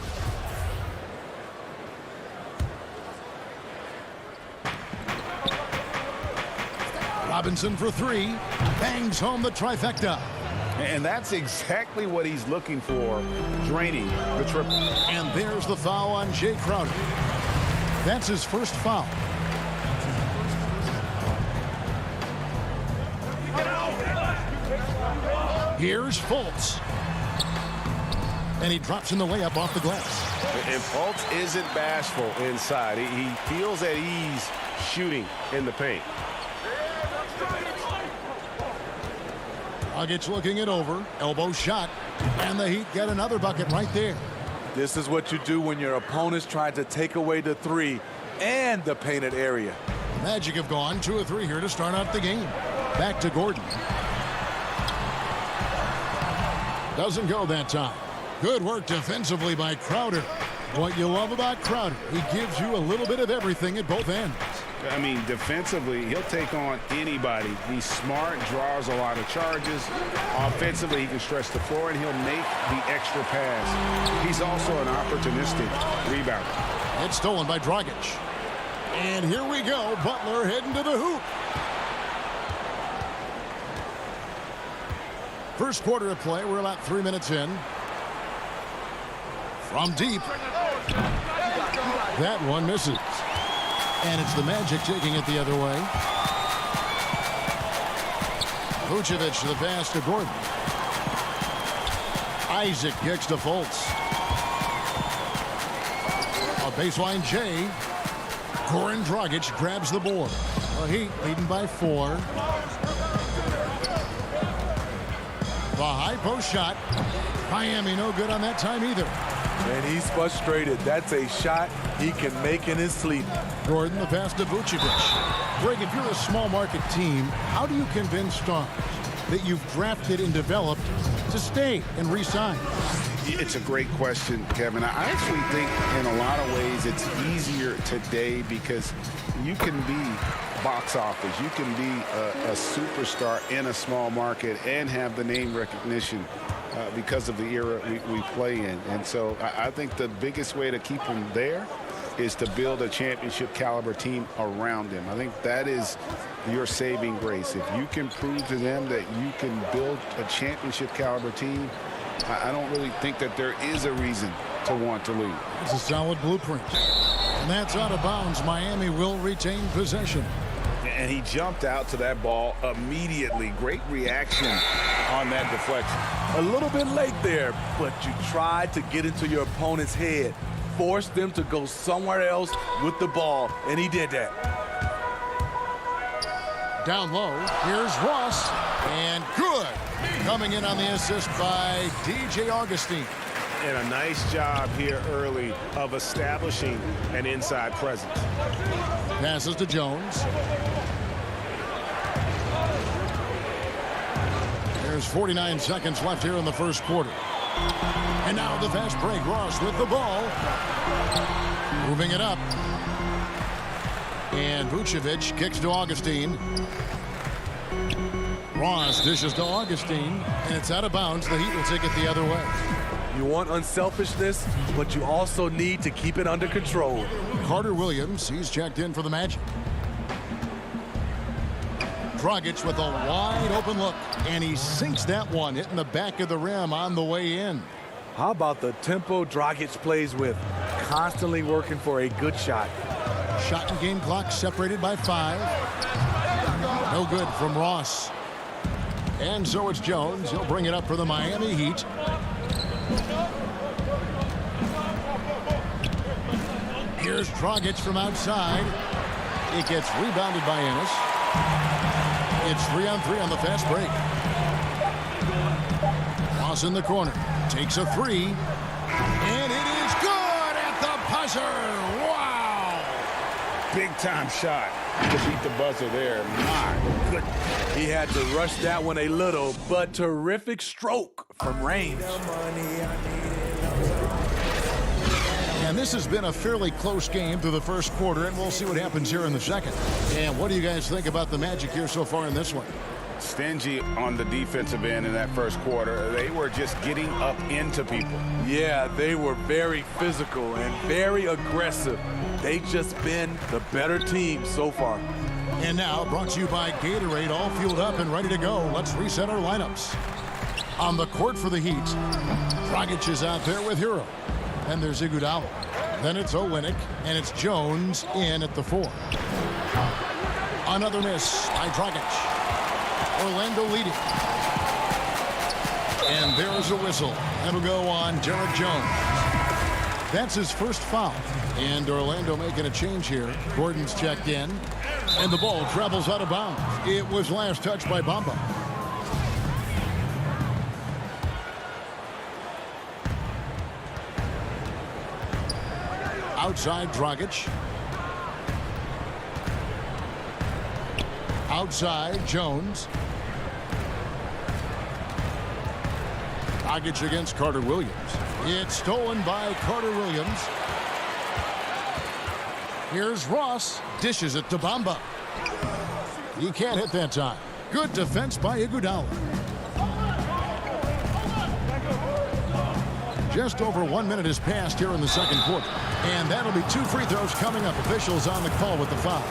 Robinson for 3. Bangs home the trifecta. And that's exactly what he's looking for, draining the triple. And there's the foul on Jay Crowder. That's his first foul. Here's Fultz. And he drops in the layup off the glass. And Fultz isn't bashful inside. He feels at ease shooting in the paint. Dragic looking it over. Elbow shot. And the Heat get another bucket right there. This is what you do when your opponent's trying to take away the three and the painted area. The Magic have gone 2 of 3 here to start out the game. Back to Gordon. Doesn't go that time. Good work defensively by Crowder. What you love about Crowder, he gives you a little bit of everything at both ends. I mean, defensively, he'll take on anybody. He's smart, draws a lot of charges. Offensively, he can stretch the floor, and he'll make the extra pass. He's also an opportunistic rebounder. It's stolen by Dragic. And here we go. Butler heading to the hoop. First quarter of play. We're about 3 minutes in. From deep. That one misses. And it's the Magic taking it the other way. Vucevic to the pass to Gordon. Isaac kicks to Fultz. A baseline J. Goran Dragic grabs the board. The Heat leading by 4. The high post shot. Miami no good on that time either. And he's frustrated. That's a shot he can make in his sleep. Gordon, the pass to Vucevic. Greg, if you're a small market team, how do you convince stars that you've drafted and developed to stay and re-sign? It's a great question, Kevin. I actually think in a lot of ways it's easier today because you can be box office. You can be a superstar in a small market and have the name recognition because of the era we play in. And so I think the biggest way to keep them there is to build a championship caliber team around them. I think that is your saving grace. If you can prove to them that you can build a championship caliber team, I don't really think that there is a reason to want to lead. It's a solid blueprint. And that's out of bounds. Miami will retain possession. And he jumped out to that ball immediately. Great reaction on that deflection. A little bit late there, but you tried to get into your opponent's head. Force them to go somewhere else with the ball, and he did that. Down low, here's Ross, and good. Coming in on the assist by DJ Augustine. And a nice job here early of establishing an inside presence. Passes to Jones. There's 49 seconds left here in the first quarter. And now the fast break. Ross with the ball. Moving it up. And Vucevic kicks to Augustine. Ross dishes to Augustine. And it's out of bounds. The Heat will take it the other way. You want unselfishness, but you also need to keep it under control. Carter Williams, he's checked in for the Magic. Dragic with a wide open look, and he sinks that one, hitting the back of the rim on the way in. How about the tempo Dragic plays with? Constantly working for a good shot. Shot and game clock separated by 5. No good from Ross. And so it's Jones. He'll bring it up for the Miami Heat. Here's Dragic from outside. It gets rebounded by Ennis. It's 3-on-3 on the fast break. Ross in the corner. Takes a 3. And it is good at the buzzer. Wow! Big time shot to beat the buzzer there. My goodness. He had to rush that one a little, but terrific stroke from range. And this has been a fairly close game through the first quarter, and we'll see what happens here in the second. And what do you guys think about the Magic here so far in this one? Stingy on the defensive end in that first quarter. They were just getting up into people. Yeah, they were very physical and very aggressive. They've just been the better team so far. And now, brought to you by Gatorade, all fueled up and ready to go. Let's reset our lineups. On the court for the Heat, Dragic is out there with Hero. Then there's Iguodala. Then it's Olynyk, and it's Jones in at the 4. Another miss by Dragic. Orlando leading. And there's a whistle. That'll go on Derek Jones. That's his first foul. And Orlando making a change here. Gordon's checked in. And the ball travels out of bounds. It was last touched by Bamba. Outside Dragic. Outside Jones. Dragic against Carter Williams. It's stolen by Carter Williams. Here's Ross. Dishes it to Bamba. He can't hit that time. Good defense by Iguodala. Just over 1 minute has passed here in the second quarter. And that'll be 2 free throws coming up. Officials on the call with the foul.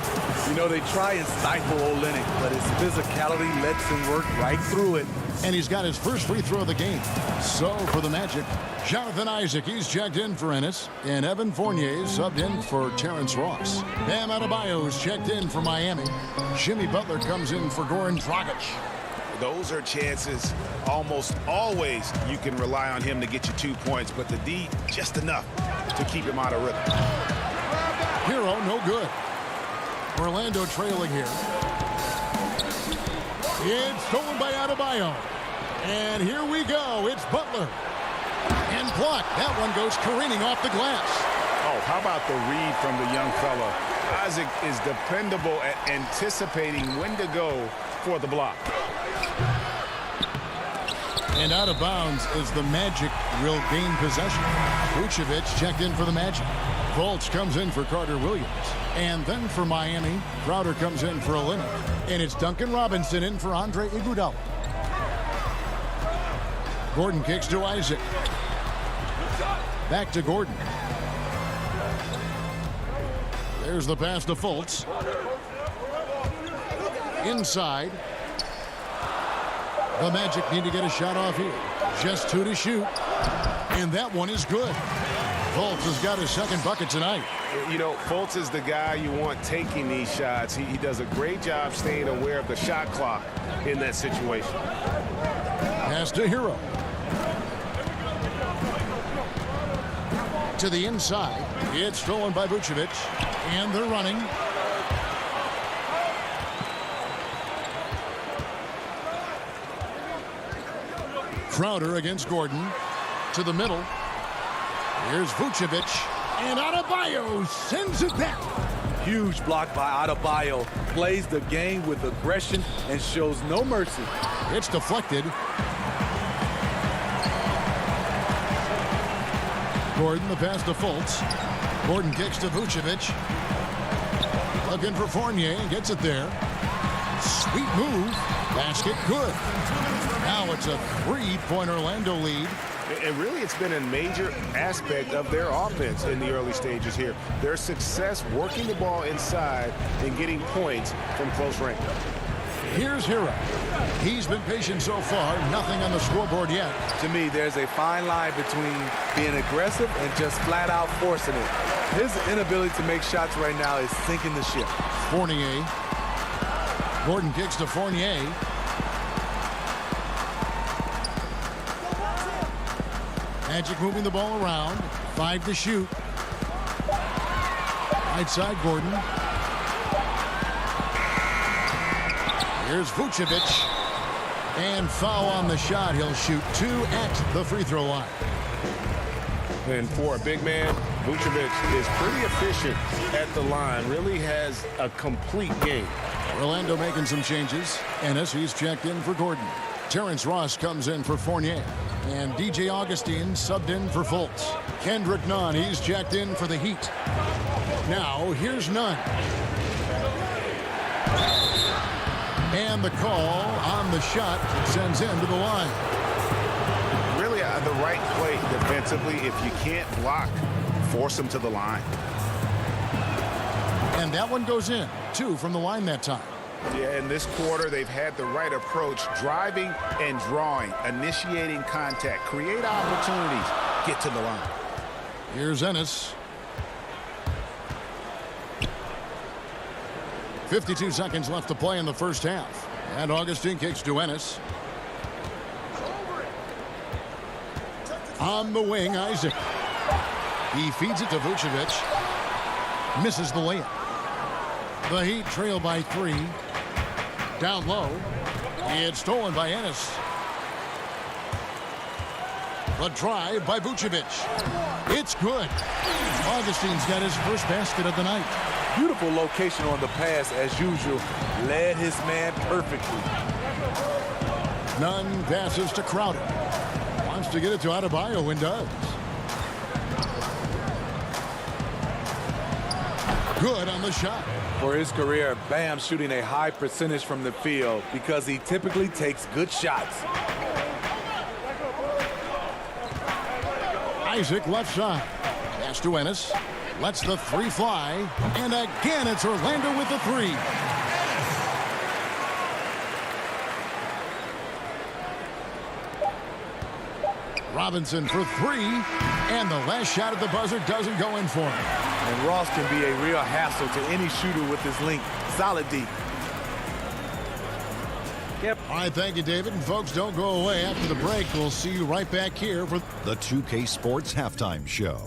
You know, they try and stifle Olynyk, but his physicality lets him work right through it. And he's got his first free throw of the game. So for the Magic, Jonathan Isaac, he's checked in for Ennis. And Evan Fournier subbed in for Terrence Ross. Bam Adebayo's checked in for Miami. Jimmy Butler comes in for Goran Dragic. Those are chances almost always you can rely on him to get you 2 points, but the D just enough to keep him out of rhythm. Hero, no good. Orlando trailing here. It's stolen by Adebayo. And here we go. It's Butler. And blocked. That one goes careening off the glass. Oh, how about the read from the young fella? Isaac is dependable at anticipating when to go for the block. And out of bounds is the Magic will gain possession. Vucevic checked in for the Magic. Fultz comes in for Carter Williams. And then for Miami, Crowder comes in for Olynyk. And it's Duncan Robinson in for Andre Iguodala. Gordon kicks to Isaac. Back to Gordon. There's the pass to Fultz. Inside. The Magic need to get a shot off here. Just 2 to shoot. And that one is good. Fultz has got his second bucket tonight. You know, Fultz is the guy you want taking these shots. He does a great job staying aware of the shot clock in that situation. Pass to Hero. To the inside. It's stolen by Vucevic. And they're running. Crowder against Gordon. To the middle. Here's Vucevic. And Adebayo sends it back. Huge block by Adebayo. Plays the game with aggression and shows no mercy. It's deflected. Gordon, the pass to Fultz. Gordon kicks to Vucevic. Looking for Fournier and gets it there. Sweet move. Basket good. Now it's a 3-point Orlando lead. And really, it's been a major aspect of their offense in the early stages here. Their success working the ball inside and getting points from close range. Here's Hero. He's been patient so far. Nothing on the scoreboard yet. To me, there's a fine line between being aggressive and just flat out forcing it. His inability to make shots right now is sinking the ship. Fournier. Gordon kicks to Fournier. Magic moving the ball around. 5 to shoot. Right side, Gordon. Here's Vucevic. And foul on the shot. He'll shoot 2 at the free throw line. And for a big man, Vucevic is pretty efficient at the line. Really has a complete game. Orlando making some changes. Ennis, he's checked in for Gordon. Terrence Ross comes in for Fournier. And DJ Augustine subbed in for Fultz. Kendrick Nunn, he's checked in for the Heat. Now, here's Nunn. And the call on the shot sends him to the line. Really the right play defensively. If you can't block, force him to the line. And that one goes in. 2 from the line that time. Yeah, in this quarter, they've had the right approach, driving and drawing, initiating contact, create opportunities, get to the line. Here's Ennis. 52 seconds left to play in the first half. And Augustine kicks to Ennis. On the wing, Isaac. He feeds it to Vucevic. Misses the layup. The Heat trail by 3. Down low. It's stolen by Ennis. The drive by Vucevic. It's good. Augustine's got his first basket of the night. Beautiful location on the pass as usual. Led his man perfectly. Nunn passes to Crowder. Wants to get it to Adebayo and does. Good on the shot. For his career, Bam shooting a high percentage from the field because he typically takes good shots. Isaac left side. Pass to Ennis. Lets the 3 fly. And again, it's Orlando with the 3. Robinson for 3. And the last shot at the buzzer doesn't go in for him. And Ross can be a real hassle to any shooter with his length. Solid D. Yep. All right, thank you, David. And folks, don't go away. After the break, we'll see you right back here for the 2K Sports Halftime Show.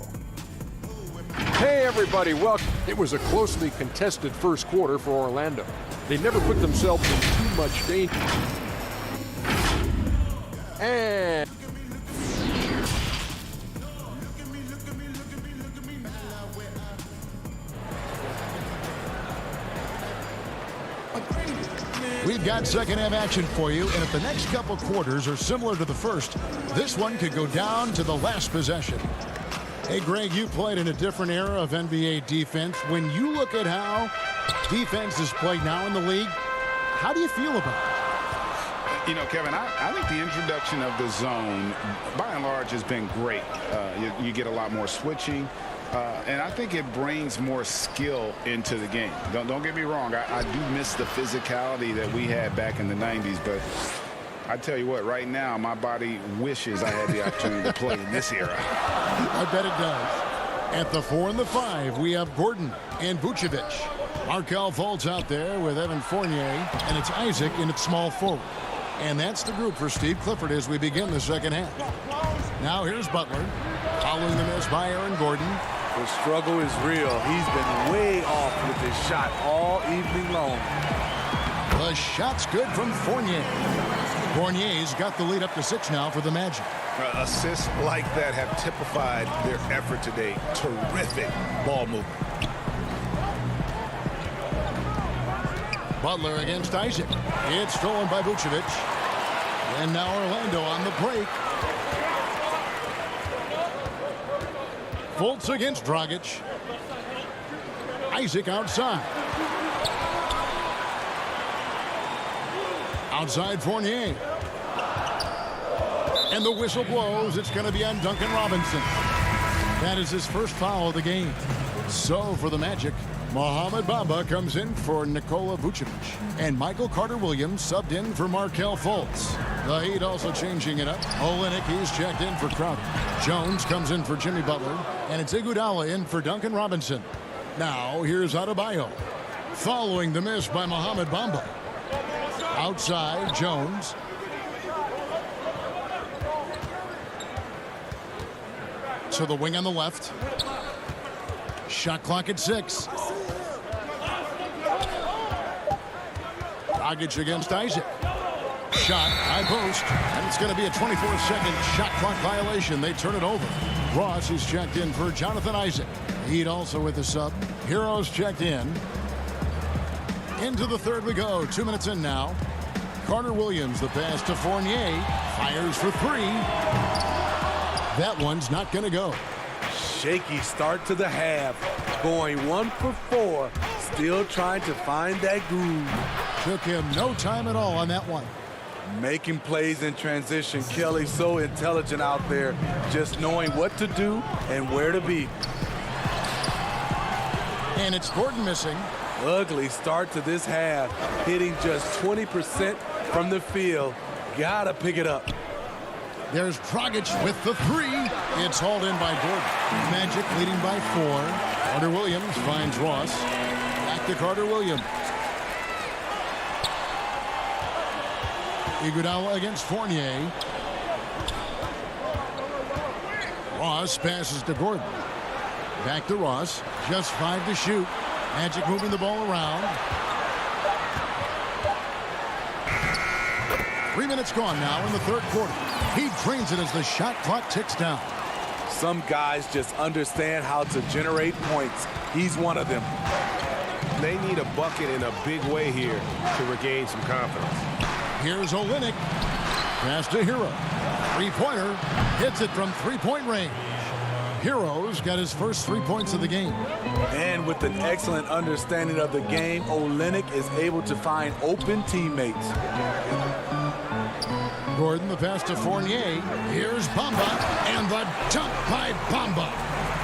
Hey, everybody. Well, it was a closely contested first quarter for Orlando. They never put themselves in too much danger. And we've got second half action for you, and if the next couple quarters are similar to the first, this one could go down to the last possession. Hey, Greg, you played in a different era of NBA defense. When you look at how defense is played now in the league, how do you feel about it? You know, Kevin, I think the introduction of the zone, by and large, has been great. You get a lot more switching. And I think it brings more skill into the game. Don't get me wrong. I do miss the physicality that we had back in the 90s. But I tell you what, right now, my body wishes I had the opportunity to play in this era. I bet it does. At the 4 and the 5, we have Gordon and Vucevic. Markelle Fultz out there with Evan Fournier, and it's Isaac in at small forward. And that's the group for Steve Clifford as we begin the second half. Now here's Butler, following the miss by Aaron Gordon. The struggle is real. He's been way off with his shot all evening long. The shot's good from Fournier. Fournier's got the lead up to 6 now for the Magic. Assists like that have typified their effort today. Terrific ball movement. Butler against Isaac. It's stolen by Vucevic. And now Orlando on the break. Fultz against Dragic. Isaac outside. Outside Fournier. And the whistle blows. It's going to be on Duncan Robinson. That is his first foul of the game. So for the Magic, Mohamed Bamba comes in for Nikola Vucevic. And Michael Carter-Williams subbed in for Markelle Fultz. The Heat also changing it up. Olynyk, he's checked in for Crowder. Jones comes in for Jimmy Butler. And it's Iguodala in for Duncan Robinson. Now here's Adebayo. Following the miss by Mohamed Bamba. Outside, Jones. To the wing on the left. Shot clock at 6. Dragic against Isaac. Shot, high post, and it's going to be a 24-second shot clock violation. They turn it over. Ross is checked in for Jonathan Isaac. Heat also with the sub. Heroes checked in. Into the third we go. 2 minutes in now. Carter-Williams, the pass to Fournier. Fires for 3. That one's not going to go. Shaky start to the half. Going 1 for 4. Still trying to find that groove. Took him no time at all on that one. Making plays in transition. Kelly so intelligent out there. Just knowing what to do and where to be. And it's Gordon missing. Ugly start to this half. Hitting just 20% from the field. Gotta pick it up. There's Dragic with the 3. It's hauled in by Gordon. Magic leading by 4. Carter-Williams finds Ross. Back to Carter-Williams. Iguodala against Fournier. Ross passes to Gordon. Back to Ross. Just 5 to shoot. Magic moving the ball around. 3 minutes gone now in the third quarter. He drains it as the shot clock ticks down. Some guys just understand how to generate points. He's one of them. They need a bucket in a big way here to regain some confidence. Here's Olynyk. Pass to Hero. Three-pointer. Hits it from three-point range. Hero's got his first 3 points of the game. And with an excellent understanding of the game, Olynyk is able to find open teammates. Gordon, the pass to Fournier. Here's Bamba, and the dunk by Bamba.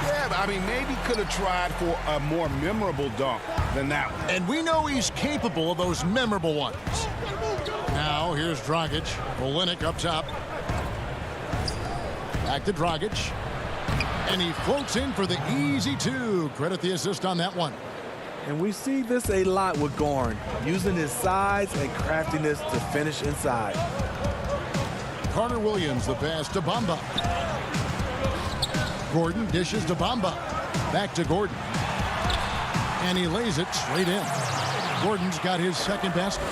Yeah, I mean, maybe could have tried for a more memorable dunk than that one. And we know he's capable of those memorable ones. Now, here's Dragic. Olynyk up top. Back to Dragic. And he floats in for the easy 2. Credit the assist on that one. And we see this a lot with Gordon, using his size and craftiness to finish inside. Carter-Williams, the pass to Bamba. Gordon dishes to Bamba. Back to Gordon. And he lays it straight in. Gordon's got his second basket.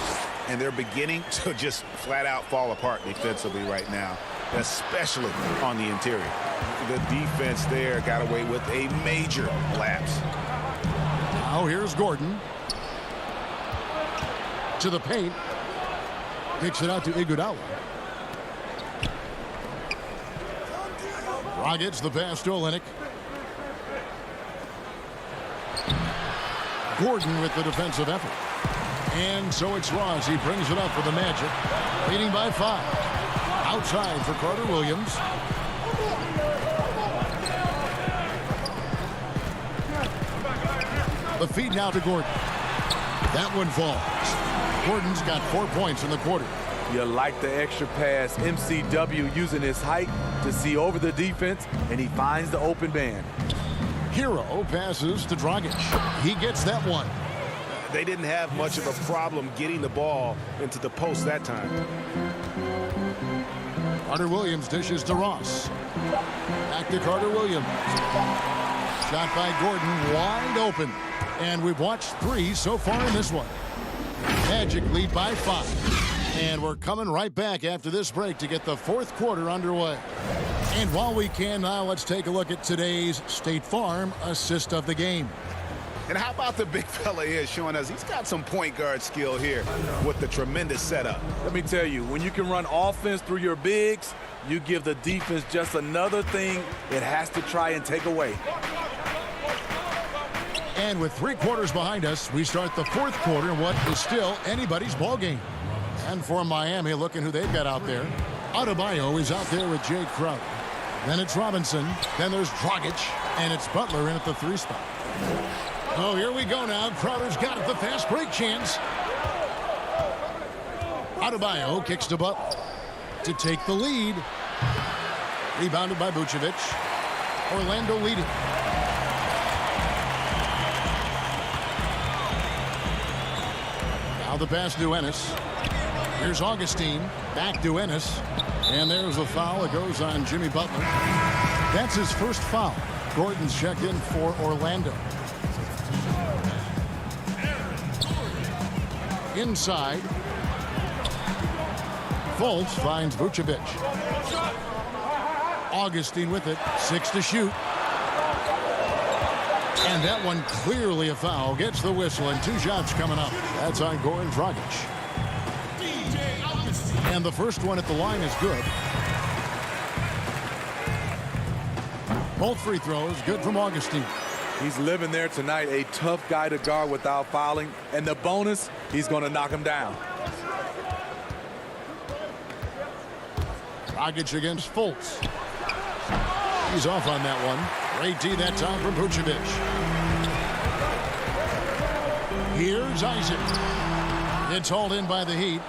And they're beginning to just flat out fall apart defensively right now, especially on the interior. The defense there got away with a major lapse. Now here's Gordon. To the paint. Kicks it out to Iguodala. Dragic, the pass to Olynyk. Gordon with the defensive effort. And so it's Ross. He brings it up for the Magic. Leading by 5. Outside for Carter-Williams. The feed now to Gordon. That one falls. Gordon's got 4 points in the quarter. You like the extra pass. MCW using his height to see over the defense, and he finds the open man. Hero passes to Dragic. He gets that one. They didn't have much of a problem getting the ball into the post that time. Carter Williams dishes to Ross. Back to Carter Williams. Shot by Gordon, wide open. And we've watched 3 so far in this one. Magic lead by 5. And we're coming right back after this break to get the 4th quarter underway. And while we can now, let's take a look at today's State Farm assist of the game. And how about the big fella here showing us he's got some point guard skill here with the tremendous setup. Let me tell you, when you can run offense through your bigs, you give the defense just another thing it has to try and take away. And with 3 quarters behind us, we start the 4th quarter in what is still anybody's ball game. And for Miami, looking who they've got out there. Adebayo is out there with Jay Crowder. Then it's Robinson. Then there's Dragic. And it's Butler in at the 3 spot. Oh, here we go now. Crowder's got it, the fast break chance. Adebayo kicks to Butler to take the lead. Rebounded by Vucevic. Orlando leading. Now the pass to Ennis. Here's Augustine. Back to Ennis. And there's a foul. It goes on Jimmy Butler. That's his first foul. Gordon's checked in for Orlando. Inside. Fultz finds Vucevic. Augustine with it. 6 to shoot. And that one clearly a foul. Gets the whistle and 2 shots coming up. That's on Goran Dragic. And the first one at the line is good. Both free throws good from Augustine. He's living there tonight, a tough guy to guard without fouling. And the bonus, he's going to knock him down. Dragic against Fultz. He's off on that one. Great D that time from Vucevic. Here's Isaac. It's hauled in by the Heat.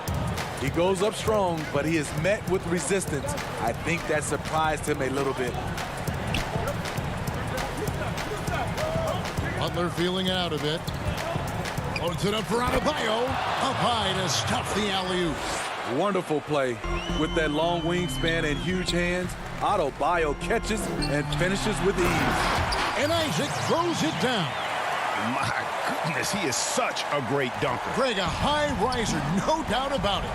He goes up strong, but he is met with resistance. I think that surprised him a little bit. Butler feeling it out a bit. Loads it up for Adebayo. Up high to stuff the alley-oop. Wonderful play. With that long wingspan and huge hands, Adebayo catches and finishes with ease. And Isaac throws it down. My goodness, he is such a great dunker. Greg, a high riser, no doubt about it.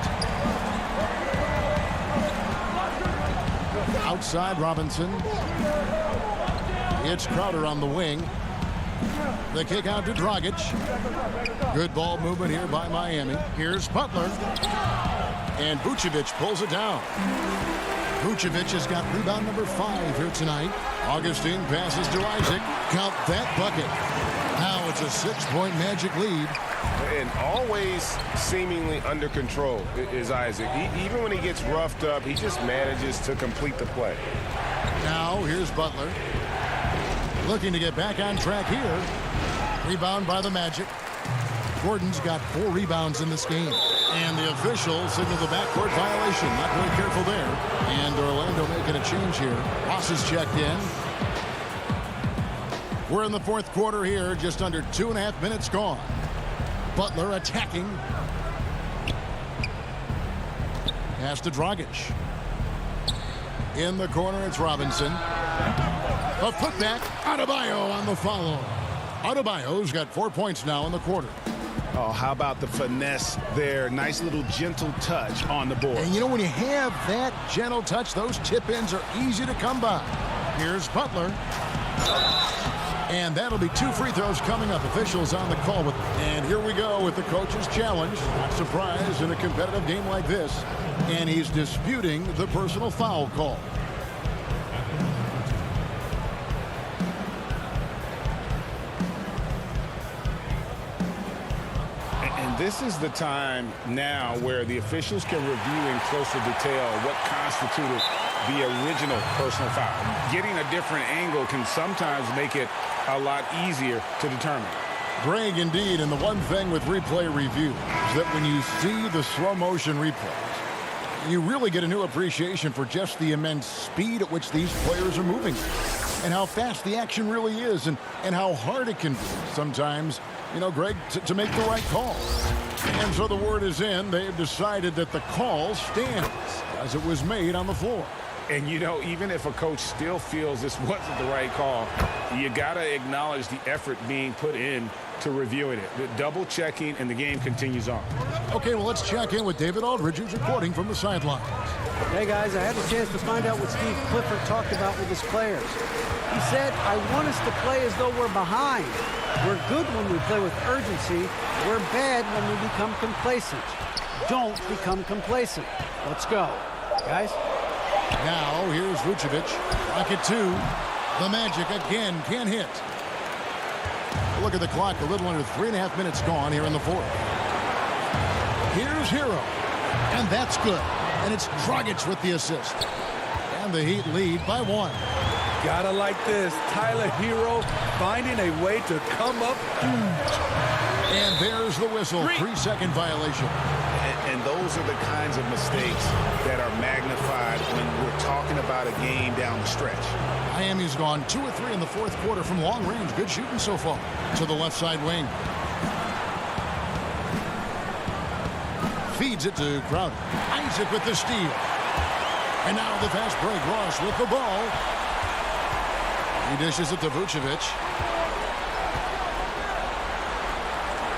Outside Robinson. It's Crowder on the wing. The kick out to Dragic. Good ball movement here by Miami. Here's Butler. And Vucevic pulls it down. Vucevic has got rebound number 5 here tonight. Augustine passes to Isaac. Count that bucket. Now it's a 6-point Magic lead. And always seemingly under control is Isaac. Even when he gets roughed up, he just manages to complete the play. Now here's Butler. Looking to get back on track here. Rebound by the Magic. Gordon's got 4 rebounds in this game. And the official signaled the backcourt violation. Not very careful there. And Orlando making a change here. Ross is checked in. We're in the 4th quarter here. Just under 2.5 minutes gone. Butler attacking. Pass to Dragic. In the corner, it's Robinson. A putback. Adebayo on the follow. Adebayo's got 4 points now in the quarter. Oh, how about the finesse there? Nice little gentle touch on the board. And you know, when you have that gentle touch, those tip-ins are easy to come by. Here's Butler. And that'll be 2 free throws coming up. Officials on the call with. And here we go with the coach's challenge. Not surprised in a competitive game like this. And he's disputing the personal foul call. This is the time now where the officials can review in closer detail what constituted the original personal foul. Getting a different angle can sometimes make it a lot easier to determine. Greg, indeed, and the one thing with replay review is that when you see the slow motion replays, you really get a new appreciation for just the immense speed at which these players are moving. and how fast the action really is and how hard it can be sometimes, you know, Greg, to make the right call. And so the word is in. They've decided that the call stands as it was made on the floor. And, you know, even if a coach still feels this wasn't the right call, you got to acknowledge the effort being put in to reviewing it. The double checking, and the game continues on. Okay, well, let's check in with David Aldridge, who's reporting from the sidelines. Hey, guys, I had the chance to find out what Steve Clifford talked about with his players. He said, I want us to play as though we're behind. We're good when we play with urgency. We're bad when we become complacent. Don't become complacent. Let's go. Guys? Now, here's Vucevic. Rocket 2. The Magic again can't hit. Look at the clock. A little under 3.5 minutes gone here in the fourth. Here's Hero. And that's good. And it's Dragic with the assist. And the Heat lead by 1. Gotta like this. Tyler Hero finding a way to come up huge. And there's the whistle. 3-second violation. And those are the kinds of mistakes that are magnified when we're talking about a game down the stretch. Miami's gone 2 of 3 in the fourth quarter from long range. Good shooting so far. To the left side wing. Feeds it to Crowder. Isaac with the steal. And now the fast break. Ross with the ball. He dishes it to Vucevic.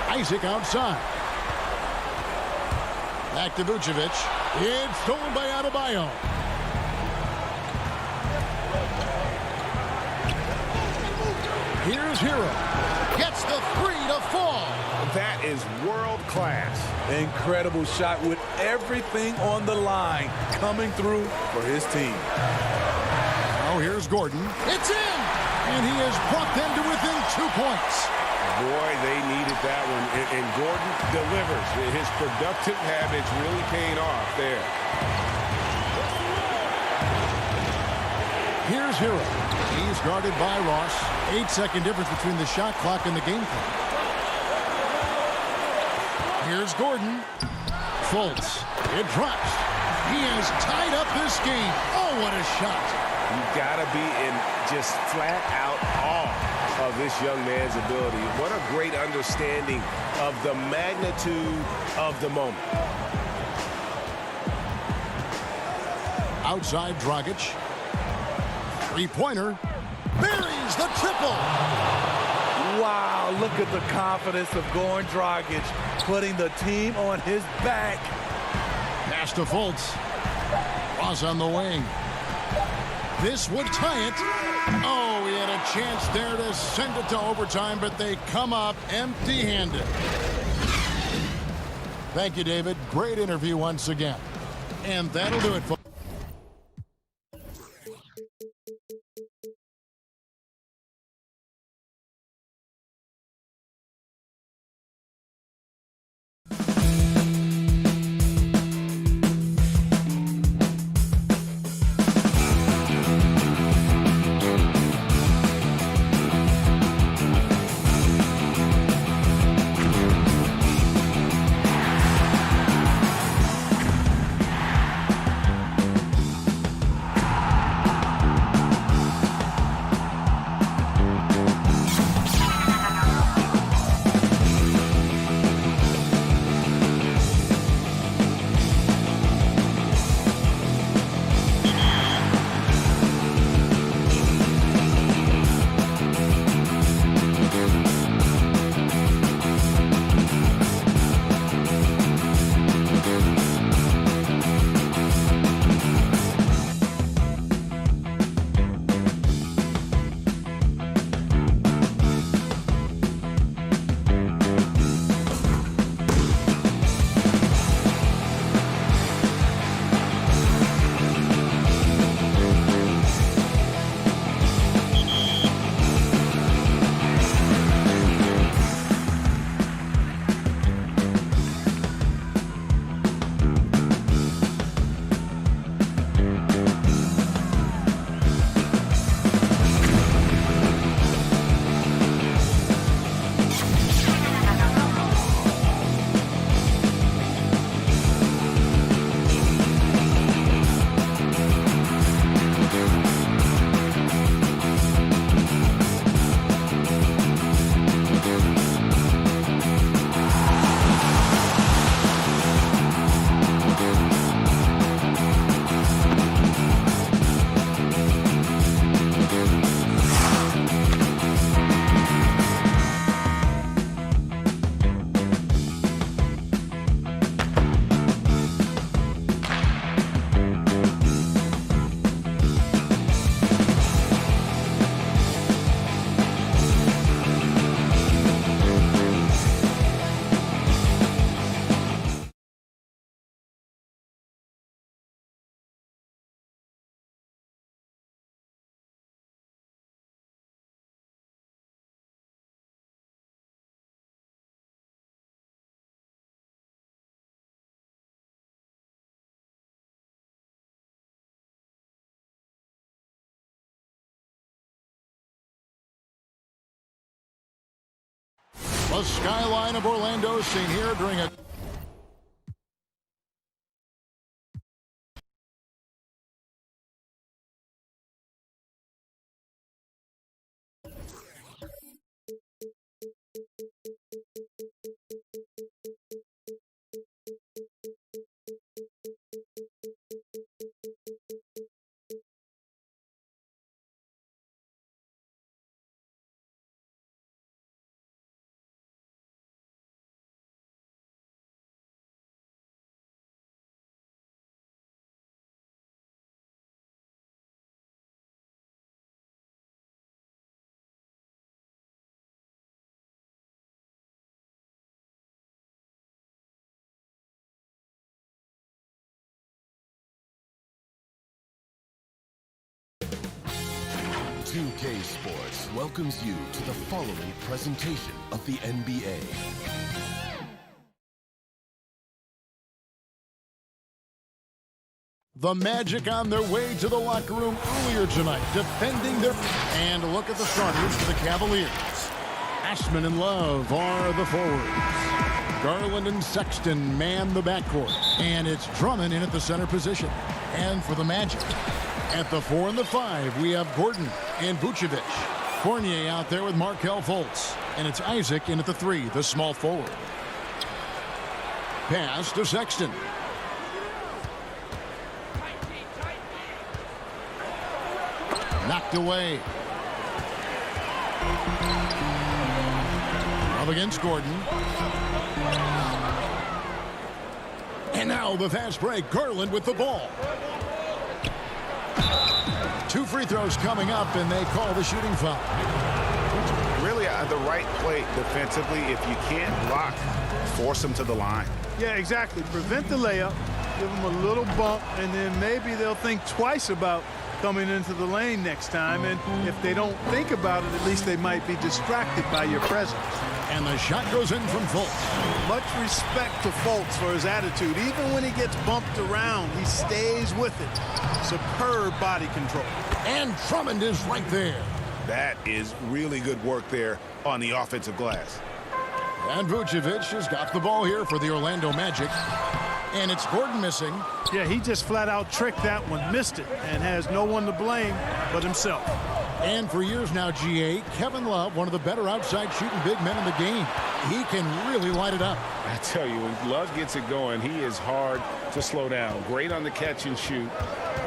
Isaac outside. Back to Vucevic. It's stolen by Adebayo. Here's Hero. Gets the 3 to fall. That is world class. Incredible shot with everything on the line coming through for his team. Oh, here's Gordon. It's in! And he has brought them to within 2 points. Boy, they needed that one. And Gordon delivers. His productive habits really paying off there. Here's Hero. He's guarded by Ross. 8-second difference between the shot clock and the game clock. Here's Gordon. Fultz. It drops. He has tied up this game. Oh, what a shot. You've got to be in just flat out awe of this young man's ability. What a great understanding of the magnitude of the moment. Outside Dragic. Three-pointer. Buries the triple. Wow, look at the confidence of Goran Dragic, putting the team on his back. Pass to Fultz. Ross on the wing. This would tie it. Oh, he had a chance there to send it to overtime, but they come up empty-handed. Thank you, David. Great interview once again. And that'll do it for The skyline of Orlando seen here during a UK Sports welcomes you to the following presentation of the NBA. The Magic on their way to the locker room earlier tonight, defending their... And look at the starters for the Cavaliers. Ashman and Love are the forwards. Garland and Sexton man the backcourt. And it's Drummond in at the center position. And for the Magic, at the 4 and the 5, we have Gordon and Vucevic. Fournier out there with Markelle Fultz. And it's Isaac in at the 3, the small forward. Pass to Sexton. Knocked away. Up against Gordon. And now the fast break. Garland with the ball. 2 free throws coming up, and they call the shooting foul. Really the right play defensively. If you can't block, force them to the line. Yeah, exactly. Prevent the layup, give them a little bump, and then maybe they'll think twice about coming into the lane next time. And if they don't think about it, at least they might be distracted by your presence. And the shot goes in from Fultz. Much respect to Fultz for his attitude. Even when he gets bumped around, he stays with it. Superb body control. And Drummond is right there. That is really good work there on the offensive glass. And Vucevic has got the ball here for the Orlando Magic. And it's Gordon missing. Yeah, he just flat out tricked that one, missed it, and has no one to blame but himself. And for years now, GA, Kevin Love, one of the better outside shooting big men in the game. He can really light it up. I tell you, when Love gets it going, he is hard to slow down. Great on the catch and shoot.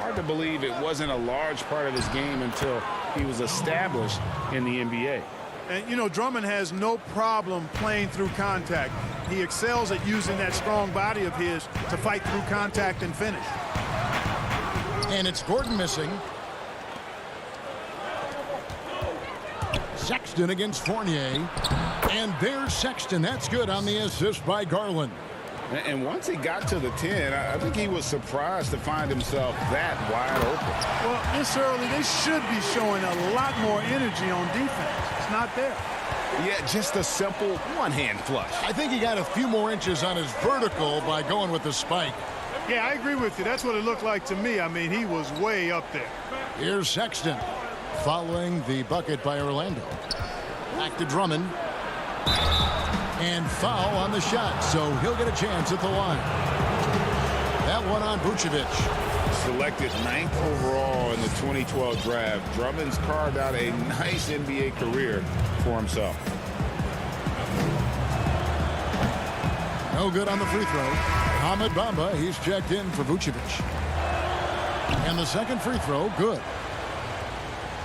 Hard to believe it wasn't a large part of his game until he was established in the NBA. And, you know, Drummond has no problem playing through contact. He excels at using that strong body of his to fight through contact and finish. And it's Gordon missing. Sexton against Fournier. And there's Sexton. That's good on the assist by Garland. And once he got to the 10, I think he was surprised to find himself that wide open. Well, this early, they should be showing a lot more energy on defense. It's not there. Yeah, just a simple one-hand flush. I think he got a few more inches on his vertical by going with the spike. Yeah, I agree with you. That's what it looked like to me. I mean, he was way up there. Here's Sexton following the bucket by Orlando. Back to Drummond. And foul on the shot, so he'll get a chance at the line. That one on Vucevic. Selected 9th overall in the 2012 draft, Drummond's carved out a nice NBA career for himself. No good on the free throw. Ahmed Bamba, he's checked in for Vucevic. And the second free throw, good.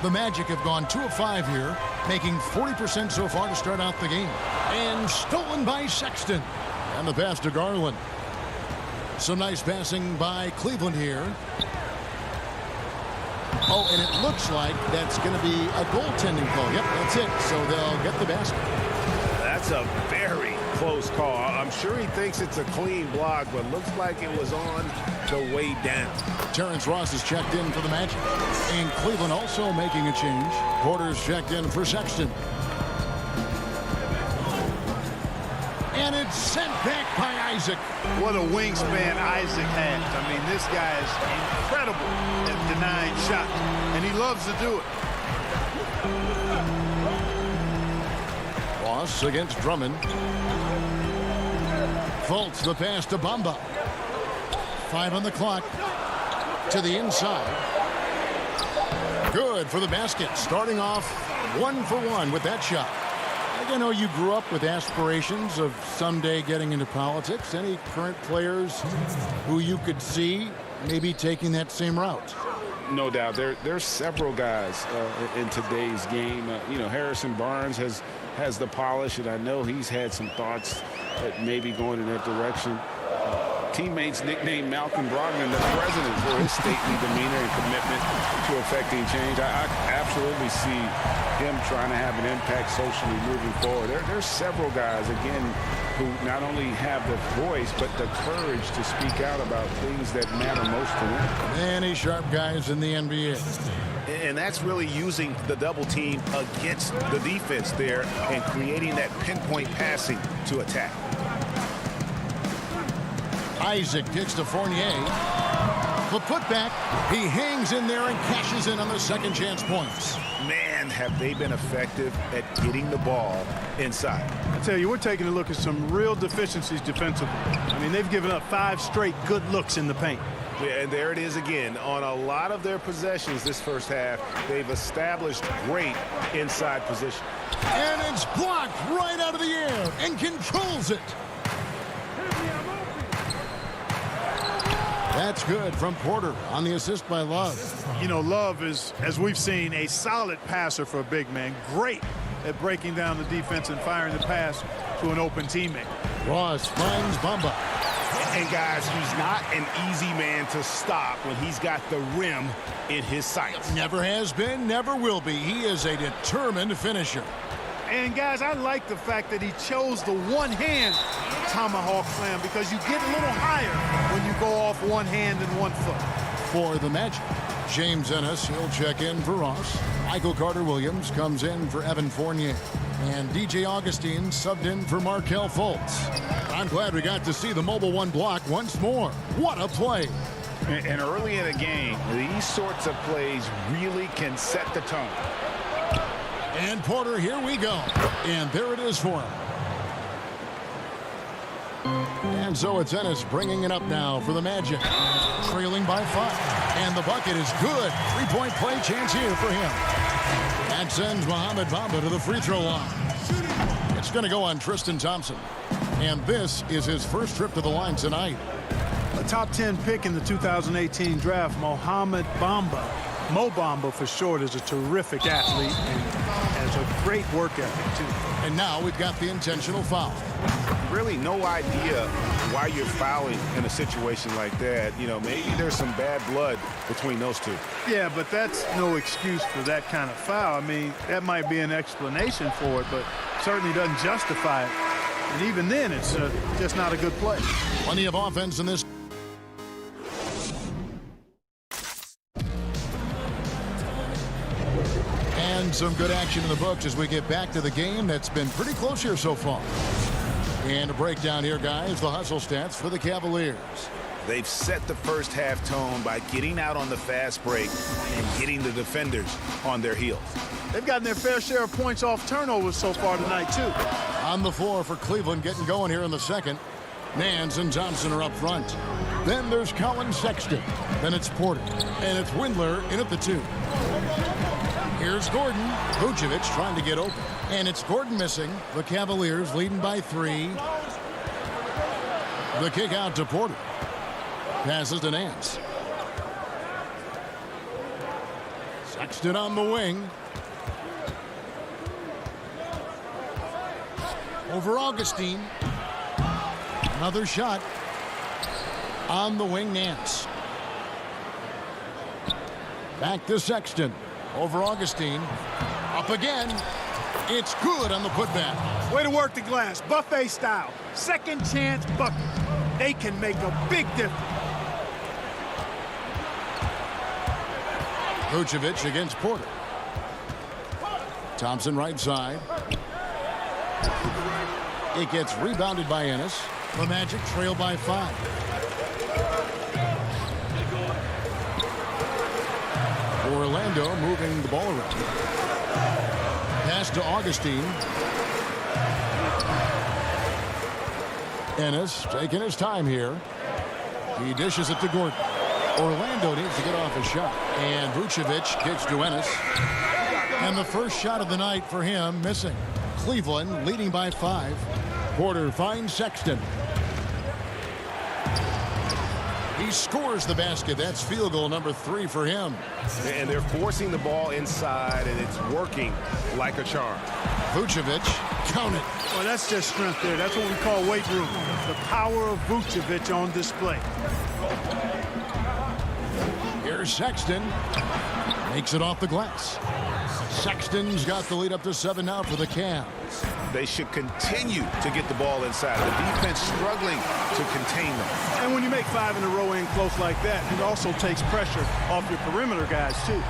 The Magic have gone 2 of 5 here, making 40% so far to start out the game. And stolen by Sexton. And the pass to Garland. Some nice passing by Cleveland here. Oh, and it looks like that's going to be a goaltending call. Yep, that's it. So they'll get the basket. That's a very close call. I'm sure he thinks it's a clean block, but looks like it was on the way down. Terrence Ross is checked in for the Magic. And Cleveland also making a change. Porter's checked in for Sexton. And it's sent back by Isaac. What a wingspan Isaac has. I mean, this guy is incredible at denying shots, and he loves to do it. Ross against Drummond. Fultz the pass to Bamba. 5 on the clock. To the inside. Good for the basket. Starting off 1 for 1 with that shot. I know you grew up with aspirations of someday getting into politics. Any current players who you could see maybe taking that same route? No doubt. There's several guys in today's game. Harrison Barnes has the polish, and I know he's had some thoughts that maybe going in that direction. Teammates nicknamed Malcolm Brogdon the president for his stately demeanor and commitment to effecting change. I absolutely see him trying to have an impact socially moving forward. There's several guys, again, who not only have the voice, but the courage to speak out about things that matter most to them. Many sharp guys in the NBA. And that's really using the double team against the defense there and creating that pinpoint passing to attack. Isaac gets to Fournier. The putback. He hangs in there and cashes in on the second chance points. Man, have they been effective at getting the ball inside. I tell you, we're taking a look at some real deficiencies defensively. I mean, they've given up 5 straight good looks in the paint. Yeah, and there it is again. On a lot of their possessions this first half, they've established great inside position. And it's blocked right out of the air and controls it. That's good from Porter on the assist by Love. You know, Love is, as we've seen, a solid passer for a big man. Great at breaking down the defense and firing the pass to an open teammate. Ross finds Bamba. And guys, he's not an easy man to stop when he's got the rim in his sights. Never has been, never will be. He is a determined finisher. And guys, I like the fact that he chose the one-hand tomahawk slam because you get a little higher when you go off one hand and 1 foot. For the Magic, James Ennis, he'll check in for Ross. Michael Carter-Williams comes in for Evan Fournier. And DJ Augustine subbed in for Markelle Fultz. I'm glad we got to see the Mobile One block once more. What a play. And early in the game, these sorts of plays really can set the tone. And Porter, here we go. And there it is for him. And so it's Ennis bringing it up now for the Magic. Trailing by 5. And the bucket is good. 3-point play chance here for him. That sends Mohamed Bamba to the free throw line. It's going to go on Tristan Thompson. And this is his first trip to the line tonight. A top 10 pick in the 2018 draft, Mohamed Bamba. Mo Bamba for short is a terrific athlete and has a great work ethic too. And now we've got the intentional foul. Really no idea why you're fouling in a situation like that. You know, maybe there's some bad blood between those two. Yeah, but that's no excuse for that kind of foul. I mean, that might be an explanation for it, but certainly doesn't justify it. And even then, it's just not a good play. Plenty of offense in this. And some good action in the books as we get back to the game that's been pretty close here so far. And a breakdown here, guys, the hustle stats for the Cavaliers. They've set the first half tone by getting out on the fast break and getting the defenders on their heels. They've gotten their fair share of points off turnovers so far tonight, too. On the floor for Cleveland, getting going here in the second. Nance and Thompson are up front. Then there's Colin Sexton. Then it's Porter. And it's Windler in at the 2. Here's Gordon. Vucevic trying to get open. And it's Gordon missing. The Cavaliers leading by 3. The kick out to Porter. Passes to Nance. Sexton on the wing. Over Augustine. Another shot. On the wing, Nance. Back to Sexton. Over Augustine. Up again. It's good on the putback. Way to work the glass. Buffet style. Second chance bucket. They can make a big difference. Vucevic against Porter. Thompson right side. It gets rebounded by Ennis. The Magic trail by 5. Orlando moving the ball around. Pass to Augustine. Ennis taking his time here. He dishes it to Gordon. Orlando needs to get off his shot. And Vucevic gets to Ennis. And the first shot of the night for him missing. Cleveland leading by 5. Porter finds Sexton. He scores the basket. That's field goal number 3 for him. And they're forcing the ball inside, and it's working like a charm. Vucevic, count it. Well, that's just strength there. That's what we call weight room. The power of Vucevic on display. Here's Sexton. Makes it off the glass. Sexton's got the lead up to 7 now for the Cavs. They should continue to get the ball inside. The defense struggling to contain them. And when you make 5 in a row in close like that, it also takes pressure off your perimeter guys, too.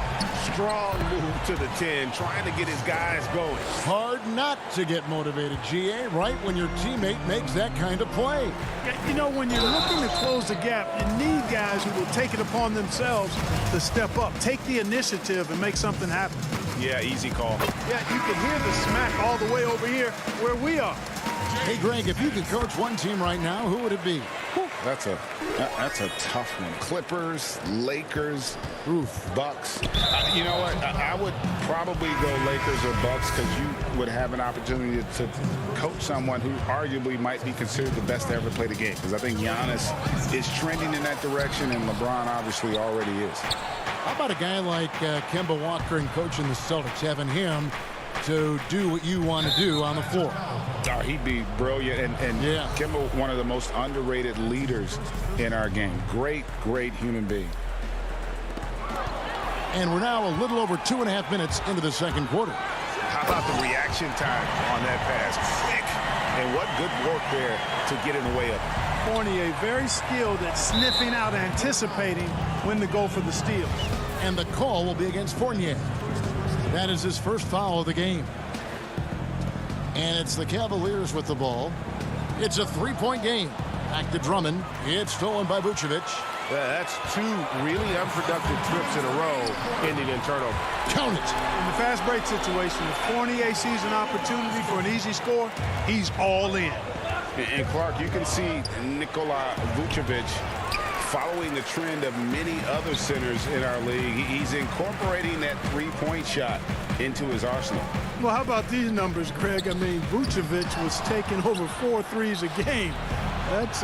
Strong move to the 10, trying to get his guys going. Hard not to get motivated, GA, right when your teammate makes that kind of play. You know, when you're looking to close the gap, you need guys who will take it upon themselves to step up, take the initiative, and make something happen. Yeah, easy call. Yeah, you can hear the smack all the way over here where we are. Hey, Greg, if you could coach one team right now, who would it be? That's a tough one. Clippers, Lakers, Bucks. You know what? I would probably go Lakers or Bucks because you would have an opportunity to coach someone who arguably might be considered the best to ever play the game. Because I think Giannis is trending in that direction, and LeBron obviously already is. How about a guy like Kemba Walker and coaching the Celtics, having him to do what you want to do on the floor? Oh, he'd be brilliant. And yeah. Kemba, one of the most underrated leaders in our game. Great, great human being. And we're now a little over 2.5 minutes into the second quarter. How about the reaction time on that pass? Quick. And what good work there to get in the way of it. Fournier very skilled at sniffing out, anticipating when to go for the steal. And the call will be against Fournier. That is his first foul of the game. And it's the Cavaliers with the ball. It's a 3-point game. Back to Drummond. It's stolen by Vucevic. That's 2 really unproductive trips in a row, ending in turnover. Count it. In the fast break situation, if Fournier sees an opportunity for an easy score, he's all in. And Clark, you can see Nikola Vucevic following the trend of many other centers in our league. He's incorporating that 3-point shot into his arsenal. Well, how about these numbers, Greg? I mean, Vucevic was taking over 4 threes a game. That's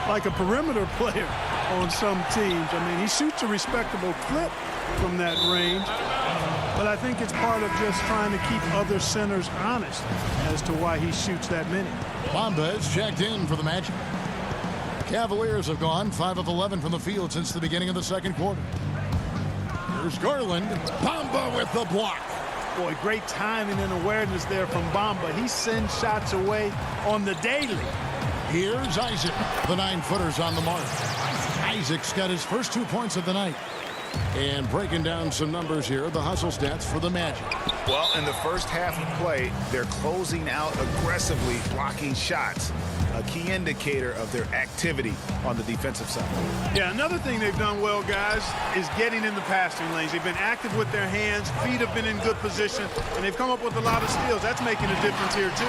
like a perimeter player on some teams. I mean, he shoots a respectable clip from that range. But I think it's part of just trying to keep other centers honest as to why he shoots that many. Bamba is checked in for the Magic. Cavaliers have gone 5 of 11 from the field since the beginning of the second quarter. Here's Garland. Bamba with the block. Boy, great timing and awareness there from Bamba. He sends shots away on the daily. Here's Isaac. The 9-footer's on the mark. Isaac's got his first 2 points of the night. And breaking down some numbers here, the hustle stats for the Magic. Well, in the first half of play, they're closing out aggressively, blocking shots. A key indicator of their activity on the defensive side. Yeah, another thing they've done well, guys, is getting in the passing lanes. They've been active with their hands, feet have been in good position, and they've come up with a lot of steals. That's making a difference here, too.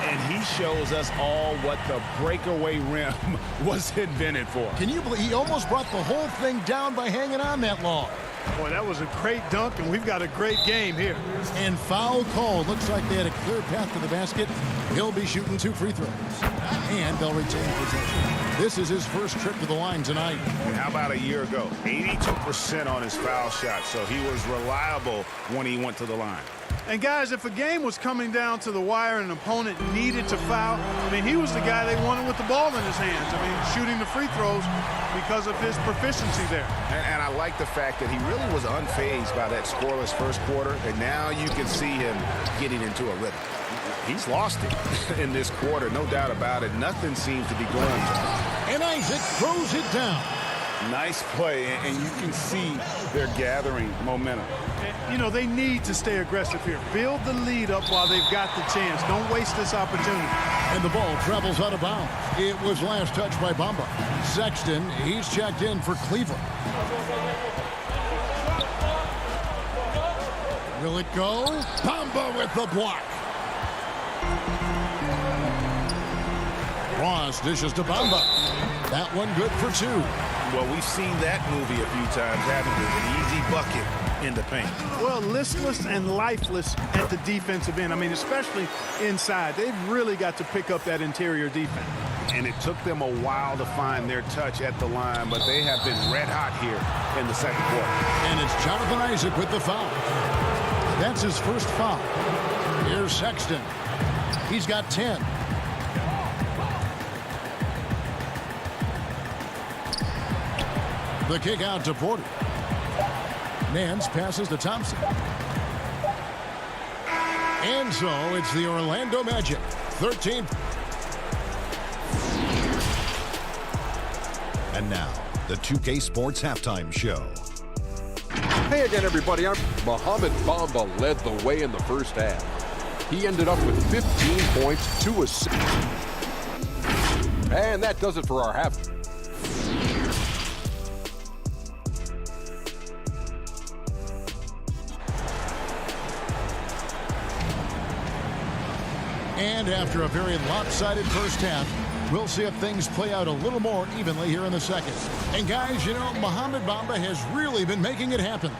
And he shows us all what the breakaway rim was invented for. Can you believe he almost brought the whole thing down by hanging on that long? Boy, that was a great dunk, and we've got a great game here. And foul call. Looks like they had a clear path to the basket. He'll be shooting 2 free throws. And they'll retain possession. This is his first trip to the line tonight. And how about a year ago? 82% on his foul shot, so he was reliable when he went to the line. And, guys, if a game was coming down to the wire and an opponent needed to foul, I mean, he was the guy they wanted with the ball in his hands. I mean, shooting the free throws because of his proficiency there. And I like the fact that he really was unfazed by that scoreless first quarter, and now you can see him getting into a rhythm. He's lost it in this quarter, no doubt about it. Nothing seems to be going to him. And Isaac throws it down. Nice play, and you can see they're gathering momentum. You know, they need to stay aggressive here. Build the lead up while they've got the chance. Don't waste this opportunity. And the ball travels out of bounds. It was last touched by Bamba. Sexton, he's checked in for Cleveland. Will it go? Bamba with the block. Cross dishes to Bamba. That one good for 2. Well, we've seen that movie a few times, haven't we? An easy bucket in the paint. Well, listless and lifeless at the defensive end. I mean, especially inside. They've really got to pick up that interior defense. And it took them a while to find their touch at the line, but they have been red hot here in the second quarter. And it's Jonathan Isaac with the foul. That's his first foul. Here's Sexton. He's got 10. The kick out to Porter. Nance passes to Thompson. And so it's the Orlando Magic. 13. And now, the 2K Sports Halftime Show. Hey again, everybody. Mohamed Bamba led the way in the first half. He ended up with 15 points, 2 assists. And that does it for our half. And after a very lopsided first half, we'll see if things play out a little more evenly here in the second. And guys, you know, Mohamed Bamba has really been making it happen.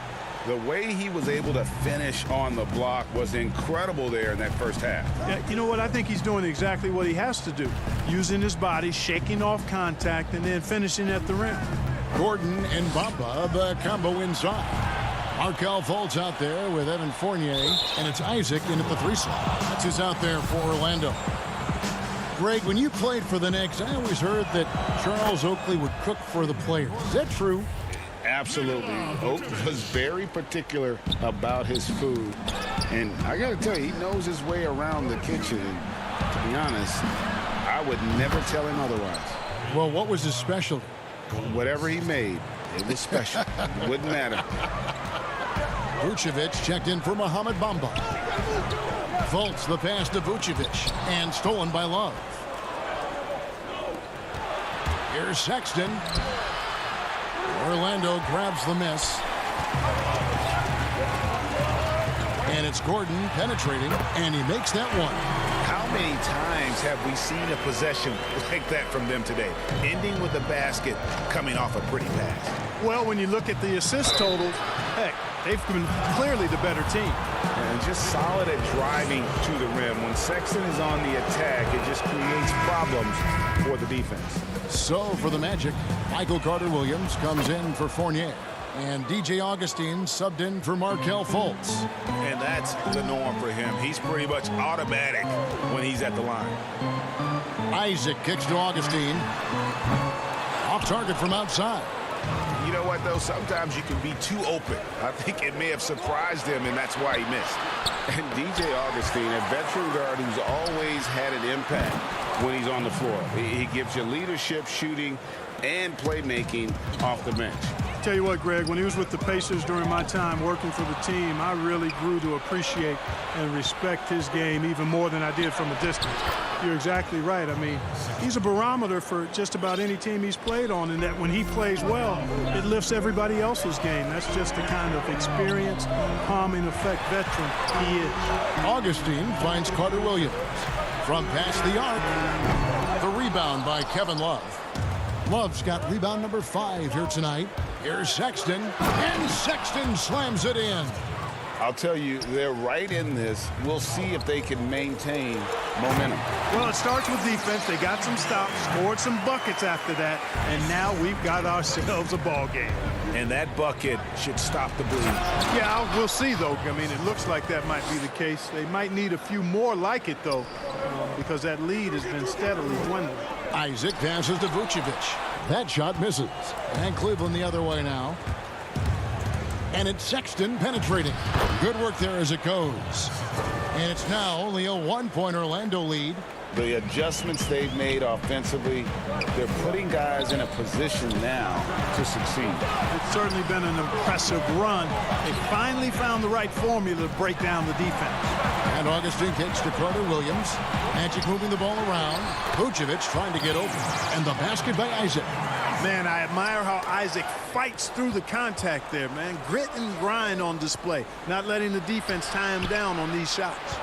The way he was able to finish on the block was incredible there in that first half. Yeah, you know what? I think he's doing exactly what he has to do. Using his body, shaking off contact, and then finishing at the rim. Gordon and Bamba, the combo inside. Markelle Fultz out there with Evan Fournier, and it's Isaac in at the 3 slot. That's who's out there for Orlando. Greg, when you played for the Knicks, I always heard that Charles Oakley would cook for the players. Is that true? Absolutely. Oak was very particular about his food. And I got to tell you, he knows his way around the kitchen. And to be honest, I would never tell him otherwise. Well, what was his specialty? Whatever he made, it was special. It wouldn't matter. Vucevic checked in for Mohamed Bamba. Fultz the pass to Vucevic, and stolen by Love. Here's Sexton. Orlando grabs the miss. And it's Gordon penetrating, and he makes that one. How many times have we seen a possession like that from them today? Ending with a basket, coming off a pretty pass. Well, when you look at the assist totals, heck, they've been clearly the better team. And just solid at driving to the rim. When Sexton is on the attack, it just creates problems for the defense. So for the Magic, Michael Carter-Williams comes in for Fournier. And DJ Augustine subbed in for Markelle Fultz. And that's the norm for him. He's pretty much automatic when he's at the line. Isaac kicks to Augustine. Off target from outside. You know what, though? Sometimes you can be too open. I think it may have surprised him, and that's why he missed. And DJ Augustine, a veteran guard who's always had an impact when he's on the floor. He gives you leadership, shooting, and playmaking off the bench. Tell you what, Greg, when he was with the Pacers during my time working for the team, I really grew to appreciate and respect his game even more than I did from a distance. You're exactly right. I mean, he's a barometer for just about any team he's played on, and that when he plays well, it lifts everybody else's game. That's just the kind of experienced, calming effect veteran he is. Augustine finds Carter-Williams. From past the arc, the rebound by Kevin Love. Love's got rebound number 5 here tonight. Here's Sexton, and Sexton slams it in. I'll tell you, they're right in this. We'll see if they can maintain momentum. Well, it starts with defense. They got some stops, scored some buckets after that, and now we've got ourselves a ball game. And that bucket should stop the bleed. Yeah, we'll see, though. I mean, it looks like that might be the case. They might need a few more like it, though, because that lead has been steadily dwindling. Isaac passes to Vucevic. That shot misses. And Cleveland the other way now. And it's Sexton penetrating. Good work there as it goes. And it's now only a 1-point Orlando lead. The adjustments they've made offensively, they're putting guys in a position now to succeed. It's certainly been an impressive run. They finally found the right formula to break down the defense. And Augustine kicks to Carter-Williams. Magic moving the ball around. Vucevic trying to get open. And the basket by Isaac. Man, I admire how Isaac fights through the contact there, man. Grit and grind on display. Not letting the defense tie him down on these shots.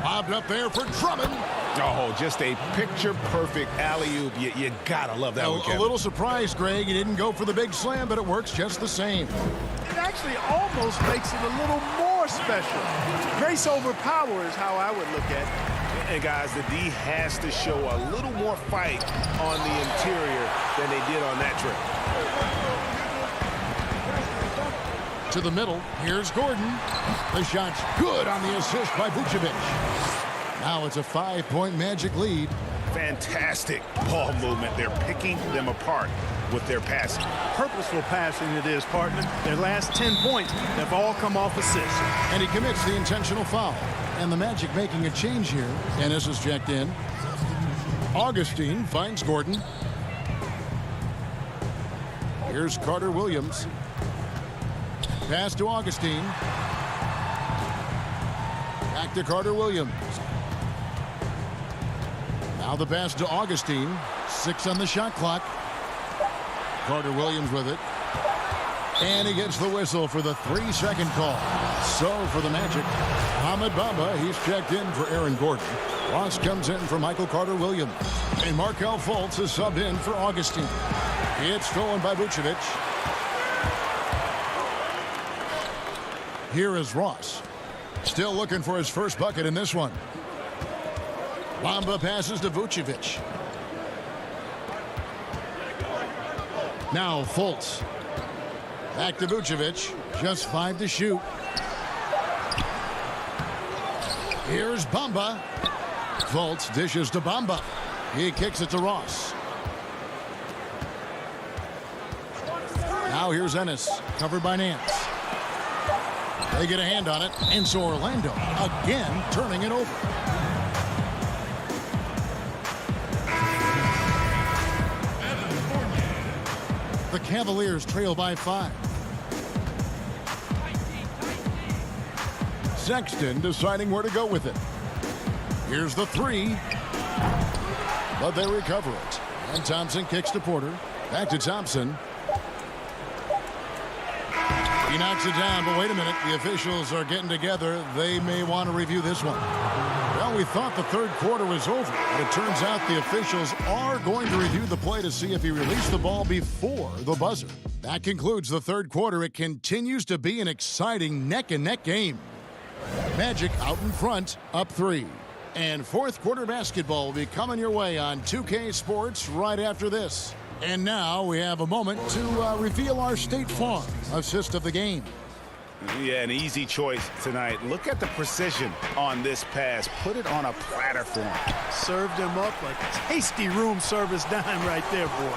Bobbed up there for Drummond. Oh, just a picture-perfect alley-oop. You gotta love that one, Kevin. A little surprised, Greg. He didn't go for the big slam, but it works just the same. It actually almost makes it a little more special. Grace over power is how I would look at it. And guys, the D has to show a little more fight on the interior than they did on that trip. To the middle, here's Gordon. The shot's good on the assist by Vucevic. Now it's a 5-point Magic lead. Fantastic ball movement. They're picking them apart with their passing. Purposeful passing it is, partner. Their last 10 points have all come off assists. And he commits the intentional foul. And the Magic making a change here. Ennis is checked in. Augustine finds Gordon. Here's Carter Williams. Pass to Augustine. Back to Carter Williams. Now the pass to Augustine. 6 on the shot clock. Carter Williams with it. And he gets the whistle for the 3-second call. So for the Magic, Ahmed Bamba, he's checked in for Aaron Gordon. Ross comes in for Michael Carter Williams. And Markelle Fultz is subbed in for Augustine. It's stolen by Vucevic. Here is Ross. Still looking for his first bucket in this one. Bamba passes to Vucevic. Now Fultz. Back to Vucevic. Just 5 to shoot. Here's Bamba. Fultz dishes to Bamba. He kicks it to Ross. Now here's Ennis. Covered by Nance. They get a hand on it. And so Orlando again turning it over. The Cavaliers trail by 5. Sexton deciding where to go with it. Here's the 3. But they recover it. And Thompson kicks to Porter. Back to Thompson. He knocks it down, but wait a minute. The officials are getting together. They may want to review this one. Well, we thought the third quarter was over, but it turns out the officials are going to review the play to see if he released the ball before the buzzer. That concludes the third quarter. It continues to be an exciting neck-and-neck game. Magic out in front, up 3. And fourth quarter basketball will be coming your way on 2K Sports right after this. And now we have a moment to reveal our State Farm assist of the game. Yeah, an easy choice tonight. Look at the precision on this pass. Put it on a platter for him. Served him up a tasty room service dime right there, boy.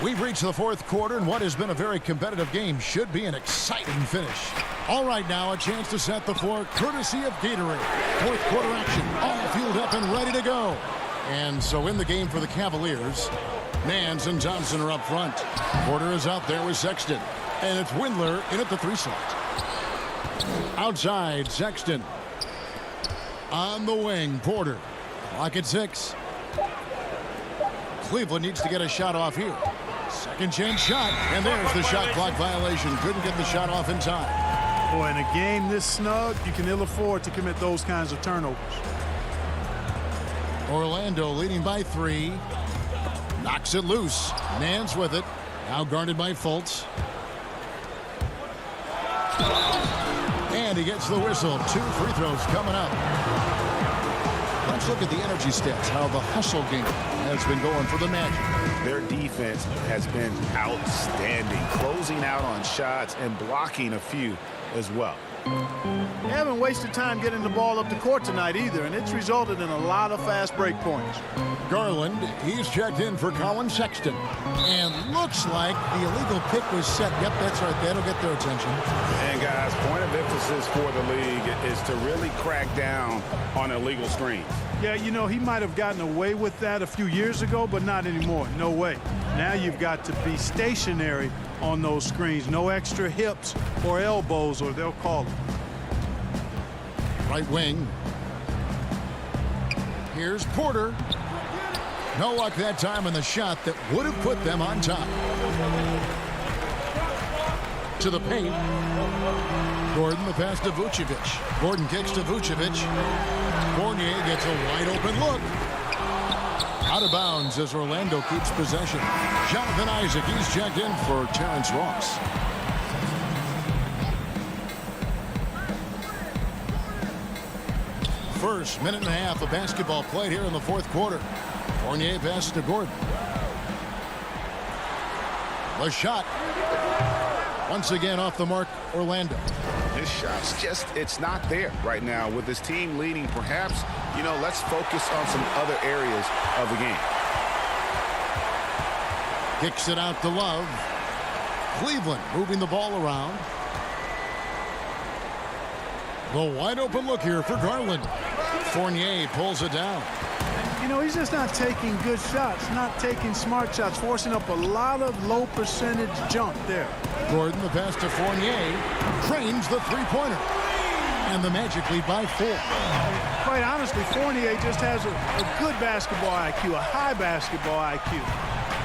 We've reached the fourth quarter, and what has been a very competitive game should be an exciting finish. All right, now a chance to set the floor courtesy of Gatorade. Fourth quarter action, all fueled up and ready to go. And so in the game for the Cavaliers, Nance and Thompson are up front. Porter is out there with Sexton. And it's Windler in at the 3 slot. Outside, Sexton. On the wing, Porter. Clock at 6. Cleveland needs to get a shot off here. Second chance shot. And there's the shot clock violation. Couldn't get the shot off in time. Boy, in a game this snug, you can ill afford to commit those kinds of turnovers. Orlando leading by 3. Knocks it loose. Nance with it. Now guarded by Fultz. And he gets the whistle. 2 free throws coming up. Let's look at the energy stats, how the hustle game has been going for the Magic. Their defense has been outstanding, closing out on shots and blocking a few as well. They haven't wasted time getting the ball up the court tonight either, and it's resulted in a lot of fast break points. Garland, he's checked in for Colin Sexton. And looks like the illegal pick was set. Yep, that's right. That'll get their attention. And guys, point of emphasis for the league is to really crack down on illegal screens. Yeah, you know, he might have gotten away with that a few years ago, but not anymore. No way. Now you've got to be stationary on those screens. No extra hips or elbows, or they'll call it. Right wing. Here's Porter. No luck that time on the shot that would have put them on top. to the paint. Gordon, the pass to Vucevic. Gordon kicks to Vucevic. Fournier gets a wide open look. Out of bounds as Orlando keeps possession. Jonathan Isaac, he's checked in for Terrence Ross. First minute and a half of basketball played here in the fourth quarter. Fournier passes to Gordon. The shot. Once again off the mark, Orlando. His shot's just, it's not there right now. With his team leading, perhaps, you know, let's focus on some other areas of the game. Kicks it out to Love. Cleveland moving the ball around. The wide open look here for Garland. Fournier pulls it down. You know, he's just not taking good shots, not taking smart shots, forcing up a lot of low percentage jump there. Gordon, the pass to Fournier, trains the three-pointer. And the Magic lead by 4. Quite honestly, Fournier just has a good basketball IQ, a high basketball IQ.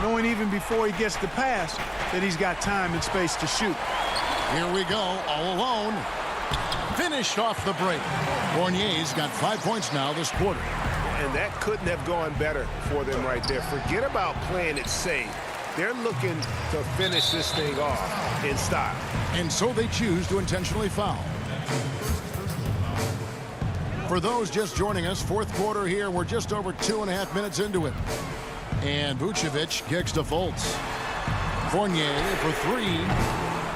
Knowing even before he gets the pass that he's got time and space to shoot. Here we go, all alone. Finished off the break. Fournier's got 5 points now this quarter. And that couldn't have gone better for them right there. Forget about playing it safe. They're looking to finish this thing off in style. And so they choose to intentionally foul. For those just joining us, fourth quarter here, we're just over 2.5 minutes into it. And Vucevic kicks to Fultz. Fournier for 3.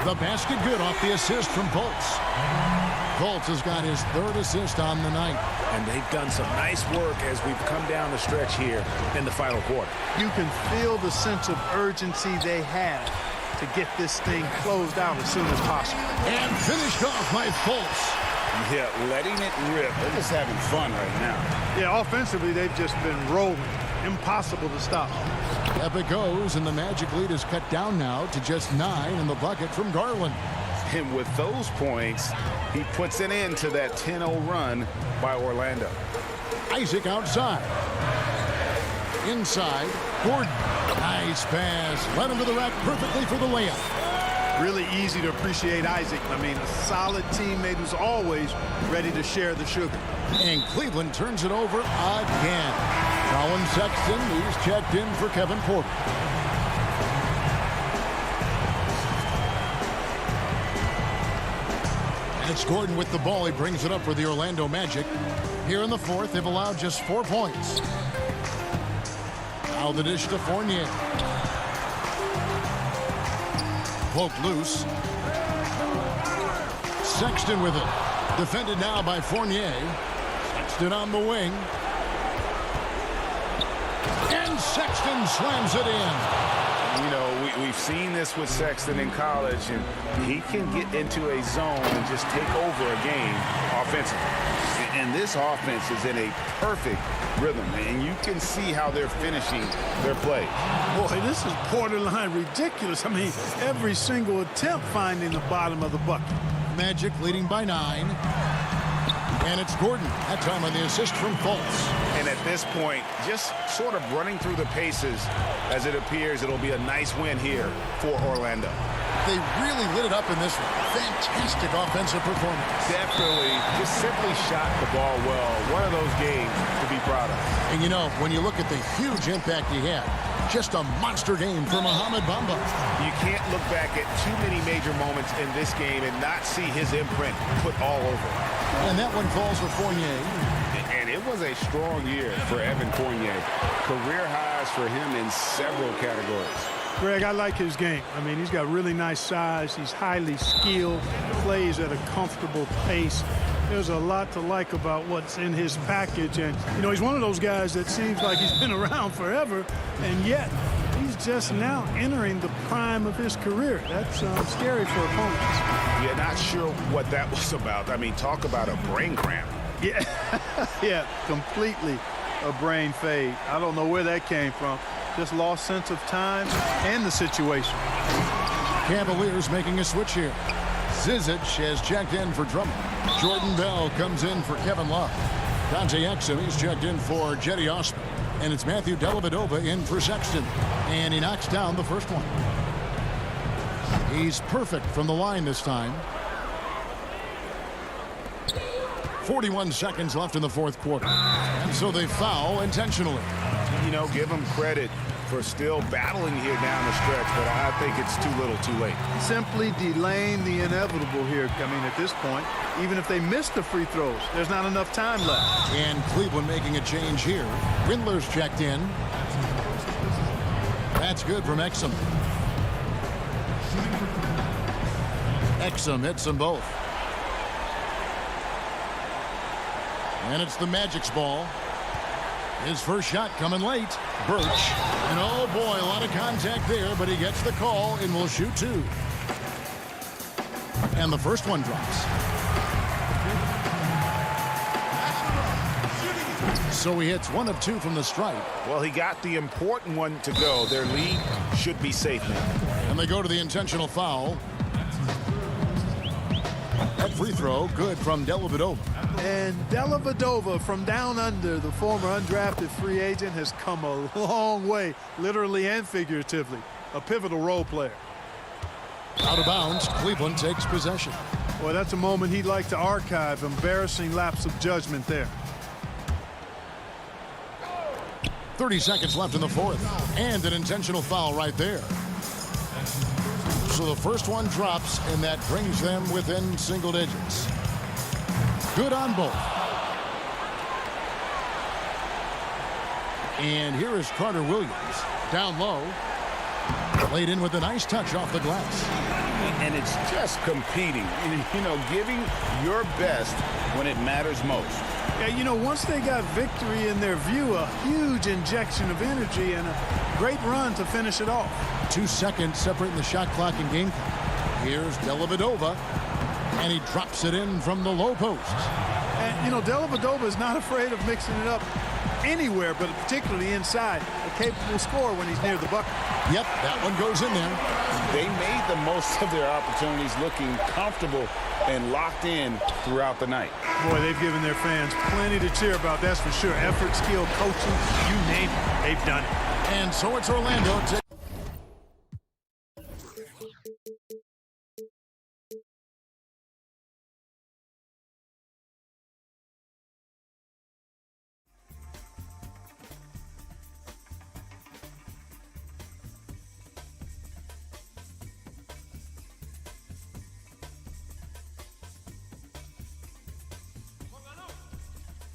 The basket good off the assist from Fultz. Fultz has got his 3rd assist on the night. And they've done some nice work as we've come down the stretch here in the final quarter. You can feel the sense of urgency they have to get this thing closed out as soon as possible. And finished off by Fultz. Yeah, letting it rip. They're just having fun right now. Yeah, offensively, they've just been rolling. Impossible to stop. Up it goes, and the Magic lead is cut down now to just 9 in the bucket from Garland. And with those points, he puts an end to that 10-0 run by Orlando. Isaac outside. Inside, Gordon. Nice pass. Led him to the rack perfectly for the layup. Really easy to appreciate Isaac. I mean, a solid teammate who's always ready to share the sugar. And Cleveland turns it over again. Colin Sexton, he's checked in for Kevin Porter. And it's Gordon with the ball. He brings it up for the Orlando Magic. Here in the fourth, they've allowed just 4 points. Now the dish to Fournier. Poked loose. Sexton with it. Defended now by Fournier. Sexton on the wing. And Sexton slams it in. You know, we've seen this with Sexton in college, and he can get into a zone and just take over a game offensively. And this offense is in a perfect rhythm, and you can see how they're finishing their play. Boy, this is borderline ridiculous. I mean, every single attempt finding the bottom of the bucket. Magic leading by 9. And it's Gordon, that time on the assist from Fultz. And at this point, just sort of running through the paces, as it appears it'll be a nice win here for Orlando. They really lit it up in this one. Fantastic offensive performance. Definitely, just simply shot the ball well. One of those games to be proud of. And you know, when you look at the huge impact he had, just a monster game for Mohamed Bamba. You can't look back at too many major moments in this game and not see his imprint put all over it. And that one falls for Fournier. And it was a strong year for Evan Fournier. Career highs for him in several categories. Greg, I like his game. I mean, he's got really nice size. He's highly skilled, plays at a comfortable pace. There's a lot to like about what's in his package. And, you know, he's one of those guys that seems like he's been around forever, and yet he's just now entering the prime of his career. That's scary for opponents. Yeah, not sure what that was about. I mean, talk about a brain cramp. Yeah, yeah, completely a brain fade. I don't know where that came from. Just lost sense of time and the situation. Cavaliers making a switch here. Zizic has checked in for Drummond. Jordan Bell comes in for Kevin Love. Dante Exum, he's checked in for Jetty Osman. And it's Matthew Dellavedova in for Sexton. And he knocks down the first one. He's perfect from the line this time. 41 seconds left in the fourth quarter. And so they foul intentionally. You know, give them credit for still battling here down the stretch, but I think it's too little too late. Simply delaying the inevitable here. I mean, at this point, even if they miss the free throws, there's not enough time left. And Cleveland making a change here. Windler's checked in. That's good from Exum. Exum hits them both. And it's the Magic's ball. His first shot coming late. Birch. And oh boy, a lot of contact there, but he gets the call and will shoot two. And the first one drops. So he hits 1 of 2 from the stripe. Well, he got the important one to go. Their lead should be safe now. And they go to the intentional foul. That free throw, good from Dellavedova. And Dellavedova from down under, the former undrafted free agent, has come a long way, literally and figuratively. A pivotal role player. Out of bounds, Cleveland takes possession. Well, that's a moment he'd like to archive. Embarrassing lapse of judgment there. 30 seconds left in the fourth. And an intentional foul right there. So the first one drops, and that brings them within single digits. Good on both. And here is Carter Williams. Down low. Laid in with a nice touch off the glass. And it's just competing. You know, giving your best when it matters most. Yeah, you know, once they got victory in their view, a huge injection of energy and a great run to finish it off. 2 seconds separating the shot clock and game clock. Here's Dellavedova. And he drops it in from the low post. And, you know, Dellavedova is not afraid of mixing it up anywhere, but particularly inside. A capable scorer when he's near the bucket. Yep, that one goes in there. They made the most of their opportunities, looking comfortable and locked in throughout the night. Boy, they've given their fans plenty to cheer about, that's for sure. Effort, skill, coaching, you name it, they've done it. And so it's Orlando.